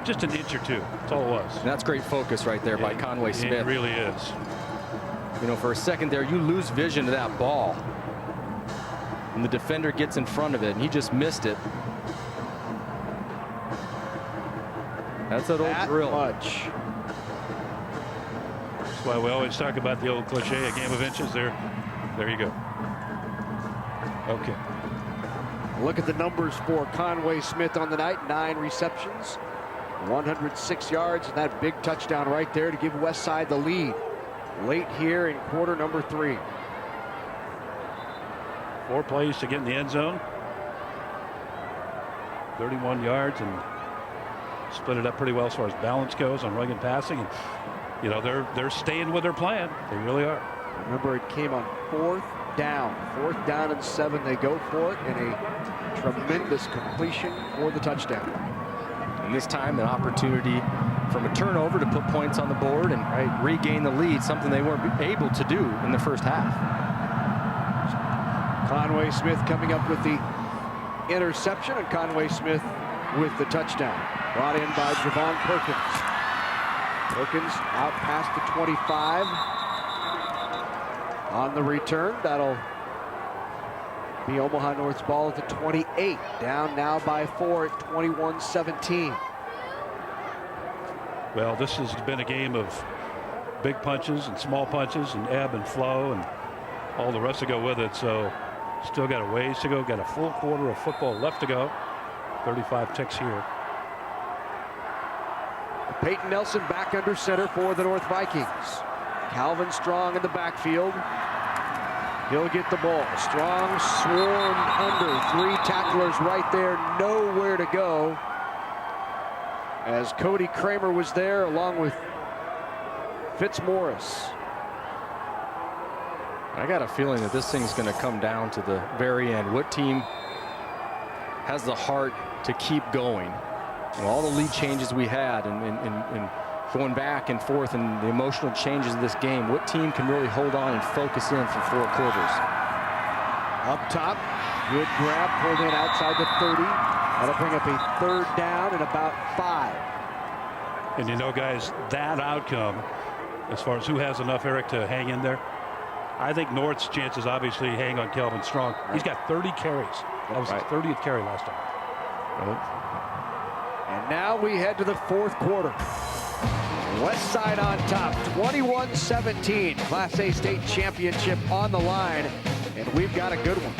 just an inch or two. That's all it was. And that's great focus right there by Conway Smith. It really is. You know, for a second there, you lose vision of that ball. And the defender gets in front of it, and he just missed it. That's that old drill. Much. That's why we always talk about the old cliche, a game of inches. There you go. Okay. Look at the numbers for Conway Smith on the night. 9 receptions, 106 yards, and that big touchdown right there to give Westside the lead late here in quarter number 3. 4 plays to get in the end zone. 31 yards, and split it up pretty well as far as balance goes on running and passing. And, you know, they're staying with their plan. They really are. Remember, it came on 4th down. 4th down and 7. They go for it, and a tremendous completion for the touchdown. And this time, an opportunity from a turnover to put points on the board and regain the lead, something they weren't able to do in the first half. Conway Smith coming up with the interception, and Conway Smith with the touchdown. Brought in by Javon Perkins. Perkins out past the 25. On the return, that'll be Omaha North's ball at the 28. Down now by 4 at 21-17. Well, this has been a game of big punches and small punches and ebb and flow and all the rest to go with it. So still got a ways to go. Got a full quarter of football left to go. 35 ticks here. Peyton Nelson back under center for the North Vikings. Calvin Strong in the backfield. He'll get the ball. Strong swarmed under. 3 tacklers right there. Nowhere to go. As Cody Kramer was there along with Fitzmaurice. I got a feeling that this thing's going to come down to the very end. What team has the heart to keep going? You know, all the lead changes we had and going back and forth and the emotional changes of this game, what team can really hold on and focus in for 4 quarters? Up top, good grab, pulled in outside the 30. That'll bring up a 3rd down and about 5. And you know, guys, that outcome, as far as who has enough, Eric, to hang in there, I think North's chances obviously hang on Calvin Strong. Right. He's got 30 carries. That was his 30th carry last time. And now we head to the 4th quarter. Westside on top, 21-17. Class A state championship on the line, and we've got a good one.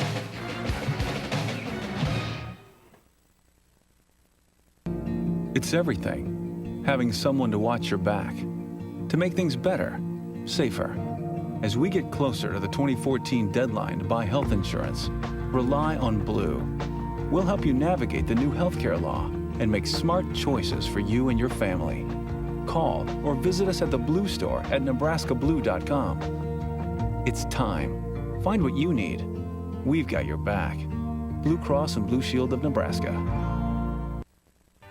It's everything. Having someone to watch your back, to make things better, safer. As we get closer to the 2014 deadline to buy health insurance, rely on Blue. We'll help you navigate the new healthcare law and make smart choices for you and your family. Call or visit us at the Blue Store at nebraskablue.com. It's time. Find what you need. We've got your back. Blue Cross and Blue Shield of Nebraska.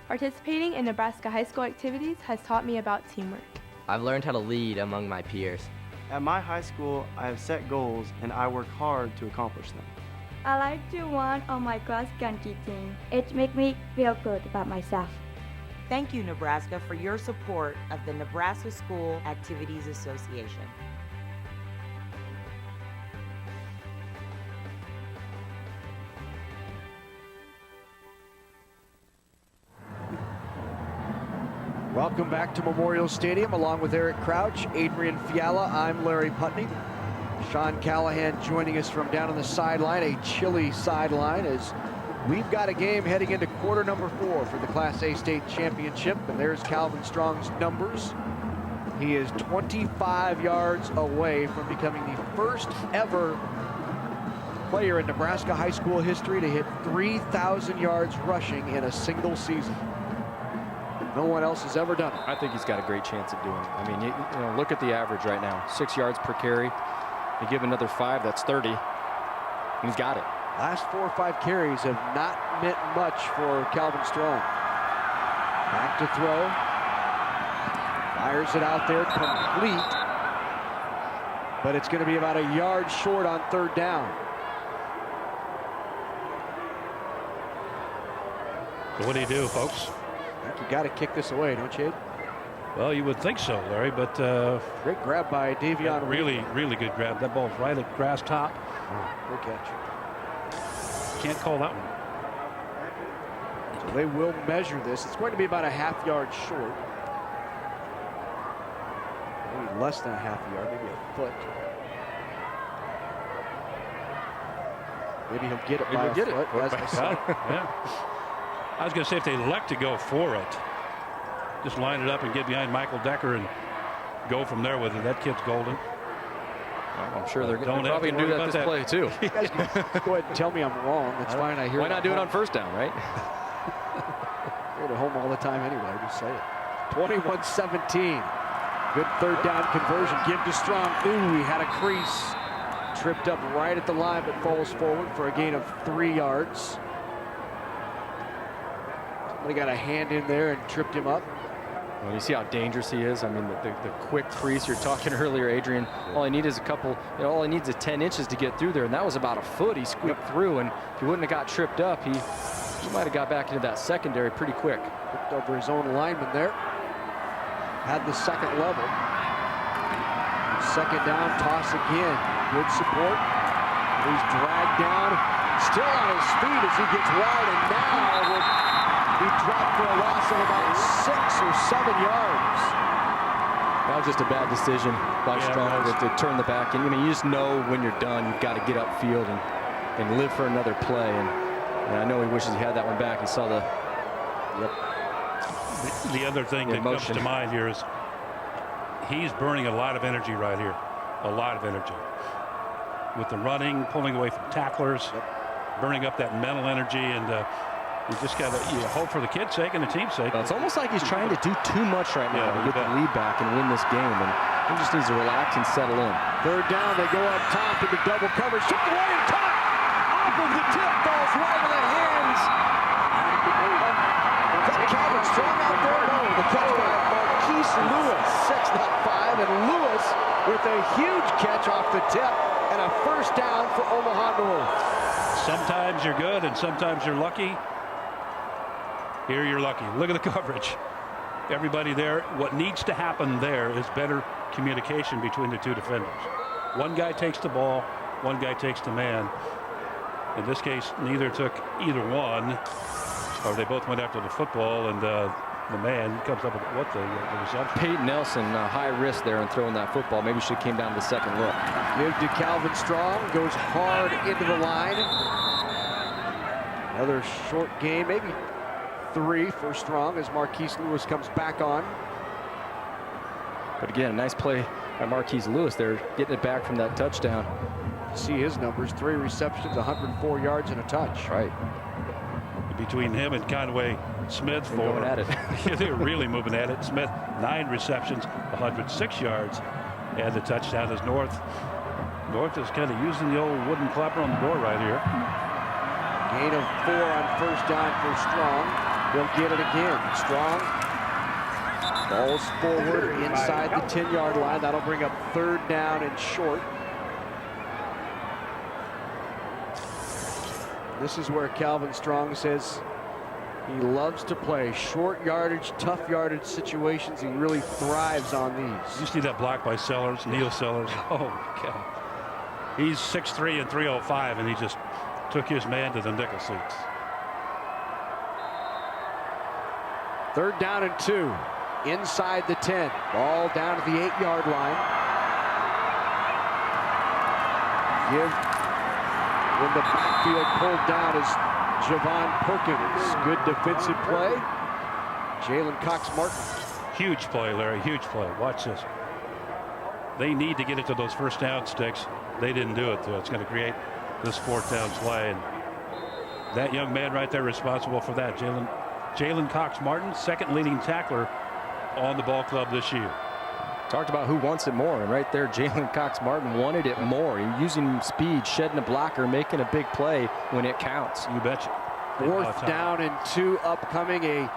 Participating in Nebraska high school activities has taught me about teamwork. I've learned how to lead among my peers. At my high school, I have set goals and I work hard to accomplish them. I like to run on my cross country team. It makes me feel good about myself. Thank you, Nebraska, for your support of the Nebraska School Activities Association. Welcome back to Memorial Stadium along with Eric Crouch, Adrian Fiala. I'm Larry Putney. Sean Callahan joining us from down on the sideline, a chilly sideline, as we've got a game heading into quarter number 4 for the Class A state championship. And there's Calvin Strong's numbers. He is 25 yards away from becoming the first ever player in Nebraska high school history to hit 3,000 yards rushing in a single season. No one else has ever done it. I think he's got a great chance of doing it. I mean, you know, look at the average right now. 6 yards per carry. You give another 5, that's 30. He's got it. Last 4 or 5 carries have not meant much for Calvin Strong. Back to throw. Fires it out there, complete. But it's going to be about a yard short on 3rd down. So what do you do, folks? I think you got to kick this away, don't you? Well, you would think so, Larry, but great grab by Davion. Really good grab. That ball's right at grass top. Good catch. Can't call that one. So they will measure this. It's going to be about a half yard short. Maybe less than a half yard, maybe a foot. Maybe he'll get it by a foot. As I said. Yeah. I was going to say if they elect to go for it, just line it up and get behind Michael Decker and go from there with it. That kid's golden. Well, I'm sure they're probably going to do that this play, too. You guys go ahead and tell me I'm wrong. That's fine. I hear. Why not do it on 1st down, right? You're at home all the time anyway. Just say it. 21-17. Good 3rd down conversion. Give to Strong. Ooh, he had a crease. Tripped up right at the line, but falls forward for a gain of 3 yards. Somebody got a hand in there and tripped him up. Well, you see how dangerous he is. I mean, the quick crease you're talking earlier, Adrian. All he needs is all he needs is 10 inches to get through there, and that was about a foot he squeaked through. And if he wouldn't have got tripped up, he might have got back into that secondary pretty quick. Tripped over his own lineman there. Had the 2nd level. 2nd down, toss again. Good support. He's dragged down, still on his feet as he gets wide, and now will be dropped for a loss of about 6 or 7 yards. That was just a bad decision by Strong to turn the back. And I mean, you just know when you're done, you've got to get upfield and live for another play. And I know he wishes he had that one back. He saw the. The other thing that comes to mind here is he's burning a lot of energy right here. A lot of energy. With the running, pulling away from tacklers, burning up that mental energy, and you just got to hope for the kid's sake and the team's sake. Well, it's almost like he's trying to do too much right now to get the lead back and win this game, and he just needs to relax and settle in. 3rd down, they go up top into double coverage. Shipped away and caught off of the tip, falls right in the hands. Is that Calvin Strong out there? No, the catch by Marquise Lewis, 6, not 5, and Lewis with a huge catch off the tip and a 1st down for Omaha North. Sometimes you're good and sometimes you're lucky. Here you're lucky. Look at the coverage. Everybody there. What needs to happen there is better communication between the 2 defenders. One guy takes the ball, one guy takes the man. In this case, neither took either one, or they both went after the football, and the man comes up with the result. Peyton Nelson, high risk there in throwing that football. Maybe should have came down to the 2nd look. Give to Calvin Strong, goes hard into the line. Another short game, maybe 3 for Strong as Marquise Lewis comes back on. But again, a nice play by Marquise Lewis there, getting it back from that touchdown. See his numbers, 3 receptions, 104 yards and a touch. Right. Between him and Conway Smith, going at it. They're really moving at it. Smith, 9 receptions, 106 yards, and the touchdown is North. North is kind of using the old wooden clapper on the door right here. Gain of 4 on 1st down for Strong. He'll get it again. Strong Ball's forward inside the 10-yard line. That'll bring up 3rd down and short. This is where Calvin Strong says he loves to play short yardage, tough yardage situations. He really thrives on these. You see that block by Sellers, Neil Sellers. Oh, my God. He's 6'3" and 305, and he just took his man to the nickel seats. 3rd down and 2. Inside the 10. Ball down to the 8-yard line. In the backfield, pulled down is Javon Perkins. Good defensive play. Jalen Cox-Martin. Huge play, Larry. Huge play. Watch this. They need to get it to those first down sticks. They didn't do it, though. It's going to create this 4th down play. And that young man right there responsible for that, Jalen Cox-Martin, 2nd leading tackler on the ball club this year. Talked about who wants it more, and right there, Jalen Cox-Martin wanted it more. He's using speed, shedding a blocker, making a big play when it counts. You betcha. 4th down and 2 upcoming. A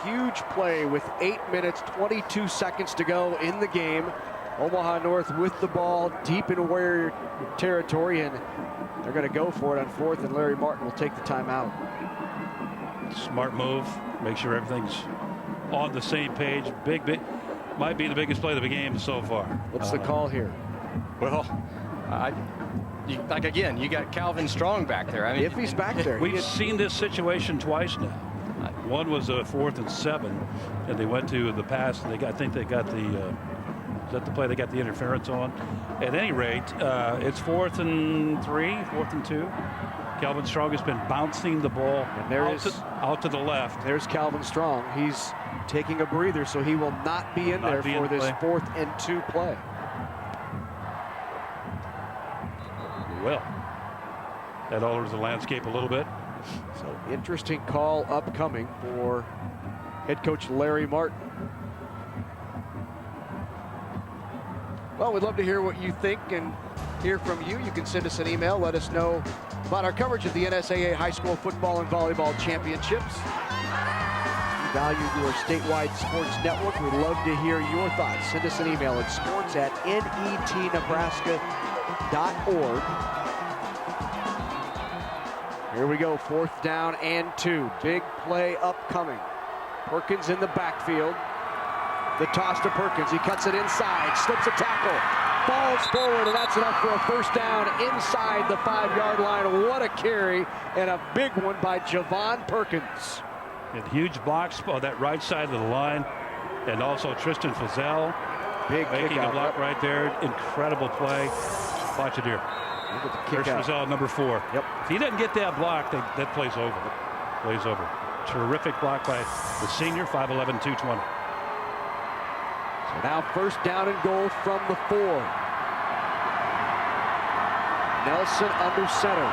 huge play with 8 minutes, 22 seconds to go in the game. Omaha North with the ball deep in Warrior territory, and they're going to go for it on 4th, and Larry Martin will take the timeout. Smart move. Make sure everything's on the same page. Big. Might be the biggest play of the game so far. What's the call here? Well, again, you got Calvin Strong back there. I mean, if he's back there. We've seen this situation twice now. One was a 4th and 7, and they went to the pass, and I think they got the the play they got the interference on. At any rate, it's 4th and 3, 4th and 2. Calvin Strong has been bouncing the ball out to the left. There's Calvin Strong. He's taking a breather, so he will not be in there for this 4th and 2 play. Well, that alters the landscape a little bit. So interesting call upcoming for head coach Larry Martin. Well, we'd love to hear what you think and hear from you. You can send us an email. Let us know about our coverage of the NSAA High School Football and Volleyball Championships. We value your statewide sports network. We'd love to hear your thoughts. Send us an email at sports@netnebraska.org. Here we go, 4th down and 2. Big play upcoming. Perkins in the backfield. The toss to Perkins. He cuts it inside, slips a tackle, falls forward, and that's enough for a 1st down inside the 5-yard line. What a carry, and a big one by Javon Perkins. And huge blocks on that right side of the line, and also Tristan Fazell making a block right there. Incredible play. Watch it here. There's Fazell, number 4. Yep. If he doesn't get that block, that play's over. Plays over. Terrific block by the senior, 5'11", 220. So now 1st down and goal from the 4. Nelson under center.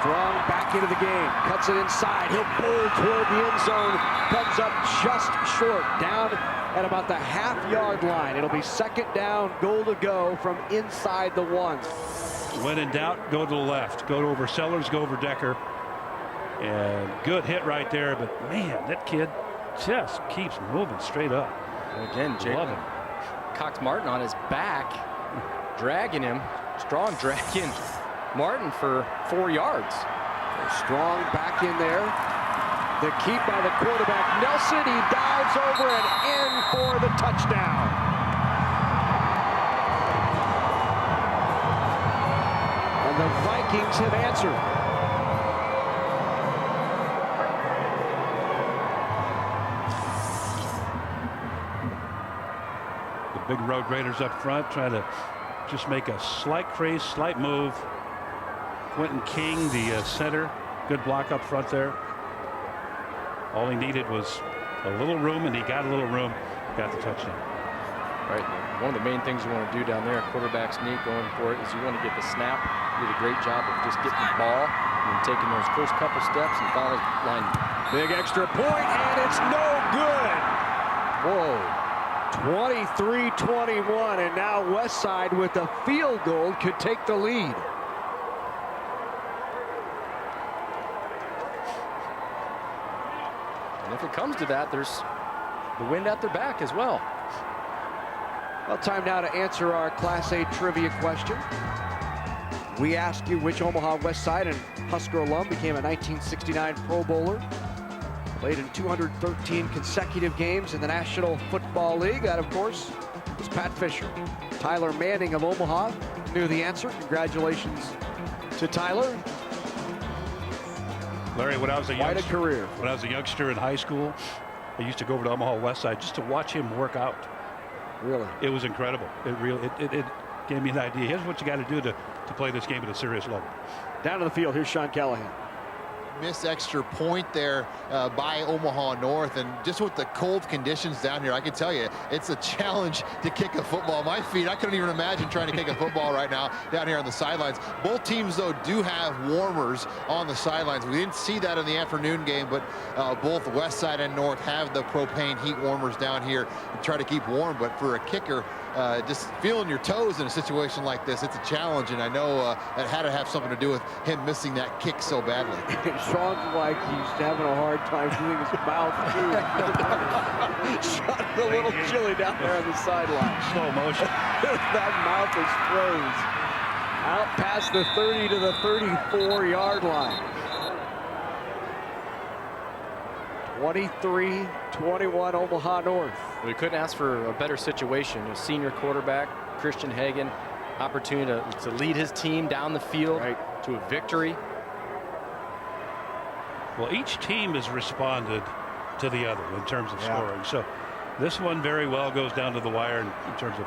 Strong back into the game. Cuts it inside. He'll pull toward the end zone. Comes up just short. Down at about the half-yard line. It'll be 2nd down, goal to go from inside the 1. When in doubt, go to the left. Go over Sellers, go over Decker. And good hit right there. But, man, that kid just keeps moving straight up. Again, Jalen Cox-Martin on his back, dragging him. Strong dragging Martin for 4 yards. Strong back in there. The keep by the quarterback, Nelson. He dives over and in for the touchdown. And the Vikings have answered. Big road graders up front trying to just make a slight crease, slight move. Quentin King, the center, good block up front there. All he needed was a little room, and he got a little room, got the touchdown. Right. One of the main things you want to do down there, quarterback sneak going for it, is you want to get the snap. You did a great job of just getting the ball and taking those first couple steps and follow line. Big extra point, and it's no good. Whoa. 23-21, and now Westside with a field goal could take the lead. And if it comes to that, there's the wind at their back as well. Well, time now to answer our Class A trivia question. We ask you which Omaha Westside and Husker alum became a 1969 Pro Bowler. Played in 213 consecutive games in the National Football League. That, of course, was Pat Fisher. Tyler Manning of Omaha knew the answer. Congratulations to Tyler. Larry, when I was a career. When I was a youngster in high school, I used to go over to Omaha Westside just to watch him work out. Really? It was incredible. It gave me an idea. Here's what you got to do to play this game at a serious level. Down to the field, here's Sean Callahan. Missed extra point there by Omaha North, and just with the cold conditions down here, I can tell you it's a challenge to kick a football. My feet, I couldn't even imagine trying to kick a football right now down here on the sidelines. Both teams, though, do have warmers on the sidelines. We didn't see that in the afternoon game, but both Westside and North have the propane heat warmers down here to try to keep warm. But for a kicker, just feeling your toes in a situation like this, it's a challenge, and I know it had to have something to do with him missing that kick so badly. Sean's like he's having a hard time doing his mouth too. Sean's a little chilly down there on the sideline. Slow motion. That mouth is froze. Out past the 30 to the 34-yard line. 23-21 Omaha North. We couldn't ask for a better situation. A senior quarterback, Christian Hagan, opportunity to lead his team down the field to a victory. Well, each team has responded to the other in terms of scoring. So this one very well goes down to the wire in terms of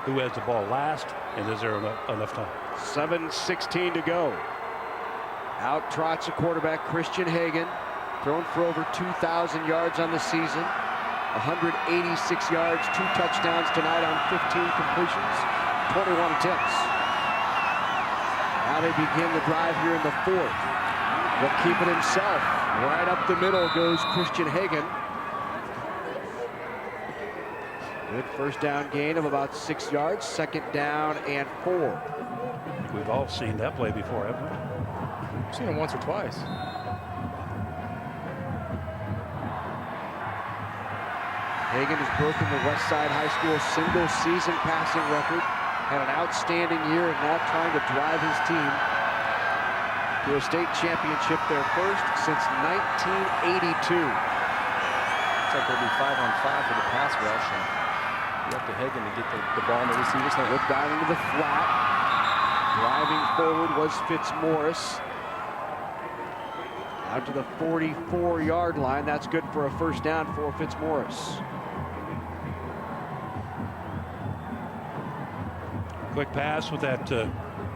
who has the ball last and is there enough time. 7:16 to go. Out trots a quarterback, Christian Hagan, thrown for over 2,000 yards on the season. 186 yards, 2 touchdowns tonight on 15 completions, 21 attempts. Now they begin the drive here in the 4th. But keep it himself. Right up the middle goes Christian Hagan. Good first down gain of about 6 yards. 2nd down and 4. We've all seen that play before, haven't we? We've seen it once or twice. Hagan has broken the Westside High School single-season passing record. Had an outstanding year and now trying to drive his team to a state championship, their first since 1982. Looks like they'll be 5-on-5 for the pass rush. And up to Hagan to get the ball in the receivers. They look down into the flat. Driving forward was Fitzmaurice. Out to the 44-yard line. That's good for a first down for Fitzmaurice. Quick pass with that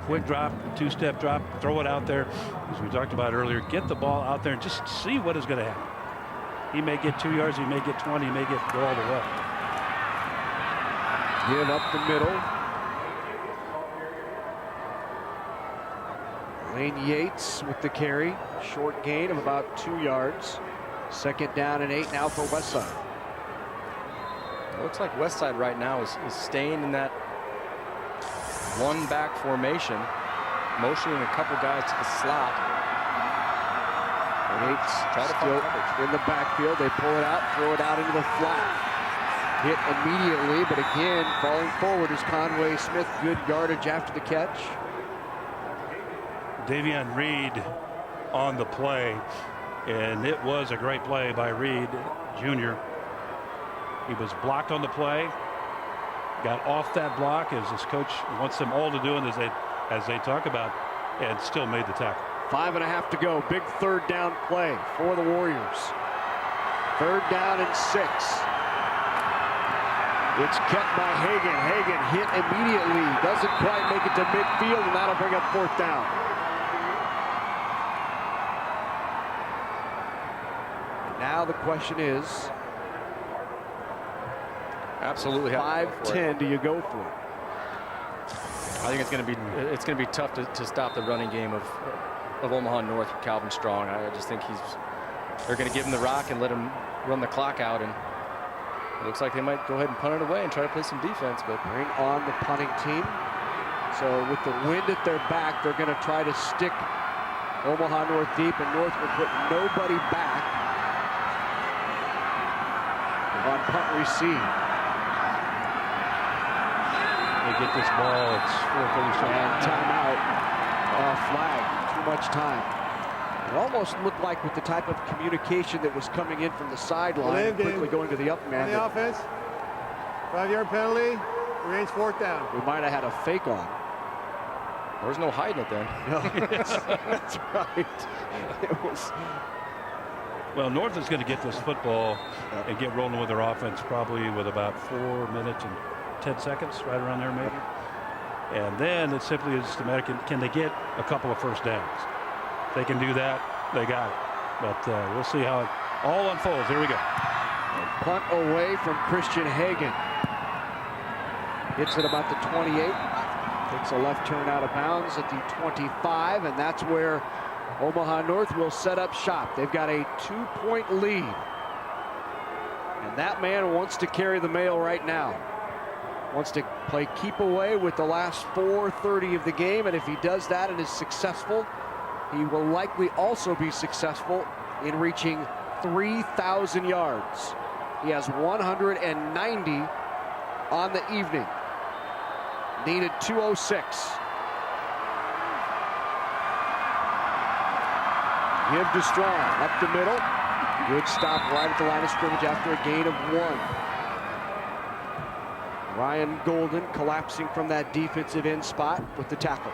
quick drop, 2-step drop, throw it out there. As we talked about earlier, get the ball out there and just see what is going to happen. He may get 2 yards, he may get 20, he may go all the way. Give up the middle. Lane Yates with the carry. Short gain of about 2 yards. 2nd down and 8 now for Westside. It looks like Westside right now is staying in that one-back formation, motioning a couple guys to the slot. Yates still in the backfield. They pull it out, throw it out into the flat. Hit immediately, but again, falling forward is Conway Smith. Good yardage after the catch. Davion Reed on the play, and it was a great play by Reed Jr. He was blocked on the play, got off that block as his coach wants them all to do, and as they talk about, and still made the tackle. 5.5 to go. Big 3rd down play for the Warriors. 3rd down and 6. It's kept by Hagan. Hagan hit immediately. Doesn't quite make it to midfield, and that'll bring up 4th down. Now the question is, absolutely 5-10, do you go for it? I think it's going to be tough to stop the running game of Omaha North with Calvin Strong. I just think they're going to give him the rock and let him run the clock out, and it looks like they might go ahead and punt it away and try to play some defense. But bring on the punting team. So with the wind at their back, they're going to try to stick Omaha North deep, and North will put nobody back. on punt receive. They get this ball, it's 4:37. And timeout, flag, too much time. It almost looked like with the type of communication that was coming in from the sideline, quickly going to the up man. On the offense, 5-yard penalty, remains 4th down. We might have had a fake on. There's no hiding it then. No, that's right. It was. Well, North is going to get this football and get rolling with their offense probably with about 4 minutes and 10 seconds, right around there maybe. And then it's simply just a matter, can they get a couple of first downs? If they can do that, they got it. But we'll see how it all unfolds. Here we go. A punt away from Christian Hagan. Hits it about the 28. Takes a left turn out of bounds at the 25, and that's where Omaha North will set up shop. They've got a 2-point lead. And that man wants to carry the mail right now. Wants to play keep away with the last 4:30 of the game, and if he does that and is successful, he will likely also be successful in reaching 3,000 yards. He has 190 on the evening. Needed 206. Give to Strong, up the middle. Good stop right at the line of scrimmage after a gain of 1. Ryan Golden collapsing from that defensive end spot with the tackle.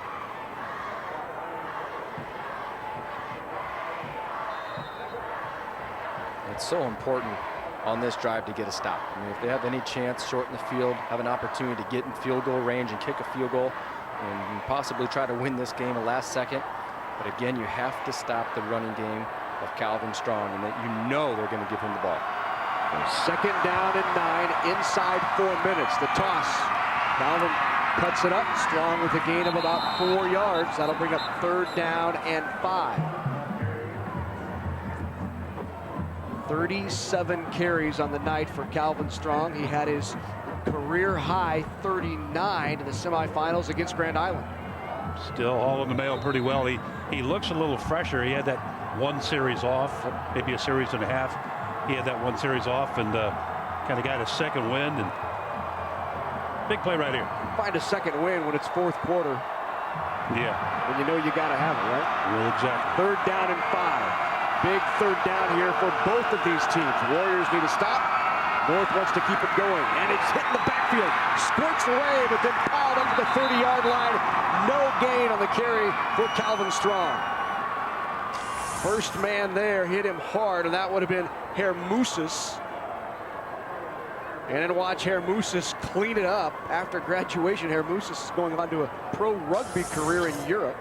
It's so important on this drive to get a stop. I mean, if they have any chance, shorten the field, have an opportunity to get in field goal range and kick a field goal and possibly try to win this game at last second. But again, you have to stop the running game of Calvin Strong, and that you know they're going to give him the ball. 2nd down and 9 inside 4 minutes. The toss. Calvin cuts it up. Strong with a gain of about 4 yards. That'll bring up 3rd down and 5. 37 carries on the night for Calvin Strong. He had his career high 39 in the semifinals against Grand Island. Still hauling the mail pretty well. He looks a little fresher. He had that 1 series off, maybe a series and a half. He had that 1 series off and kind of got a second wind. And big play right here. Find a second win when it's 4th quarter. Yeah. And you know you got to have it, right? Well, exactly. 3rd down and 5. Big 3rd down here for both of these teams. Warriors need to stop. North wants to keep it going, and it's hitting the backfield. Squirts away, but then piled up to the 30-yard line. No gain on the carry for Calvin Strong. First man there hit him hard, and that would have been Hermusis. And then watch Hermusis clean it up. After graduation, Hermusis is going on to a pro rugby career in Europe.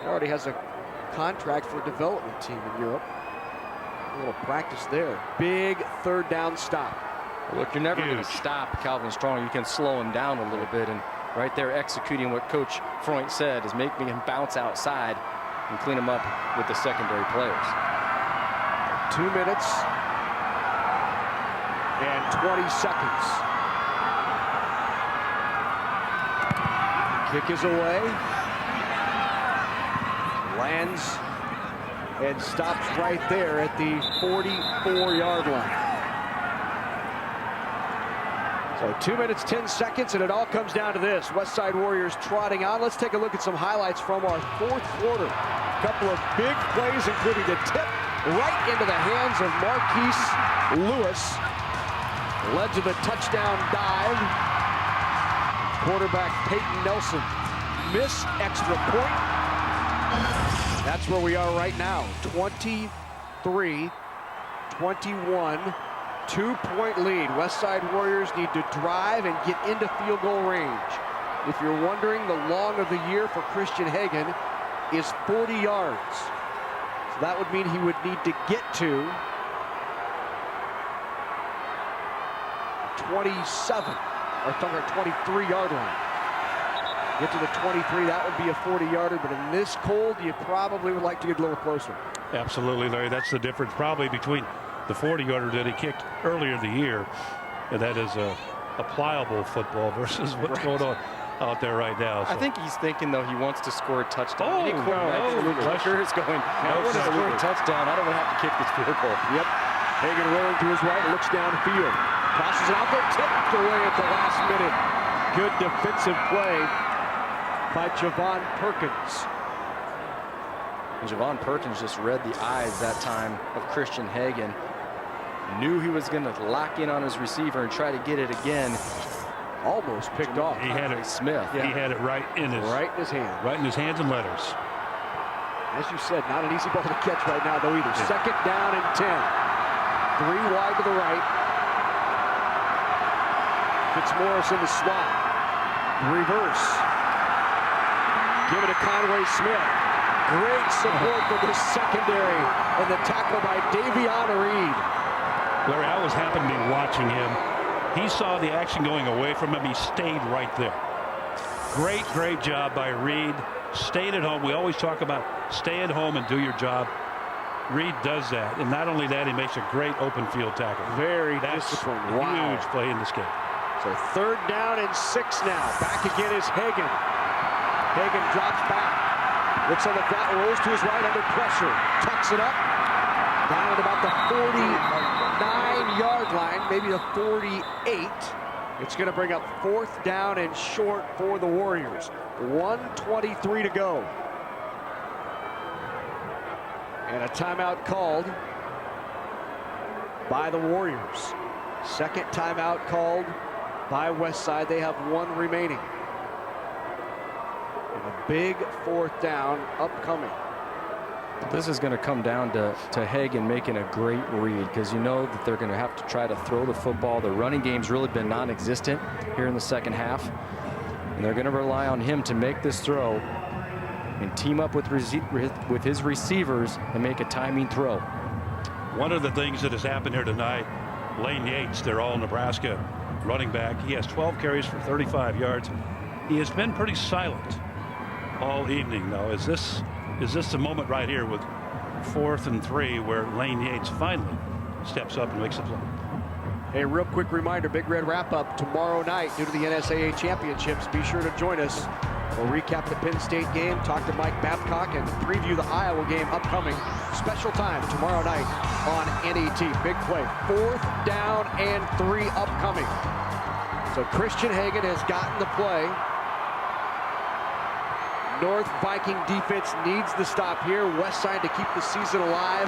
He already has a contract for a development team in Europe. A little practice there. Big 3rd down stop. Look, you're never going to stop Calvin Strong. You can slow him down a little bit, and right there executing what Coach Freund said is making him bounce outside and clean him up with the secondary players. 2 minutes and 20 seconds. Kick is away. Lands and stops right there at the 44-yard line. So 2 minutes, 10 seconds, and it all comes down to this. Westside Warriors trotting on. Let's take a look at some highlights from our 4th quarter. A couple of big plays, including the tip right into the hands of Marquise Lewis. Led to the touchdown dive. Quarterback Peyton Nelson missed extra point. That's where we are right now. 23-21, 2-point lead. Westside Warriors need to drive and get into field goal range. If you're wondering, the long of the year for Christian Hagan is 40 yards. So that would mean he would need to get to 27, or 23-yard line. Get to the 23, that would be a 40-yarder, but in this cold, you probably would like to get a little closer. Absolutely, Larry. That's the difference probably between the 40-yarder that he kicked earlier in the year, and that is a pliable football versus what's going on out there right now. So. I think he's thinking, though, he wants to score a touchdown. Oh, Any quarterback no, pressure is going, I want to score a touchdown. I don't want to have to kick this field goal. Yep. Hagan rolling to his right, looks downfield. Tosses it out there, tipped away at the last minute. Good defensive play by Javon Perkins. And Javon Perkins just read the eyes that time of Christian Hagan. Knew he was going to lock in on his receiver and try to get it again. Almost picked off. He had it. Smith. Yeah. He had it right in his hand. Right in his hands and letters. As you said, not an easy ball to catch right now, though, either. Yeah. Second down and 10. 3 wide to the right. Fitzmaurice in the slot. Reverse. Give it to Conway Smith. Great support for the secondary. And the tackle by Davion Reed. Larry, I was happened to be watching him. He saw the action going away from him. He stayed right there. Great job by Reed. Stayed at home. We always talk about stay at home and do your job. Reed does that. And not only that, he makes a great open field tackle. Very disciplined. Wow. Huge play in this game. So third down and 6 now. Back again is Hagan. Hagan drops back. Looks on the flat, rolls to his right under pressure. Tucks it up. Down at about the 49-yard line, maybe the 48. It's going to bring up 4th down and short for the Warriors. 1:23 to go. And a timeout called by the Warriors. Second timeout called by Westside. They have 1 remaining. And a big 4th down upcoming. This is going to come down to Hagan making a great read, because you know that they're going to have to try to throw the football. The running game's really been non-existent here in the second half. And they're going to rely on him to make this throw and team up with his receivers and make a timing throw. One of the things that has happened here tonight, Lane Yates, their all-Nebraska running back, he has 12 carries for 35 yards. He has been pretty silent all evening, though. Is this the moment right here with 4th and 3 where Lane Yates finally steps up and makes a play? A real quick reminder, Big Red wrap-up tomorrow night due to the NSAA championships. Be sure to join us. We'll recap the Penn State game, talk to Mike Babcock, and preview the Iowa game upcoming. Special time tomorrow night on NET. Big play. 4th down and 3 upcoming. So Christian Hagan has gotten the play. North Viking defense needs the stop here. Westside to keep the season alive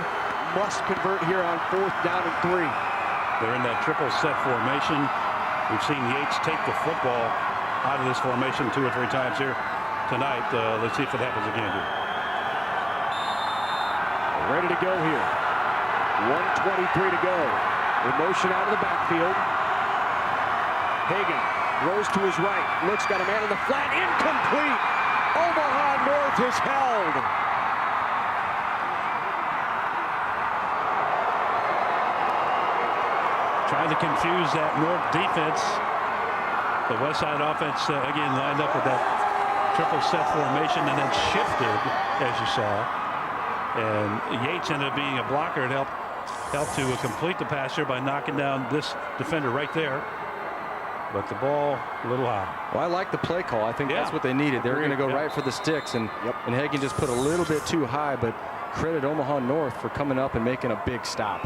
must convert here on 4th down and 3. They're in that triple set formation. We've seen Yates take the football out of this formation 2 or 3 times here tonight. Let's see if it happens again here. Ready to go here. 1:23 to go. In motion out of the backfield. Hagan rolls to his right. Looks, got a man in the flat. Incomplete. Omaha North is held. Trying to confuse that North defense. The Westside offense again lined up with that triple set formation and then shifted, as you saw. And Yates ended up being a blocker and helped to complete the pass here by knocking down this defender right there. But the ball a little high. Well, I like the play call. I think that's what they needed. They were going to go right for the sticks, and Hagan just put a little bit too high, but credit Omaha North for coming up and making a big stop.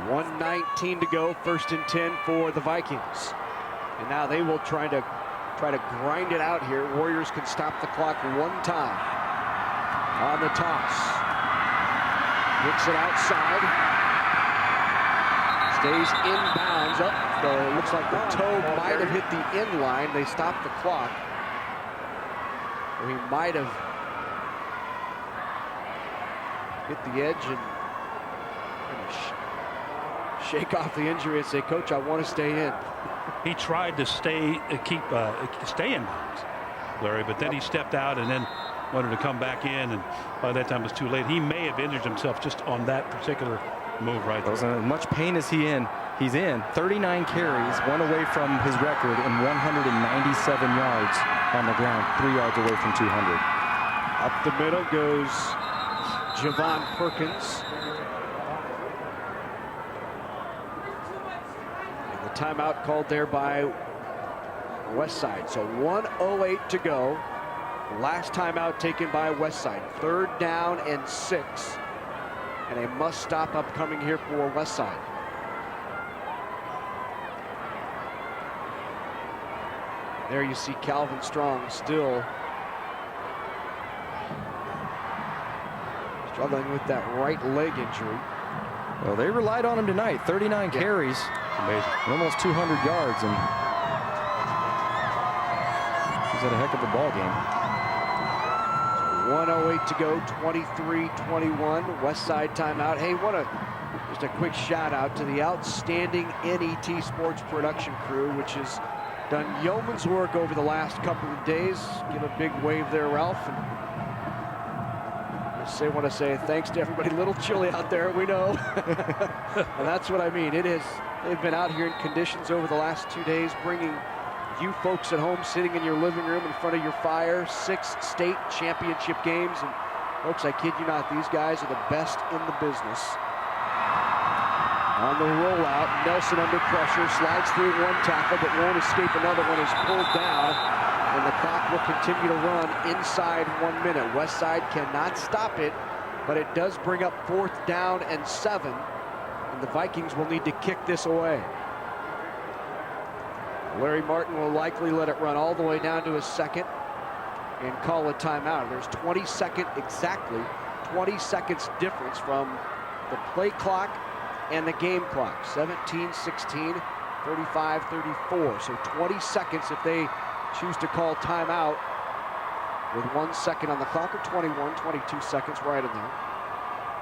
1:19 to go, 1st and 10 for the Vikings. And now they will try to grind it out here. Warriors can stop the clock 1 time. On the toss. Hits it outside. Stays inbounds. Up. Looks like the toe might have hit the end line. They stopped the clock. Or he might have hit the edge and shake off the injury and say, Coach, I want to stay in. He tried to stay in bounds, Larry, but then he stepped out and then wanted to come back in, and by that time it was too late. He may have injured himself just on that particular move right there. As much pain as he's in. 39 carries, 1 away from his record, and 197 yards on the ground, 3 yards away from 200. Up the middle goes Javon Perkins. Timeout called there by Westside. So 1:08 to go. Last timeout taken by Westside. 3rd down and 6. And a must stop upcoming here for Westside. There you see Calvin Strong still struggling with that right leg injury. Well, they relied on him tonight. 39 carries. Amazing. Almost 200 yards. And he's had a heck of a ball game. 1:08 to go, 23-21. Westside timeout. Hey, just a quick shout out to the outstanding NET Sports production crew, which has done yeoman's work over the last couple of days. Give a big wave there, Ralph. And I want to say thanks to everybody. A little chilly out there, we know. And that's what I mean. They've been out here in conditions over the last 2 days, bringing you folks at home sitting in your living room in front of your fire, 6 state championship games. And folks, I kid you not, these guys are the best in the business. On the rollout, Nelson under pressure, slides through one tackle, but won't escape another one, is pulled down, and the clock will continue to run inside 1 minute. Westside cannot stop it, but it does bring up 4th down and 7, and the Vikings will need to kick this away. Larry Martin will likely let it run all the way down to his 2nd and call a timeout. There's 20 seconds difference from the play clock and the game clock. 17-16, 35-34. So 20 seconds if they choose to call timeout with 1 second on the clock, or 21, 22 seconds right in there.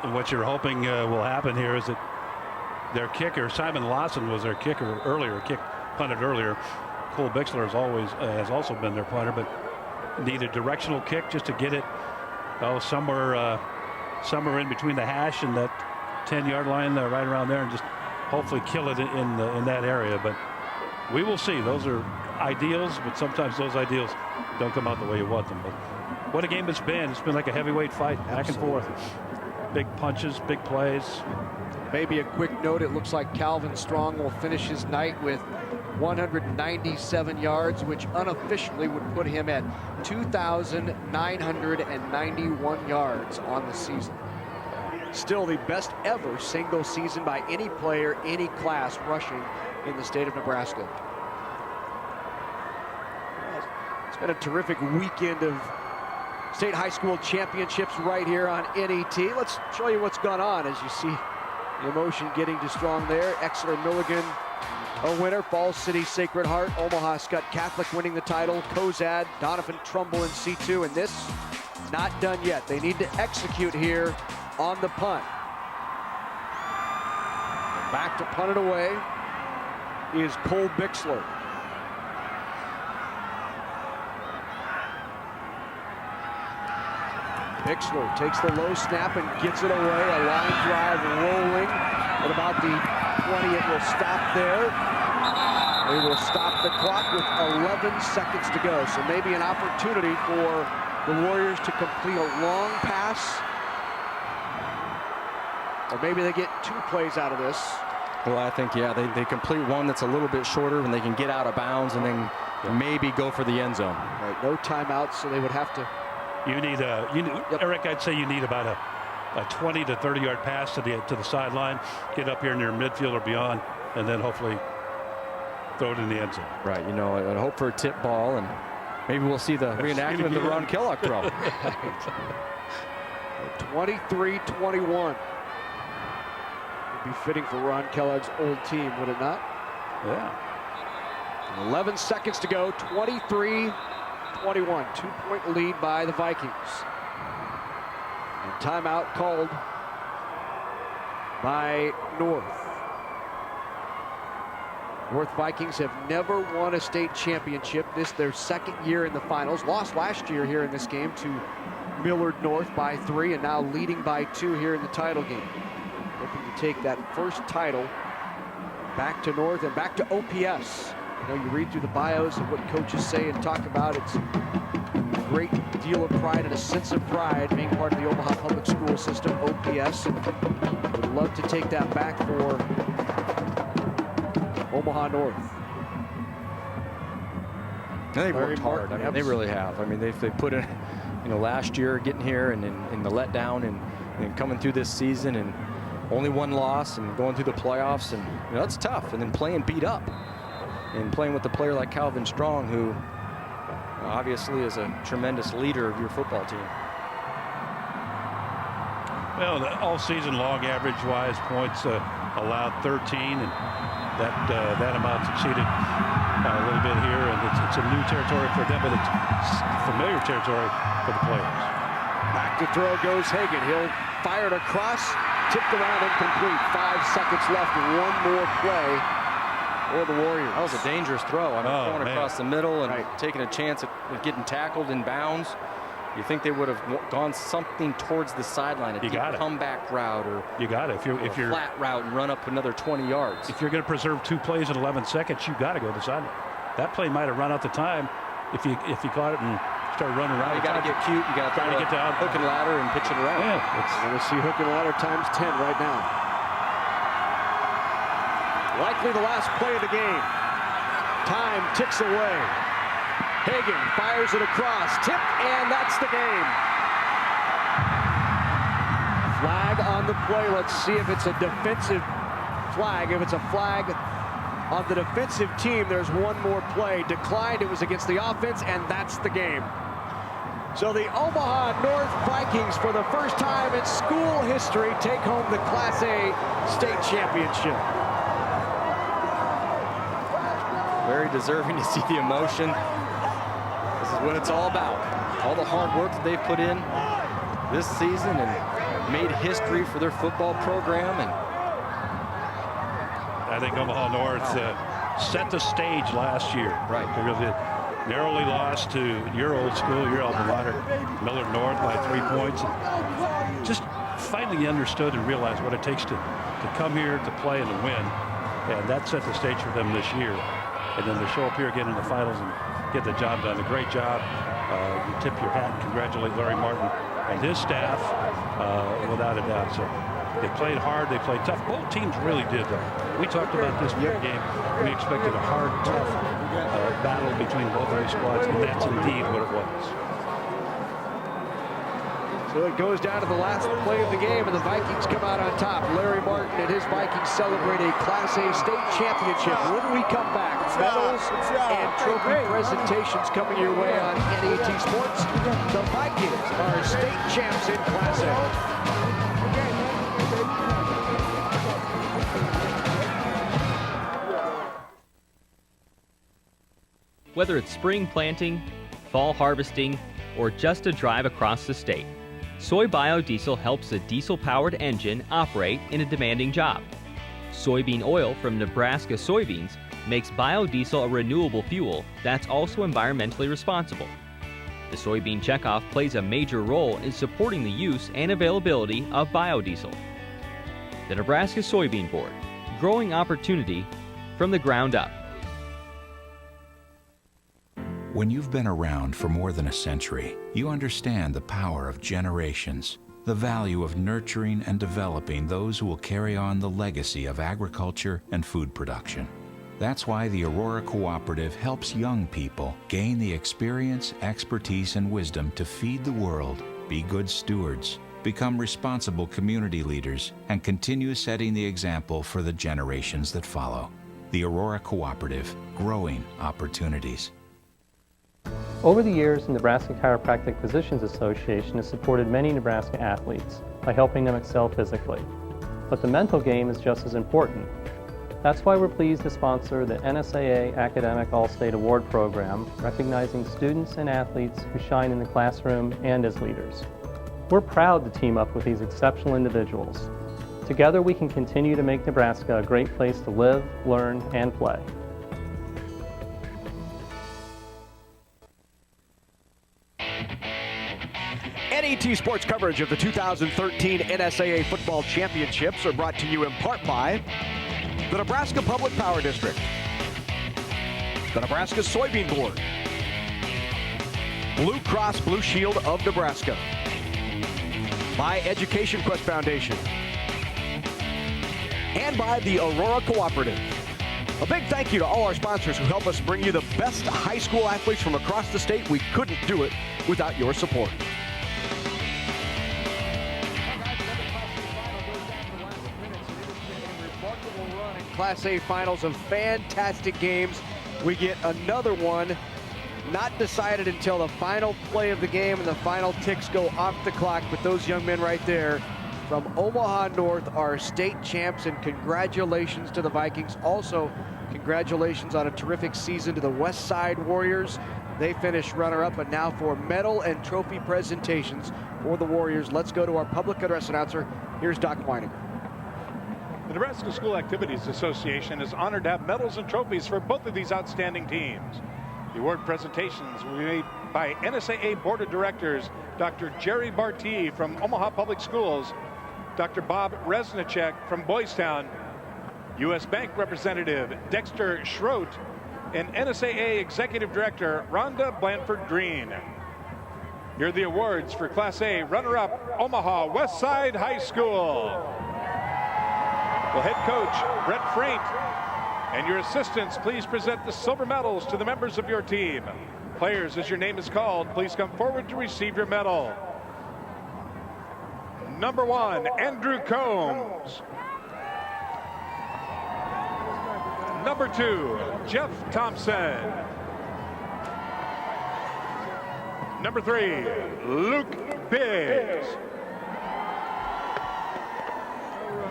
And what you're hoping will happen here is that their kicker, Simon Lawson, was their kicker earlier, punted earlier. Cole Bixler has also been their punter, but need a directional kick just to get it somewhere in between the hash and that 10-yard line right around there, and just hopefully kill it in that area. But we will see. Those are ideals, but sometimes those ideals don't come out the way you want them. But what a game it's been. It's been like a heavyweight fight, back and forth. Big punches, big plays. Maybe a quick note, it looks like Calvin Strong will finish his night with 197 yards, which unofficially would put him at 2,991 yards on the season. Still the best ever single season by any player, any class rushing in the state of Nebraska. It's been a terrific weekend of state high school championships right here on NET. Let's show you what's gone on as you see the emotion getting to Strong there. Exeter Milligan a winner. Falls City Sacred Heart, Omaha Scott Catholic winning the title. Cozad, Donovan Trumbull in C2, and this not done yet. They need to execute here on the punt. Back to punt it away is Cole Bixler. Bixler takes the low snap and gets it away. A line drive rolling. At about the 20, it will stop there. They will stop the clock with 11 seconds to go. So maybe an opportunity for the Warriors to complete a long pass. Or maybe they get 2 plays out of this. Well, I think, yeah, they complete one that's a little bit shorter and they can get out of bounds and then maybe go for the end zone. Right, no timeouts, so they would have to. Eric, I'd say you need about a 20 to 30-yard pass to the sideline, get up here near midfield or beyond, and then hopefully throw it in the end zone. Right, and hope for a tip ball, and maybe we'll see the reenactment of the Ron Kellogg throw. 23-21. Would be fitting for Ron Kellogg's old team, would it not? Yeah. 11 seconds to go, 23-21, 2-point lead by the Vikings. And timeout called by North. North Vikings have never won a state championship. This their 2nd year in the finals. Lost last year here in this game to Millard North by 3, and now leading by 2 here in the title game. Hoping to take that first title back to North and back to OPS. You read through the bios of what coaches say and talk about. It's a great deal of pride and a sense of pride being part of the Omaha Public School System, OPS. And would love to take that back for Omaha North. They've worked hard. I mean, they really have. I mean, they put in, last year getting here and in the letdown and coming through this season and only one loss and going through the playoffs, and that's tough. And then playing beat up and playing with a player like Calvin Strong, who obviously is a tremendous leader of your football team. Well, all season long, average-wise, points allowed 13, and that amount exceeded by a little bit here, and it's a new territory for them, but it's familiar territory for the players. Back to throw goes Hagan. He'll fire it across, tipped around, incomplete. 5 seconds left, one more play for the Warriors. That was a dangerous throw. I mean, going across the middle and taking a chance at getting tackled in bounds. You think they would have gone something towards the sideline, a deep comeback route, or you got it. If you're flat route and run up another 20 yards. If you're going to preserve 2 plays in 11 seconds, you got to go to the sideline. That play might have run out the time if you caught it and started running around. You got to get cute. You got to get down, hook and ladder, and pitch it around. Yeah, we're going to see hook and ladder times 10 right now. Likely the last play of the game. Time ticks away. Hagan fires it across, tipped, and that's the game. Flag on the play. Let's see if it's a defensive flag. If it's a flag on the defensive team, there's one more play. Declined, it was against the offense, and that's the game. So the Omaha North Vikings, for the first time in school history, take home the Class A state championship. Very deserving to see the emotion. This is what it's all about. All the hard work that they've put in this season and made history for their football program. And I think Omaha North set the stage last year. Right. They really narrowly lost to your old school, your alma mater, Millard North, by 3 points. And just finally understood and realized what it takes to come here, to play, and to win. And that set the stage for them this year. And then to show up here again in the finals and get the job done. A great job. You tip your hat and congratulate Larry Martin and his staff, without a doubt. So they played hard, they played tough. Both teams really did, though. We talked about this game. We expected a hard, tough battle between both of these squads, and that's indeed what it was. So it goes down to the last play of the game, and the Vikings come out on top. Larry Martin and his Vikings celebrate a Class A state championship. When we come back, medals and trophy presentations coming your way on NET Sports. The Vikings are state champs in Class A. Whether it's spring planting, fall harvesting, or just a drive across the state, soy biodiesel helps a diesel-powered engine operate in a demanding job. Soybean oil from Nebraska soybeans makes biodiesel a renewable fuel that's also environmentally responsible. The soybean checkoff plays a major role in supporting the use and availability of biodiesel. The Nebraska Soybean Board, growing opportunity from the ground up. When you've been around for more than a century, you understand the power of generations, the value of nurturing and developing those who will carry on the legacy of agriculture and food production. That's why the Aurora Cooperative helps young people gain the experience, expertise, and wisdom to feed the world, be good stewards, become responsible community leaders, and continue setting the example for the generations that follow. The Aurora Cooperative, growing opportunities. Over the years, the Nebraska Chiropractic Physicians Association has supported many Nebraska athletes by helping them excel physically. But the mental game is just as important. That's why we're pleased to sponsor the NSAA Academic All-State Award Program, recognizing students and athletes who shine in the classroom and as leaders. We're proud to team up with these exceptional individuals. Together we can continue to make Nebraska a great place to live, learn, and play. NET Sports coverage of the 2013 NSAA Football Championships are brought to you in part by the Nebraska Public Power District, the Nebraska Soybean Board, Blue Cross Blue Shield of Nebraska, by Education Quest Foundation, and by the Aurora Cooperative. A big thank you to all our sponsors who help us bring you the best high school athletes from across the state. We couldn't do it without your support. Class A finals of fantastic games. We get another one not decided until the final play of the game and the final ticks go off the clock. But those young men right there from Omaha North are state champs, and congratulations to the Vikings. Also, congratulations on a terrific season to the Westside Warriors. They finished runner-up, but now for medal and trophy presentations for the Warriors. Let's go to our public address announcer. Here's Doc Weininger. The Nebraska School Activities Association is honored to have medals and trophies for both of these outstanding teams. The award presentations will be made by NSAA Board of Directors, Dr. Jerry Bartee from Omaha Public Schools, Dr. Bob Resnicek from Boys Town, U.S. Bank Representative Dexter Schroet, and NSAA Executive Director Rhonda Blanford-Green. Here are the awards for Class A runner-up, Omaha Westside High School. Well, head coach Brett Freint and your assistants, please present the silver medals to the members of your team. Players, as your name is called, please come forward to receive your medal. Number 1, Andrew Combs. Number 2, Jeff Thompson. Number 3, Luke Biggs.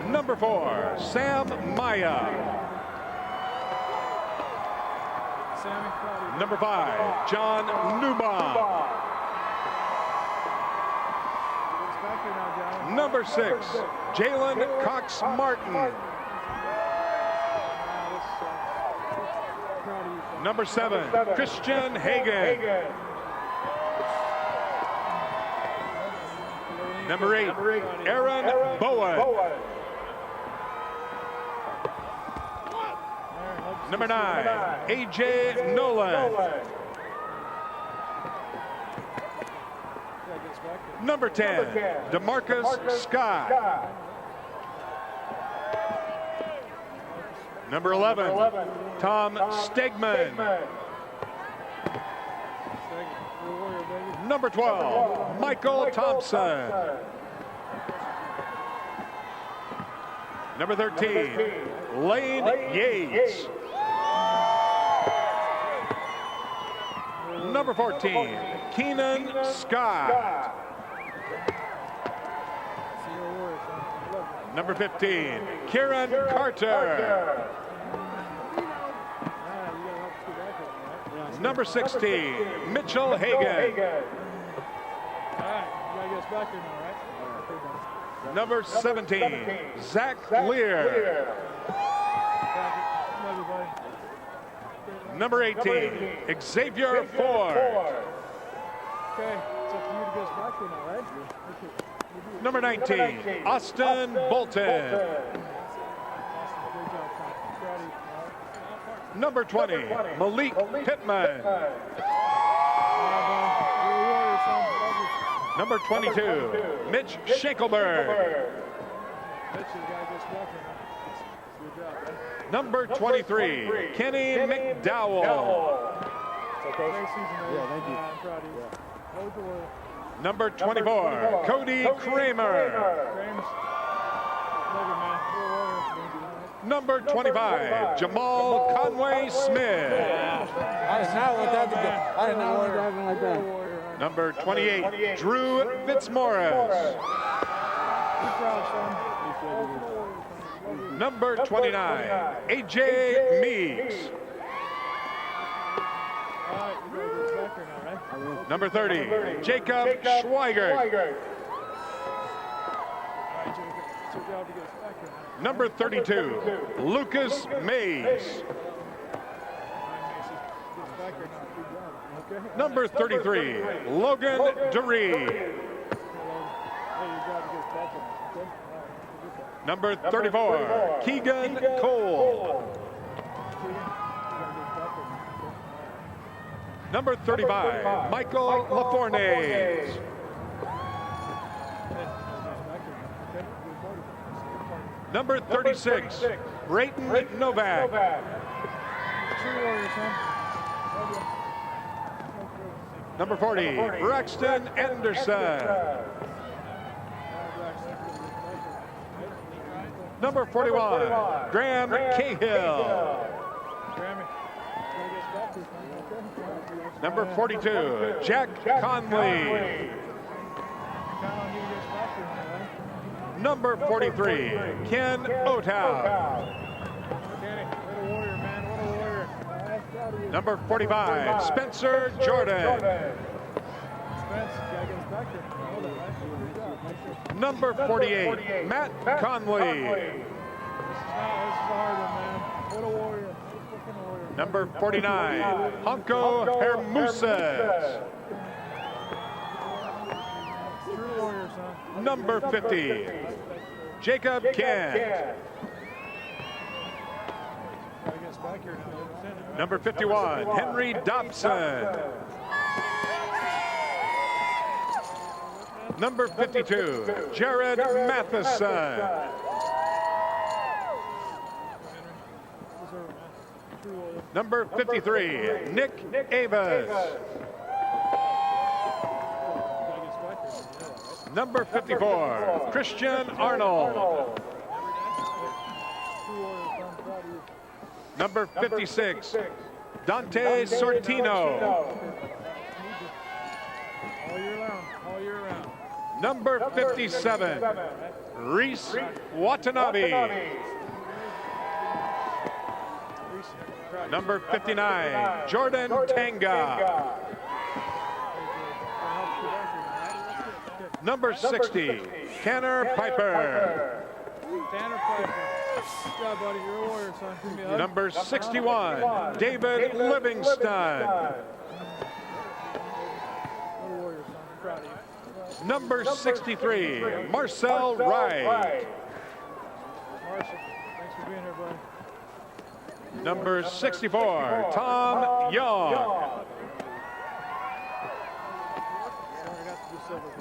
Number 4, Sam Maya. Number 5, John Newbaum. Number 6, Jalen Cox Martin. Number 7, Christian Hagan. Number 8, Aaron Bowen. Number 9, AJ Nolan. Number 10, DeMarcus Scott. Number 11, Tom Stegman. Number 12, Michael Thompson. Number 13, Lane Yates. Number 14, Keenan Scott. Number 15, Kieran Carter. Number 16, Mitchell Hagan. Number 17, Zach Lear. Number 18, Xavier Ford. Number 19, Austin Bolton. Number 20, Malik Pittman. Number 22, Mitch Schenkelberg. Number 23, Kenny McDowell. Number 24, Cody Kramer. Number 25, Jamal Conway Smith. I did not want that to go. I did not want it to happen like that. Number 28, Drew Fitzmaurice. Number 29, AJ Meeks. Number 30, Jacob Schweigert. Number 32, Lucas Mays. Number 33, Logan Duree. Number 34, Keegan Cole. Number 35, Michael LaFournaise. Number 36, Brayton Novak. Number 40, Braxton Anderson. Number 41, Graham Cahill. Number 42, Jack Conley. Number 43, Ken Otow. Number 45, Spencer Jordan. Number 48, Matt Conley. Number 49, Honko Hermuses. Number 50, Jacob Kent. Number 51, Henry Dobson. Number 52, Jared Matheson. Number 53, Nick Avis. Number 54, Christian Arnold. Number 56, Dante Sortino. Number 57, Reese Watanabe. Number 59, Jordan Tanga. Number 60, Tanner Piper. Tanner Piper. Good job, buddy. You're a warrior, son. Give me a hug. Number 61, David Livingston. What a warrior, son. I'm proud of you. Number 63, Marcel Wright. Marshall, thanks for being here, buddy. Number 64, Tom Young.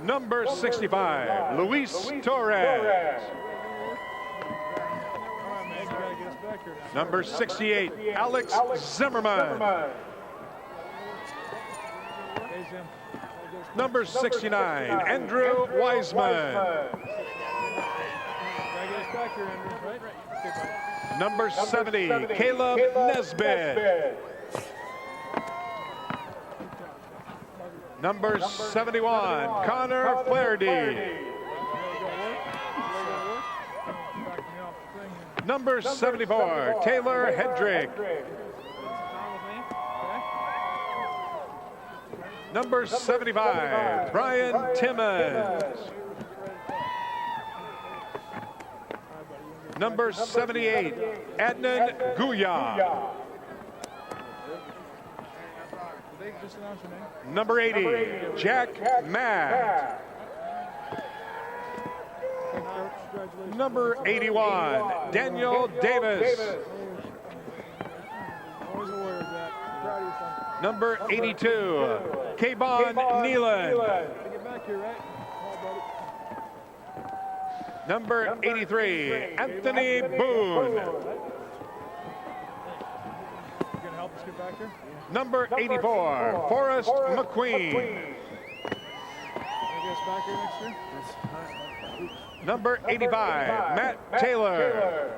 Number 65, Luis Torres. Number 68, Alex Zimmerman. Number 69, Andrew Wiseman. Number 70, Caleb Nesbitt. Number 71, Connor Flaherty. Number 74, Taylor Hedrick. Number 75, Brian Timmons. Number 78, Adnan Guya. Number 80, Jack Mack. Number 81, Daniel Davis. Number 82, Kayvon Nealon. Number 83, Anthony Boone. Number 84, Forrest McQueen. Number 85, Matt Taylor.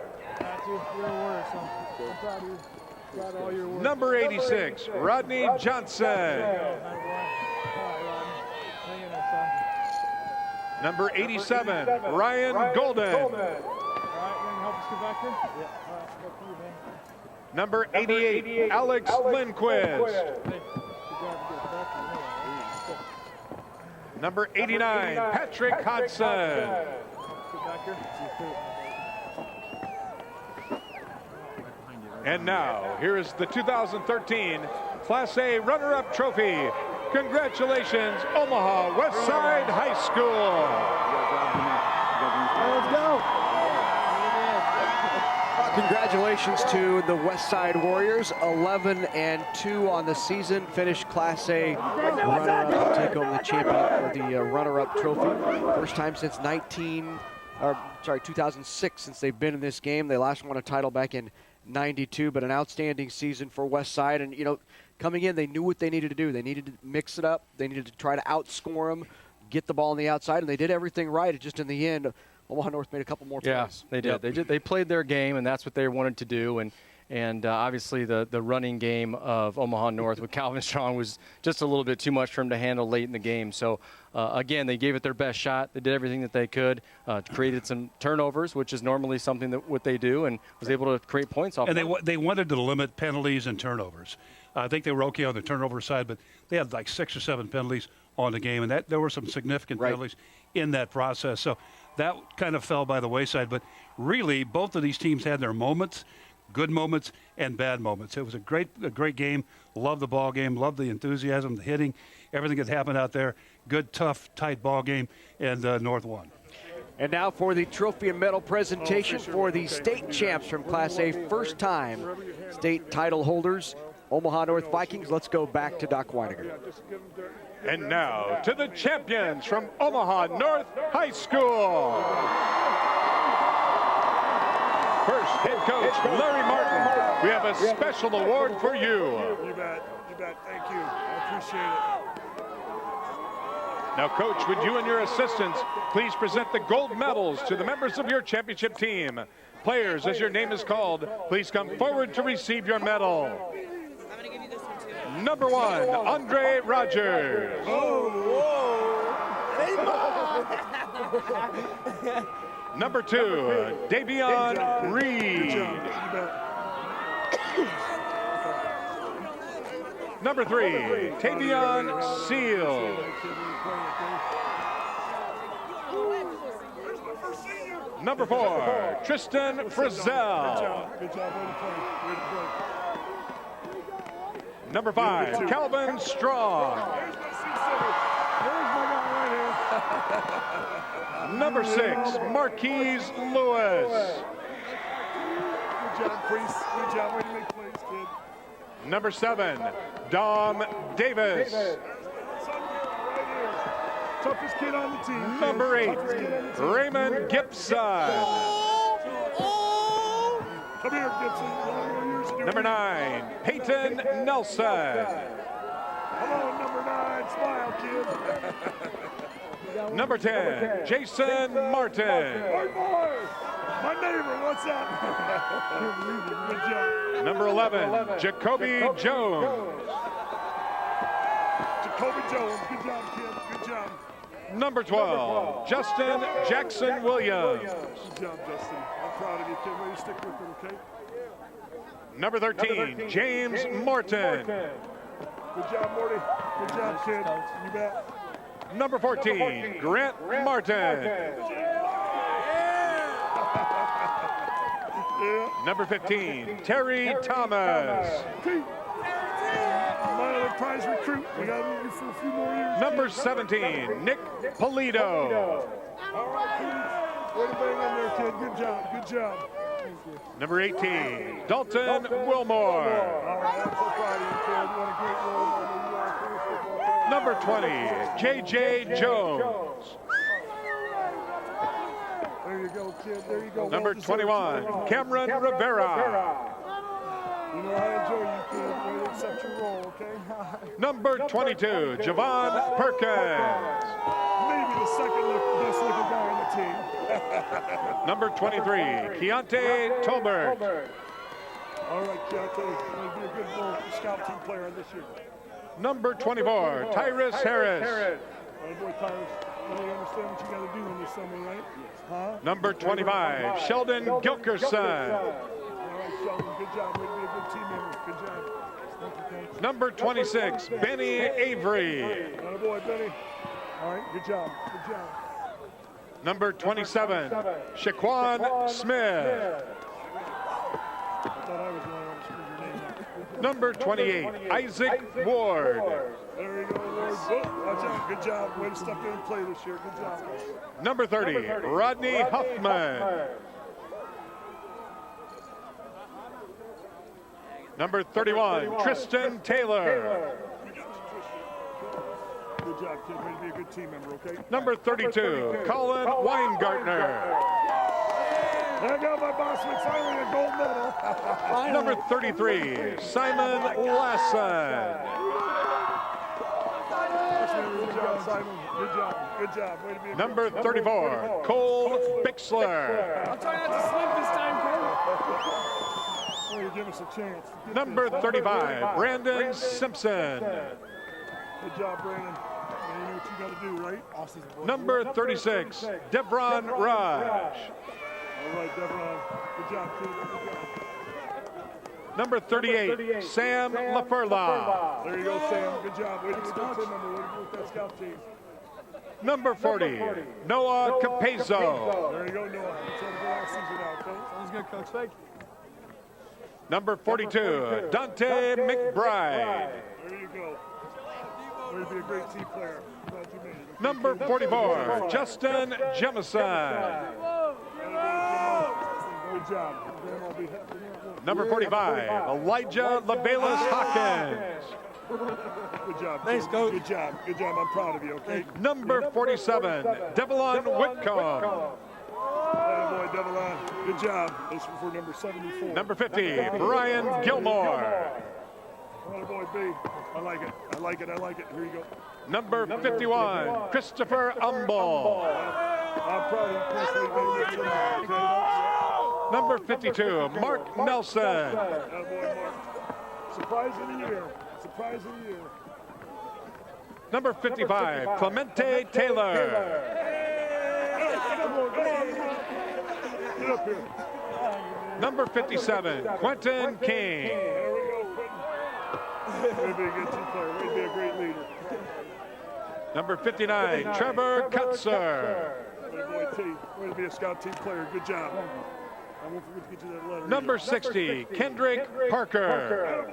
Number 86, Rodney Johnson. Number 87, Ryan Golden. Number 88, Alex Lindquist. Number 89, Patrick Hodson. And now, here is the 2013 Class A runner-up trophy. Congratulations, Omaha Westside High School. Let's go. Congratulations to the Westside Warriors, 11-2 on the season. Finished Class A runner-up to take home the champion or the runner-up trophy. First time since 2006 since they've been in this game. They last won a title back in 92, but an outstanding season for Westside. And, you know, coming in, they knew what they needed to do. They needed to mix it up. They needed to try to outscore them, get the ball on the outside, and they did everything right. It just in the end, Omaha North made a couple more plays. They did. Yep. They played their game, and that's what they wanted to do. And obviously the running game of Omaha North with Calvin Strong was just a little bit too much for him to handle late in the game. So, again, they gave it their best shot. They did everything that they could, created some turnovers, which is normally something that what they do, and was able to create points off. And they wanted to limit penalties and turnovers. I think they were okay on the turnover side, but they had like 6 or 7 penalties on the game, and there were some significant penalties in that process. So that kind of fell by the wayside. But really, both of these teams had their moments. Good moments and bad moments. It was a great game. Loved the ball game. Loved the enthusiasm, the hitting, everything that happened out there. Good, tough, tight ball game, and North won. And now for the trophy and medal presentation for the state champs from Class A, first time state title holders, Omaha North Vikings. Let's go back to Doc Weininger. And now to the champions from Omaha North High School. First, head coach Larry Martin. We have a special award for you. You bet. Thank you. I appreciate it. Now, Coach, would you and your assistants please present the gold medals to the members of your championship team. Players, as your name is called, please come forward to receive your medal. I'm going to give you this one, too. Number 1, Andre Rogers. Number 2, Davion Reed. Number 3, Tavion Seal. Number 4, Tristan Frizzell. Number 5, Calvin Strong. Number 6, Marquise Lewis. Good job, Priest. Good job. Way to make plays, kid. Number 7, Dom Davis. Toughest kid on the team. Number 8, Raymond Gibson. Come here, Gibson. Number 9, Peyton Nelson. Come on, number 9. Smile, kid. Number 10, Jason Martin. My neighbor, what's up? Good job. Number 11, Jacoby Jones. Jacoby Jones, good job, kid. Good job. Number 12, Justin Jackson Williams. Good job, Justin. I'm proud of you, kid. Way to stick with it, okay? Number 13, James Morton. Good job, Morty. Good job, kid. You bet. Number 14, Grant Martin. Number 15, Terry Thomas. My prize recruit. We got him for a few more years. Number 17, Nick Polito. All right, kids. Way to bang in there, kid. Good job. Good job. Number 18, Dalton Wilmore. All right, I'm so proud of you, kid. What a great role. Number 20, J.J. Jones. There you go, kid. There you go. Number 21, Cameron Rivera. You know, I enjoy you, kid. Way to accept your role, okay? Number 22, Javon Perkins. Maybe the second best looking guy on the team. Number 23, Keontae Tolbert. All right, Keontae. You'll be a good little scout team player this year. Number 24, Tyrus Harris. Oh boy, Tyrus. You understand what you got to do in this summer, right? Huh? Number 25, Sheldon Gilkerson. All right, Sheldon. Good job. Way to be a good team member. Good job. Thank you, coach. Number 26, Benny Avery. Oh boy, Benny. All right, good job. Good job. Number 27, Shaquan Smith. I thought I was going to screw your name up. Number 28, Isaac Ward. There you go, Ward. Oh, watch out. Good job. Way to step in and play this year. Good job. Number 30, Rodney Huffman. Number 31, Tristan Taylor. Good job, kid. Way to be a good team member, okay? Number 32, Colin Weingartner. I got my Boswick finally a gold medal. Number 33, Simon Lassen. Good job, Simon. Good job. Good job. Way to be a Number 34, Cole Bixler. I'll try not to slip this time, Cole. Way to give us a chance. Number 35, Brandon Simpson. Good job, Brandon. You know what you got to do, right? Number 36, Devron Raj. All right, Devron. Good job, kid. Good job. Number 38, Sam LaFurla. There you go, Sam. Good job. Way to get that team member. Way to go with that scout team. Number 40, Noah Capezo. There you go, Noah. Let's have a good off season now, okay? Sounds good, Coach. Thank you. Number 42, Dante McBride. There you go. Way to be a great team player. Glad you made it. Number 44, Justin Jemison. Good job. Number 45, Elijah Labelas Hawkins. Good job. Thanks, Coach. Good job. Good job. I'm proud of you, okay? Number 47, Devlin Whitcomb. Boy, Devlin. Good job. This is for number 74. Number 50, Brian Gilmore. Boy, B. I like it. I like it. I like it. Here you go. Number 51, Christopher Umball. I'm proud of you, Chris. Number 52, Mark Nelson. Boy, Mark. Surprise of the year. Surprise of the year. Number 55, Clemente Taylor. Get up here. Number 57, Quentin King. Way to be a good team player. Way to be a great leader. Number 59, Trevor Kutzer. Boy, T. Way to be a scout team player. Good job. I won't forget to get you that letter. Number 60, Kendrick Parker.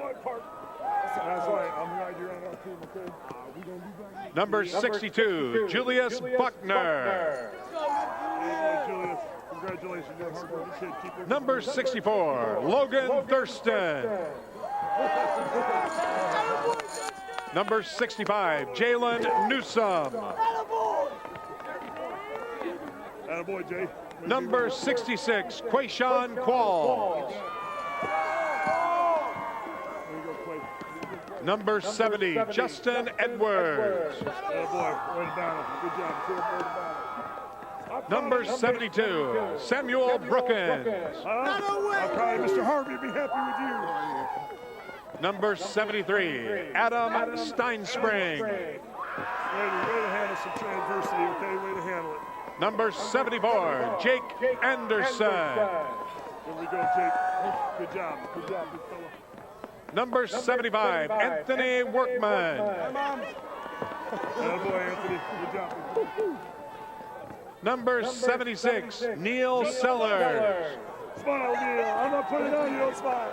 That's right. I'm glad you're on our team, okay? Number 62, Julius Buckner. Julius, congratulations. You're a hard-working kid. Keep working. Number 64, Logan Thurston. Number 65, Jalen Newsome. Attaboy, Jay. Number 66, Quayshawn Qualls. Number 70, Justin Edwards. Attaboy, way to battle. Good job, kid. Way to battle. Number 72, Samuel Brookins. I'm proud of Mr. Harvey. Be happy with you. Number 73, Adam Steinspring. Way to handle some adversity, okay? Way to handle it. Number 74, Jake Anderson. There we go, Jake. Good job. Good job, big fella. Number 75, Anthony Workman. Attaboy, Anthony. Good job. Number 76, Neil Sellers. Smile, Neil. I'm not putting it on you. Don't smile.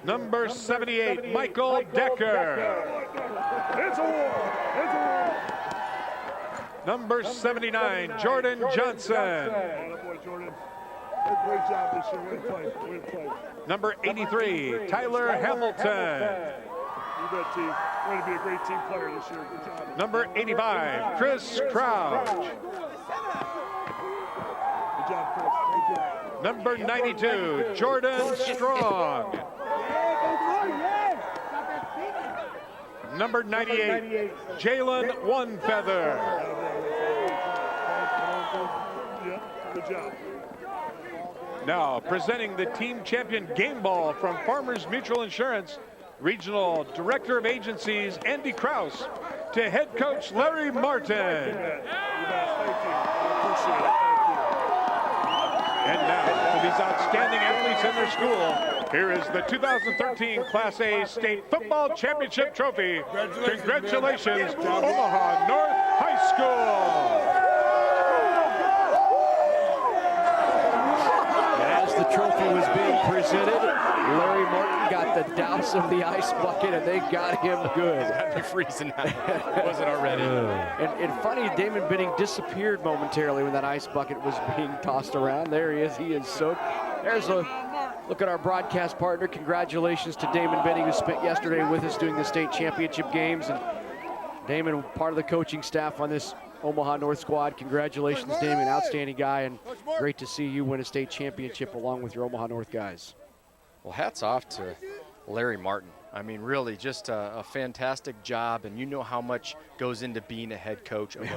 Number 78, Michael Decker. It's a war. It's a war. Number 79, Jordan Johnson. Attaboy, Jordan. Great job this year. Way to play. Way to play. Number 83, Tyler Hamilton. You bet, team. Way to be a great team player this year. Good job. Number 85, Chris Crouch. Good job, Chris. Good job. Number 92, Jordan Strong. Number 98, Jalen Onefeather. Yeah, good job. Now, presenting the team champion game ball from Farmers Mutual Insurance, Regional Director of Agencies, Andy Kraus, to head coach Larry Martin. And now, for these outstanding athletes in their school, here is the 2013 Class A State Football Championship Trophy. Congratulations, Omaha North High School. As the trophy was being presented, Larry Martin got the douse of the ice bucket, and they got him good. I'd be freezing out. Wasn't already. And funny, Damon Benning disappeared momentarily when that ice bucket was being tossed around. There he is. He is soaked. There's a look at our broadcast partner. Congratulations to Damon Benning, who spent yesterday with us doing the state championship games. And Damon, part of the coaching staff on this Omaha North squad. Congratulations, Damon. Outstanding guy, and great to see you win a state championship along with your Omaha North guys. Well, hats off to Larry Martin. I mean, really, just a fantastic job, and you know how much goes into being a head coach of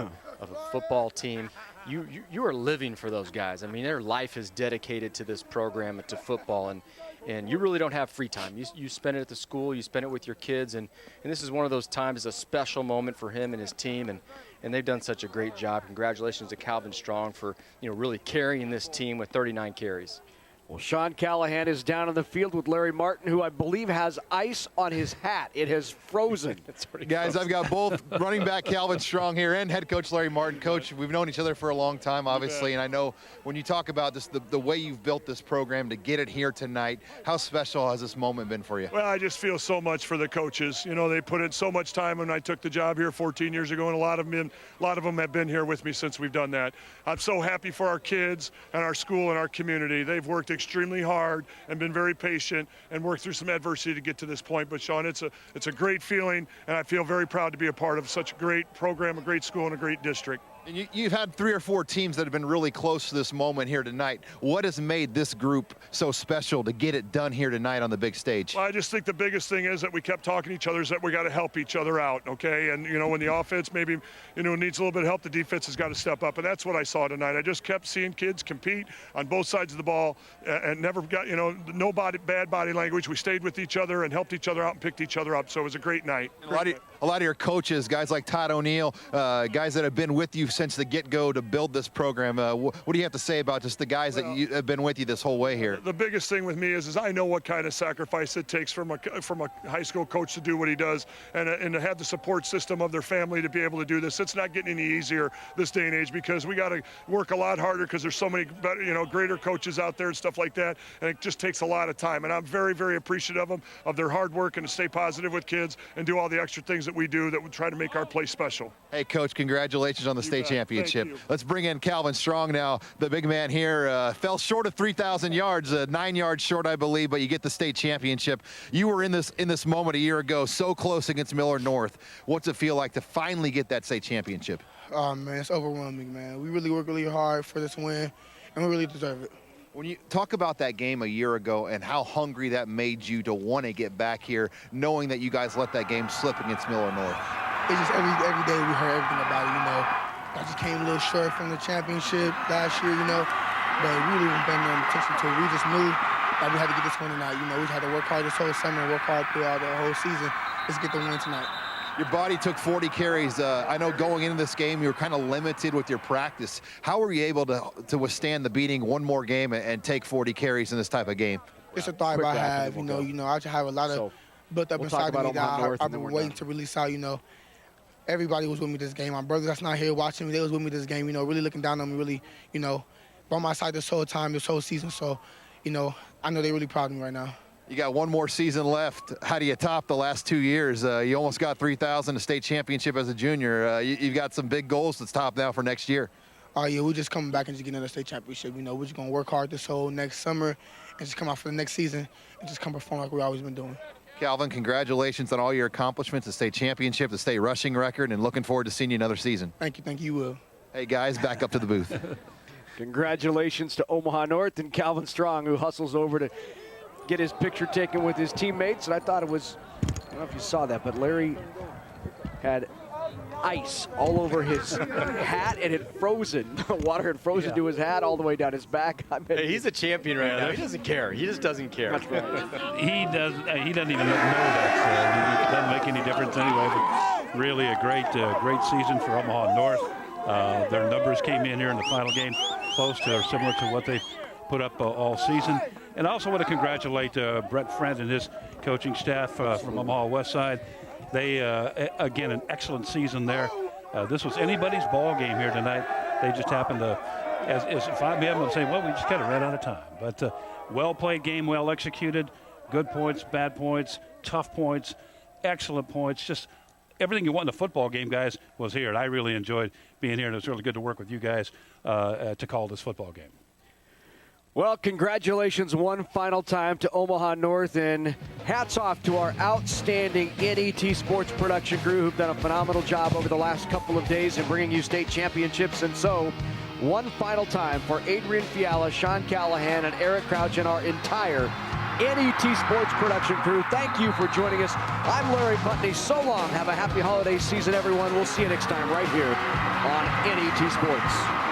a football team. You are living for those guys. I mean, their life is dedicated to this program and to football, and you really don't have free time. You spend it at the school, you spend it with your kids, and this is one of those times, a special moment for him and his team, and they've done such a great job. Congratulations to Calvin Strong for really carrying this team with 39 carries. Well, Sean Callahan is down on the field with Larry Martin, who I believe has ice on his hat. It has frozen. Guys, I've got both running back Calvin Strong here and head coach Larry Martin. Coach, we've known each other for a long time, obviously, and I know when you talk about this, the way you've built this program to get it here tonight, how special has this moment been for you? Well, I just feel so much for the coaches. They put in so much time when I took the job here 14 years ago, and a lot of them have been here with me since we've done that. I'm so happy for our kids and our school and our community. They've worked extremely hard and been very patient and worked through some adversity to get to this point. But Sean, it's a great feeling, and I feel very proud to be a part of such a great program, a great school, and a great district. And you've had 3 or 4 teams that have been really close to this moment here tonight. What has made this group so special to get it done here tonight on the big stage? Well, I just think the biggest thing is that we kept talking to each other is that we got to help each other out, okay? And, when the offense maybe, needs a little bit of help, the defense has got to step up. And that's what I saw tonight. I just kept seeing kids compete on both sides of the ball and never got, no bad body language. We stayed with each other and helped each other out and picked each other up. So it was a great night. A lot of your coaches, guys like Todd O'Neill, guys that have been with you since the get-go to build this program. What do you have to say about just the guys that have been with you this whole way here? The biggest thing with me is I know what kind of sacrifice it takes from a high school coach to do what he does, and to have the support system of their family to be able to do this. It's not getting any easier this day and age because we got to work a lot harder because there's so many better, greater coaches out there and stuff like that, and it just takes a lot of time. And I'm very, very appreciative of them, of their hard work and to stay positive with kids and do all the extra things that we do that would try to make our place special. Hey, Coach, congratulations on the state championship. Let's bring in Calvin Strong now. The big man here fell short of 3,000 yards, 9 yards short, I believe, but you get the state championship. You were in this moment a year ago, so close against Miller North. What's it feel like to finally get that state championship? Oh, man, it's overwhelming, man. We really worked really hard for this win, and we really deserve it. When you talk about that game a year ago and how hungry that made you to want to get back here, knowing that you guys let that game slip against Miller North. It's just every day we heard everything about it, I just came a little short from the championship last year, but we really didn't pay no attention to it. We just knew that we had to get this one tonight. We had to work hard this whole summer and work hard throughout the whole season. Let's get the win tonight. Your body took 40 carries. I know going into this game, you were kind of limited with your practice. How were you able to withstand the beating one more game and take 40 carries in this type of game? It's a thought I have, I just have a lot of built up inside of me that I've been waiting to release out, Everybody was with me this game. My brother that's not here watching me, they was with me this game, really looking down on me, really, by my side this whole time, this whole season. So, I know they're really proud of me right now. You got one more season left. How do you top the last 2 years? You almost got 3,000, a state championship as a junior. You've got some big goals to top now for next year. Oh, yeah, we're just coming back and just getting another state championship. We're just going to work hard this whole next summer and just come out for the next season and just come perform like we've always been doing. Calvin, congratulations on all your accomplishments, the state championship, the state rushing record, and looking forward to seeing you another season. Thank you. You will. Hey, guys, back up to the booth. Congratulations to Omaha North and Calvin Strong, who hustles over to get his picture taken with his teammates. And I thought it was, I don't know if you saw that, but Larry had ice all over his hat, and it frozen. The water had frozen to his hat all the way down his back. Hey, he's a champion right now. He doesn't care. He just doesn't care. That's right. He doesn't even know that. It doesn't make any difference anyway. But really a great season for Omaha North. Their numbers came in here in the final game close to or similar to what they put up all season. And I also want to congratulate Brett Friend and his coaching staff from Omaha Westside. They, again, an excellent season there. This was anybody's ball game here tonight. They just happened to, as if I'm him, I'm saying, well, we just kind of ran out of time. But well-played game, well executed, good points, bad points, tough points, excellent points. Just everything you want in a football game, guys, was here. And I really enjoyed being here, and it was really good to work with you guys to call this football game. Well, congratulations one final time to Omaha North, and hats off to our outstanding NET Sports production crew who've done a phenomenal job over the last couple of days in bringing you state championships. And so, one final time for Adrian Fiala, Sean Callahan, and Eric Crouch and our entire NET Sports production crew. Thank you for joining us. I'm Larry Putney. So long. Have a happy holiday season, everyone. We'll see you next time right here on NET Sports.